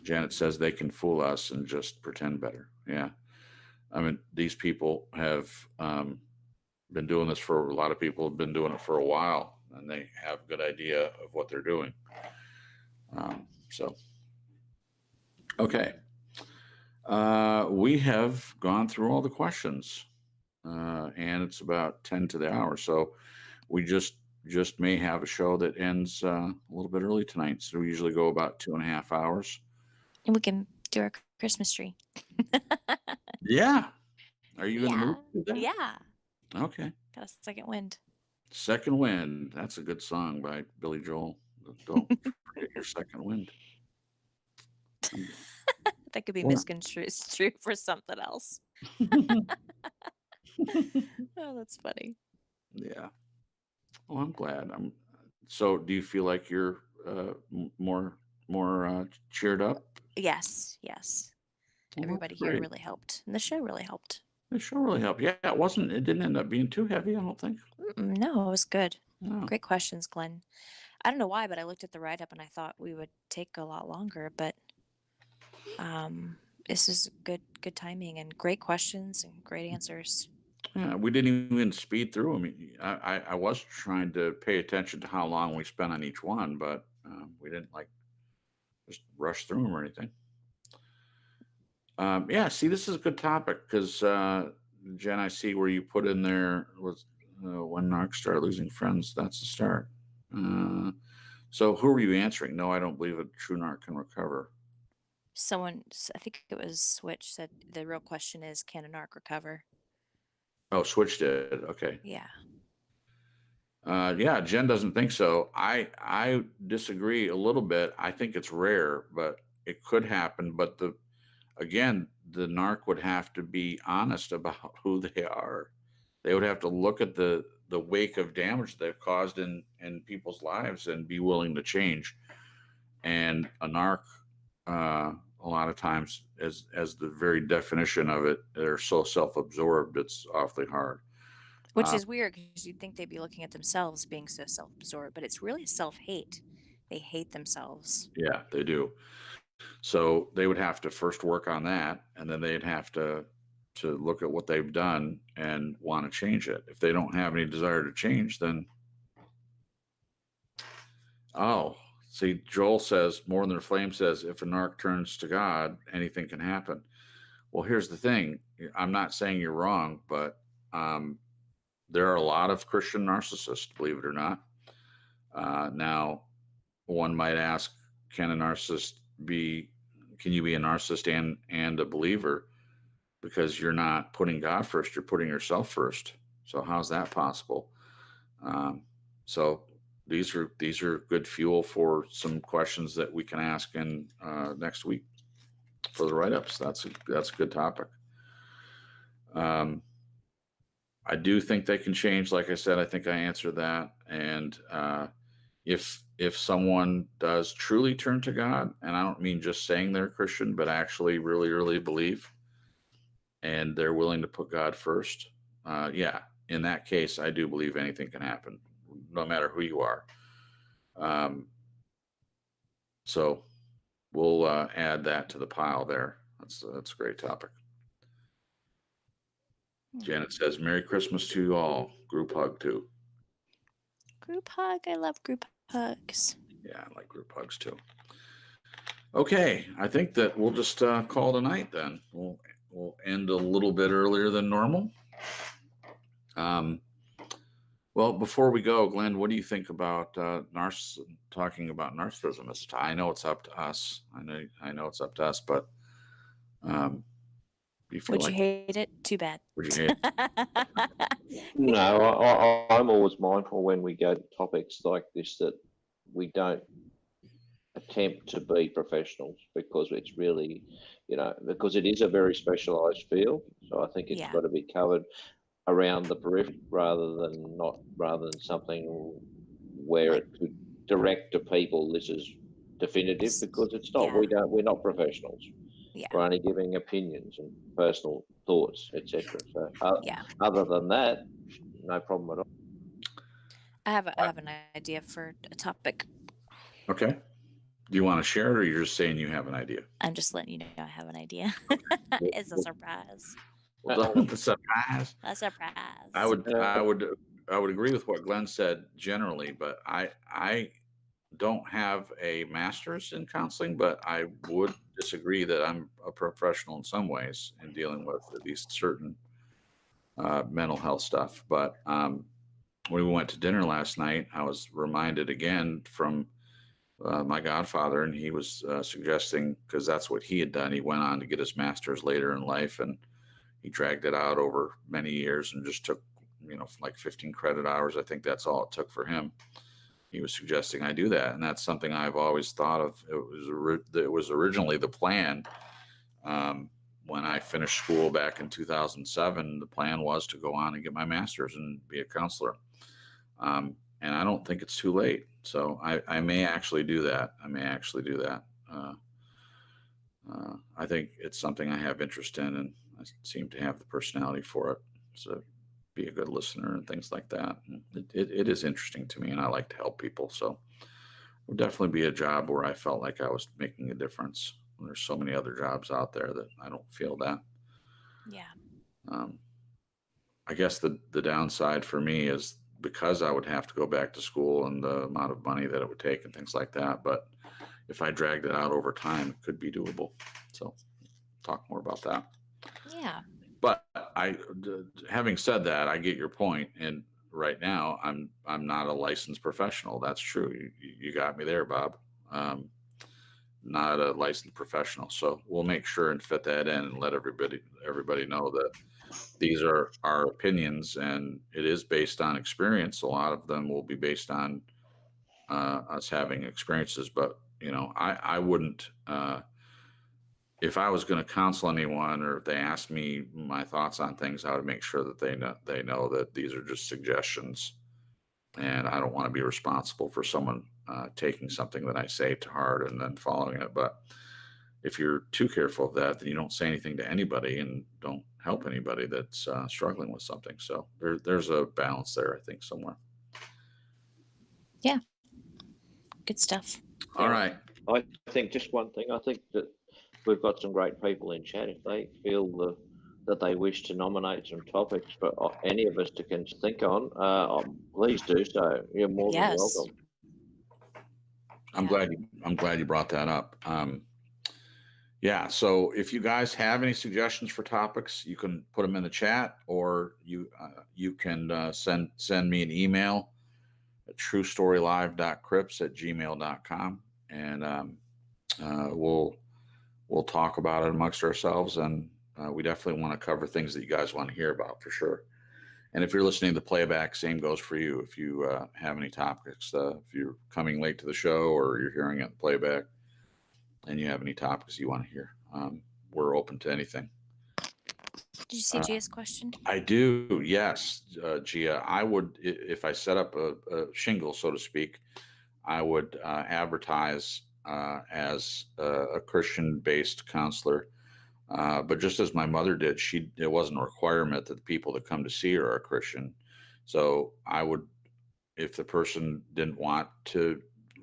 Janet says they can fool us and just pretend better. Yeah. I mean, these people have been doing this for a lot of people have been doing it for a while, and they have a good idea of what they're doing. So, okay. We have gone through all the questions, and it's about 10 to the hour. So we just may have a show that ends a little bit early tonight. So we usually go about 2.5 hours.
and we can do our Christmas tree.
Yeah. Are you in the mood
Yeah,
for that?
yeah.
Okay.
Got a second wind.
Second Wind. That's a good song by Billy Joel. Don't forget your second wind.
That could be
Or-
misconstrued for something else. Oh, that's funny.
Yeah. Oh, I'm glad. So do you feel like you're more cheered up?
Yes, yes.
Well,
Everybody
that's
here
great.
really helped, and the show really helped.
The show really helped. Yeah, it didn't end up being too heavy, I don't think.
No, it was good.
No.
Great questions, Glenn. I don't know why, but I looked at the write up and I thought we would take a lot longer, but this is good timing and great questions and great answers.
Yeah, we didn't even speed through them. I was trying to pay attention to how long we spent on each one, but we didn't just rush through them or anything. Yeah, see, this is a good topic because Jen, I see where you put in there was when narcs start losing friends. That's the start. Uh, so who are you answering? No, I don't believe a true narc can recover.
Someone, I think it was Switch, said the real question is, can a narc recover?
Oh, Switch did. Okay.
Yeah.
Yeah, Jen doesn't think so. I disagree a little bit. I think it's rare, but it could happen. But the narc would have to be honest about who they are. They would have to look at the wake of damage they've caused in people's lives and be willing to change. And a narc, a lot of times, as the very definition of it, they're so self-absorbed, it's awfully hard.
Which is weird because you'd think they'd be looking at themselves being so self absorbed, but it's really self hate. They hate themselves.
Yeah, they do. So they would have to first work on that, and then they'd have to look at what they've done and want to change it. If they don't have any desire to change, then see, Joel says more than a flame says if a narc turns to God, anything can happen. Well, here's the thing. I'm not saying you're wrong, but there are a lot of Christian narcissists, believe it or not. Now, one might ask, can you be a narcissist and a believer? Because you're not putting God first, you're putting yourself first. So how's that possible? So these are good fuel for some questions that we can ask in next week for the write-ups. That's a good topic. I do think they can change. Like I said, I think I answered that. And if someone does truly turn to God, and I don't mean just saying they're a Christian, but actually really, really believe, and they're willing to put God first, yeah, in that case, I do believe anything can happen, no matter who you are. So we'll add that to the pile there. That's a great topic. Janet says, Merry Christmas to you all. Group hug too.
Group hug. I love group hugs.
Yeah, I like group hugs too. Okay, I think that we'll just call tonight then. We'll end a little bit earlier than normal. Well, Well, before we go, Glenn, what do you think about talking about narcissism this time? I know it's up to us. I know it's up to us, but do you feel
Would you
like
hate it? Too bad.
would you hate?
No, I'm always mindful when we go to topics like this that we don't attempt to be professionals, because it's really, because it is a very specialized field. So I think it's
Yeah.
got to be covered around the periphery rather than something where
Like,
it could direct to people this is definitive, because it's not.
yeah.
We're not professionals.
Yeah.
We're only giving opinions and personal thoughts, etc. So
Yeah.
other than that, no problem at all.
I have an idea for a topic.
Okay. Do you want to share it, or you're just saying you have an idea?
I'm just letting you know I have an idea. It's a
Well,
surprise.
Well,
uh,
the surprise.
A surprise.
I would,
uh,
I would, I would agree with what Glenn said generally, but I don't have a master's in counseling, but I would disagree that I'm a professional in some ways in dealing with at least certain mental health stuff. But when we went to dinner last night, I was reminded again from my godfather, and he was suggesting, because that's what he had done. He went on to get his master's later in life, and he dragged it out over many years and just took, like 15 credit hours. I think that's all it took for him. He was suggesting I do that, and that's something I've always thought of. It was originally the plan. When I finished school back in 2007, the plan was to go on and get my master's and be a counselor. And I don't think it's too late. So I may actually do that. I think it's something I have interest in, and I seem to have the personality for it. So be a good listener and things like that. And it is interesting to me, and I like to help people. So it would definitely be a job where I felt like I was making a difference. There's so many other jobs out there that I don't feel that.
Yeah.
I guess the downside for me is because I would have to go back to school and the amount of money that it would take and things like that. But if I dragged it out over time, it could be doable. So talk more about that.
Yeah.
But having said that, I get your point. And right now, I'm not a licensed professional. That's true. You got me there, Bob. Not a licensed professional. So we'll make sure and fit that in and let everybody know that these are our opinions, and it is based on experience. A lot of them will be based on us having experiences, but I wouldn't. If I was going to counsel anyone, or if they asked me my thoughts on things, I would make sure that they know that these are just suggestions, and I don't want to be responsible for someone taking something that I say to heart and then following it. But if you're too careful of that, then you don't say anything to anybody and don't help anybody that's struggling with something. So there's a balance there, I think, somewhere.
Yeah. Good stuff.
All right.
I think just one thing. I think that we've got some great people in chat. If they feel that they wish to nominate some topics for any of us to think on, please do so. You're more than
Yes.
welcome.
I'm glad you brought that up. Yeah. So if you guys have any suggestions for topics, you can put them in the chat, or you can send me an email at truestorylive.crips@gmail.com, and we'll talk about it amongst ourselves. And we definitely want to cover things that you guys want to hear about, for sure. And if you're listening to the playback, same goes for you. If you have any topics, if you're coming late to the show or you're hearing it in playback, and you have any topics you want to hear, we're open to anything.
Did you see Gia's question?
I do, yes, Gia. I would, if I set up a shingle, so to speak, I would advertise as a Christian-based counselor. But just as my mother did, it wasn't a requirement that the people that come to see her are Christian. So I would, if the person didn't want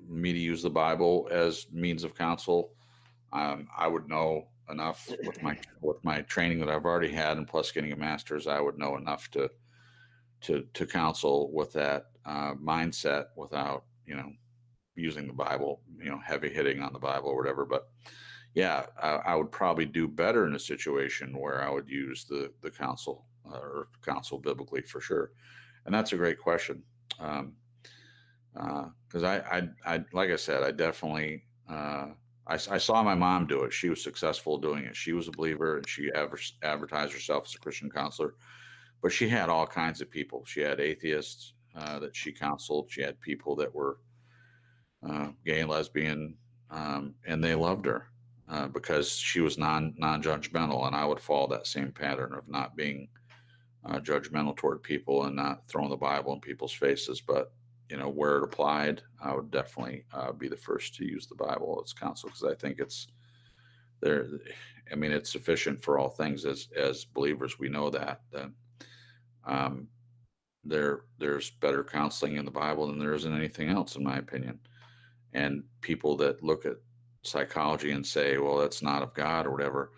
me to use the Bible as means of counsel, I would know enough with my training that I've already had, and plus getting a master's, I would know enough to counsel with that mindset without using the Bible, heavy hitting on the Bible or whatever. But yeah, I would probably do better in a situation where I would use the counsel or counsel biblically, for sure. And that's a great question. Because I, like I said, I definitely, I saw my mom do it. She was successful doing it. She was a believer, and she advertised herself as a Christian counselor. But she had all kinds of people. She had atheists that she counseled. She had people that were gay and lesbian, and they loved her because she was non-judgmental. And I would follow that same pattern of not being judgmental toward people and not throwing the Bible in people's faces. But where it applied, I would definitely be the first to use the Bible as counsel, because I think it's there. I mean, it's sufficient for all things. As believers, we know that there's better counseling in the Bible than there is in anything else, in my opinion. And people that look at psychology and say, well, that's not of God or whatever,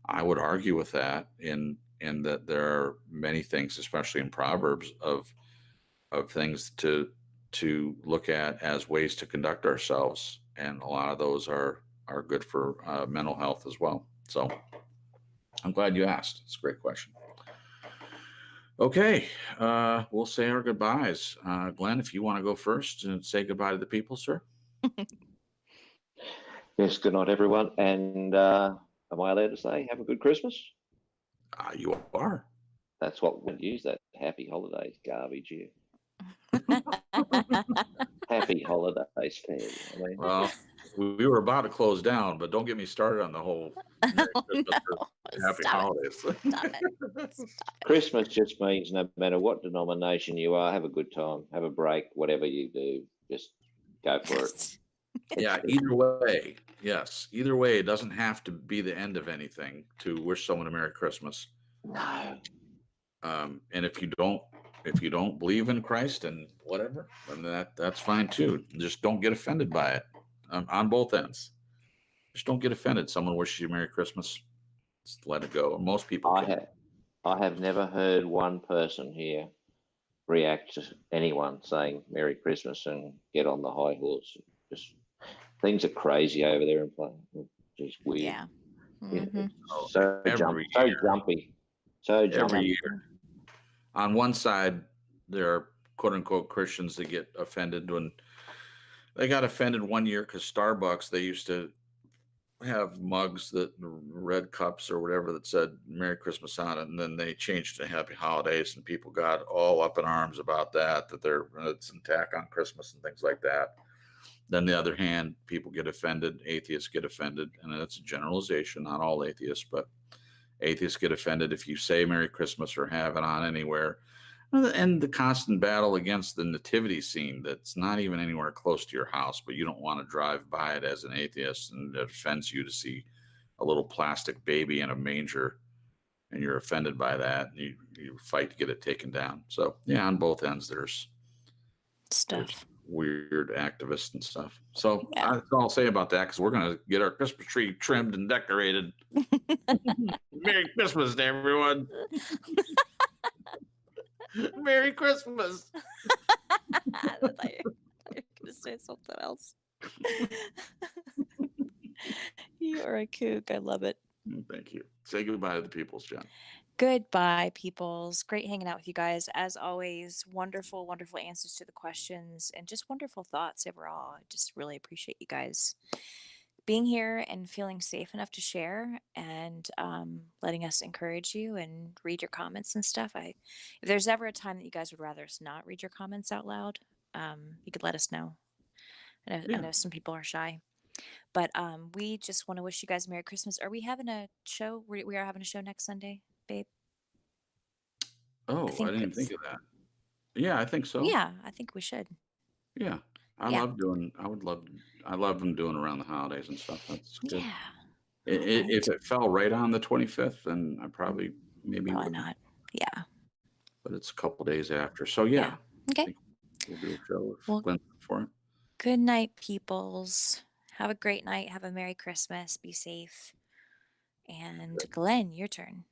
I would argue with that in that there are many things, especially in Proverbs, of things to look at as ways to conduct ourselves, and a lot of those are good for mental health as well. So I'm glad you asked. It's a great question. Okay, we'll say our goodbyes. Glenn, if you want to go first and say goodbye to the people, sir.
Yes, good night, everyone. And am I allowed to say have a good Christmas?
You are.
That's what we'll use, that happy holidays garbage here. Happy holidays, fair. I mean,
Well, we were about to close down, but don't get me started on the whole Merry Christmas or Happy Holidays.
Stop it.
Christmas just means no matter what denomination you are, have a good time, have a break, whatever you do, just go for it.
Yeah, either way. Yes, either way, it doesn't have to be the end of anything to wish someone a Merry Christmas.
No.
And if you don't believe in Christ and whatever, then that's fine too. Just don't get offended by it on both ends. Just don't get offended. Someone wishes you Merry Christmas, just let it go. Most people can.
I have never heard one person here react to anyone saying Merry Christmas and get on the high horse. Just things are crazy over there and just weird.
Yeah. Mm-hmm.
So jumpy.
Every year. On one side, there are quote unquote Christians that get offended when they got offended one year because Starbucks, they used to have mugs that red cups or whatever that said Merry Christmas on it, and then they changed to Happy Holidays, and people got all up in arms about that it's an attack on Christmas and things like that. Then the other hand, people get offended, atheists get offended, and that's a generalization, not all atheists, but atheists get offended if you say Merry Christmas or have it on anywhere. And the constant battle against the nativity scene that's not even anywhere close to your house, but you don't want to drive by it as an atheist, and it offends you to see a little plastic baby in a manger, and you're offended by that, and you fight to get it taken down. So yeah, on both ends there's
Stuff.
Weird activists and stuff. So
Yeah.
that's all I'll say about that, because we're going to get our Christmas tree trimmed and decorated. Merry Christmas to everyone. Merry Christmas.
I thought you were going to say something else. You are a kook. I love it.
Thank you. Say goodbye to the peoples, John.
Goodbye, peoples. Great hanging out with you guys. As always, wonderful, wonderful answers to the questions and just wonderful thoughts overall. I just really appreciate you guys being here and feeling safe enough to share, and letting us encourage you and read your comments and stuff. If there's ever a time that you guys would rather us not read your comments out loud, you could let us know. I know some people are shy, but we just want to wish you guys a Merry Christmas. Are we having a show? We are having a show next Sunday, babe?
Oh, I didn't even think of that. Yeah, I think so.
Yeah, I think we should.
Yeah. I love them doing around the holidays and stuff. That's good.
Yeah.
If it fell right on the 25th, then I probably
Probably not. Yeah.
But it's a couple days after. So yeah.
Okay.
We'll do a show if Glenn's up for it.
Good night, peoples. Have a great night. Have a Merry Christmas. Be safe. And Glenn, your turn.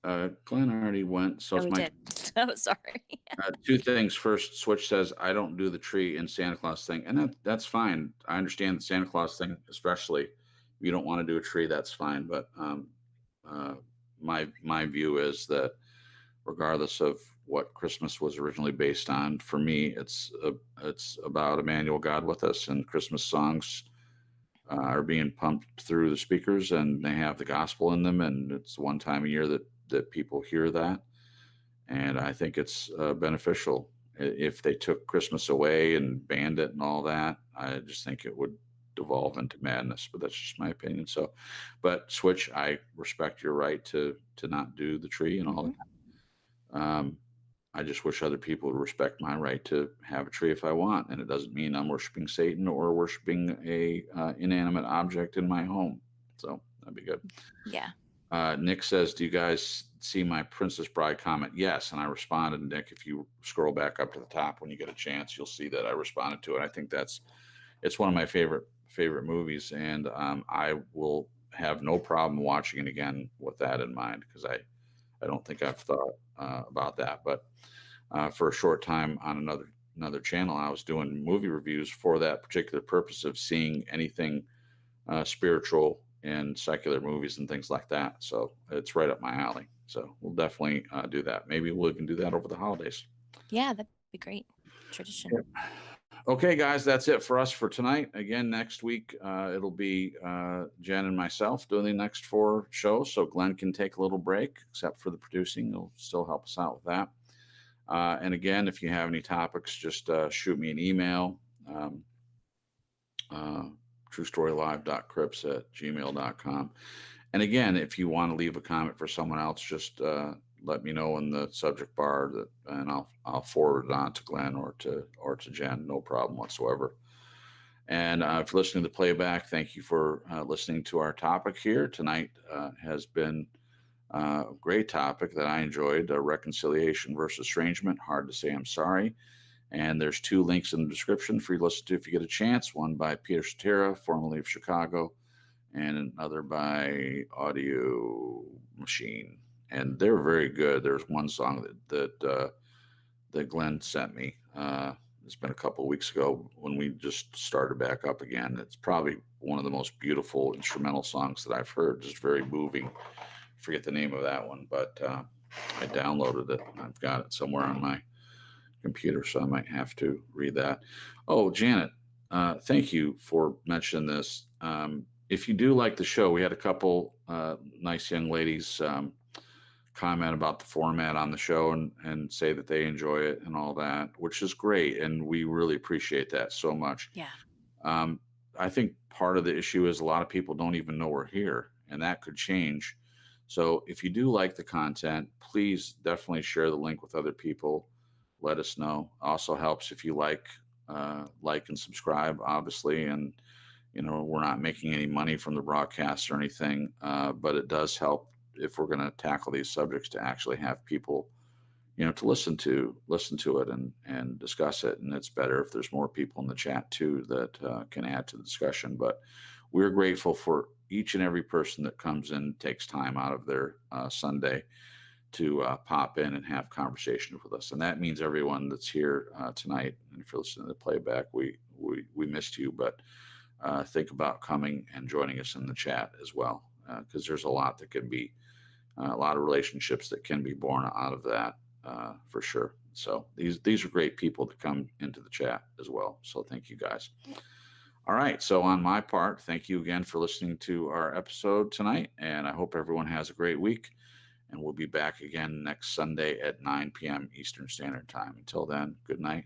Glenn already went. So
we did. Oh, sorry.
Two things. First, Switch says I don't do the tree and Santa Claus thing, and that's fine. I understand the Santa Claus thing, especially if you don't want to do a tree. That's fine. But my view is that regardless of what Christmas was originally based on. For me, it's about Emmanuel, God with us, and Christmas songs are being pumped through the speakers, and they have the gospel in them, and it's one time a year that people hear that, and I think it's beneficial. If they took Christmas away and banned it and all that, I just think it would devolve into madness. But that's just my opinion. So, but Switch, I respect your right to not do the tree and all that. I just wish other people would respect my right to have a tree if I want, and it doesn't mean I'm worshiping Satan or worshiping a inanimate object in my home. So that'd be good.
Yeah.
Nick says, "Do you guys see my Princess Bride comment?" Yes, and I responded. Nick, if you scroll back up to the top when you get a chance, you'll see that I responded to it. I think it's one of my favorite movies, and I will have no problem watching it again with that in mind, because I don't think I've thought about that. But for a short time on another channel, I was doing movie reviews for that particular purpose of seeing anything spiritual in secular movies and things like that. So it's right up my alley. So we'll definitely do that. Maybe we'll even do that over the holidays.
Yeah, that'd be great. Tradition.
Yeah. Okay, guys, that's it for us for tonight. Again, next week, it'll be Jen and myself doing the next 4 shows. So Glenn can take a little break, except for the producing. He'll still help us out with that. And again, if you have any topics, just shoot me an email. truestorylive.crips@gmail.com. And again, if you want to leave a comment for someone else, just let me know in the subject bar, and I'll forward it on to Glenn or to Jen. No problem whatsoever. And if you're listening to the playback, thank you for listening to our topic here tonight. Has been a great topic that I enjoyed: reconciliation versus estrangement. Hard to say I'm sorry. And there's 2 links in the description for you to listen to if you get a chance. One by Peter Cetera, formerly of Chicago, and another by Audio Machine. And they're very good. There's one song that Glenn sent me. It's been a couple of weeks ago when we just started back up again. It's probably one of the most beautiful instrumental songs that I've heard. Just very moving. I forget the name of that one, but I downloaded it. I've got it somewhere on my computer, so I might have to read that. Oh, Janet, thank you for mentioning this. If you do like the show, we had a couple nice young ladies comment about the format on the show and say that they enjoy it and all that, which is great, and we really appreciate that so much.
Yeah.
I think part of the issue is a lot of people don't even know we're here, and that could change. So if you do like the content, please definitely share the link with other people. Let us know. Also helps if you like and subscribe, obviously. And we're not making any money from the broadcasts or anything, but it does help if we're going to tackle these subjects to actually have people, to listen to it and discuss it. And it's better if there's more people in the chat too that can add to the discussion. But we're grateful for each and every person that comes in, takes time out of their Sunday to pop in and have conversations with us. And that means everyone that's here tonight. And if you're listening to the playback, we missed you, but think about coming and joining us in the chat as well, because there's a lot that can be, a lot of relationships that can be born out of that for sure. So these are great people that come into the chat as well. So thank you guys. All right. So on my part, thank you again for listening to our episode tonight. And I hope everyone has a great week. And we'll be back again next Sunday at 9 p.m. Eastern Standard Time. Until then, good night.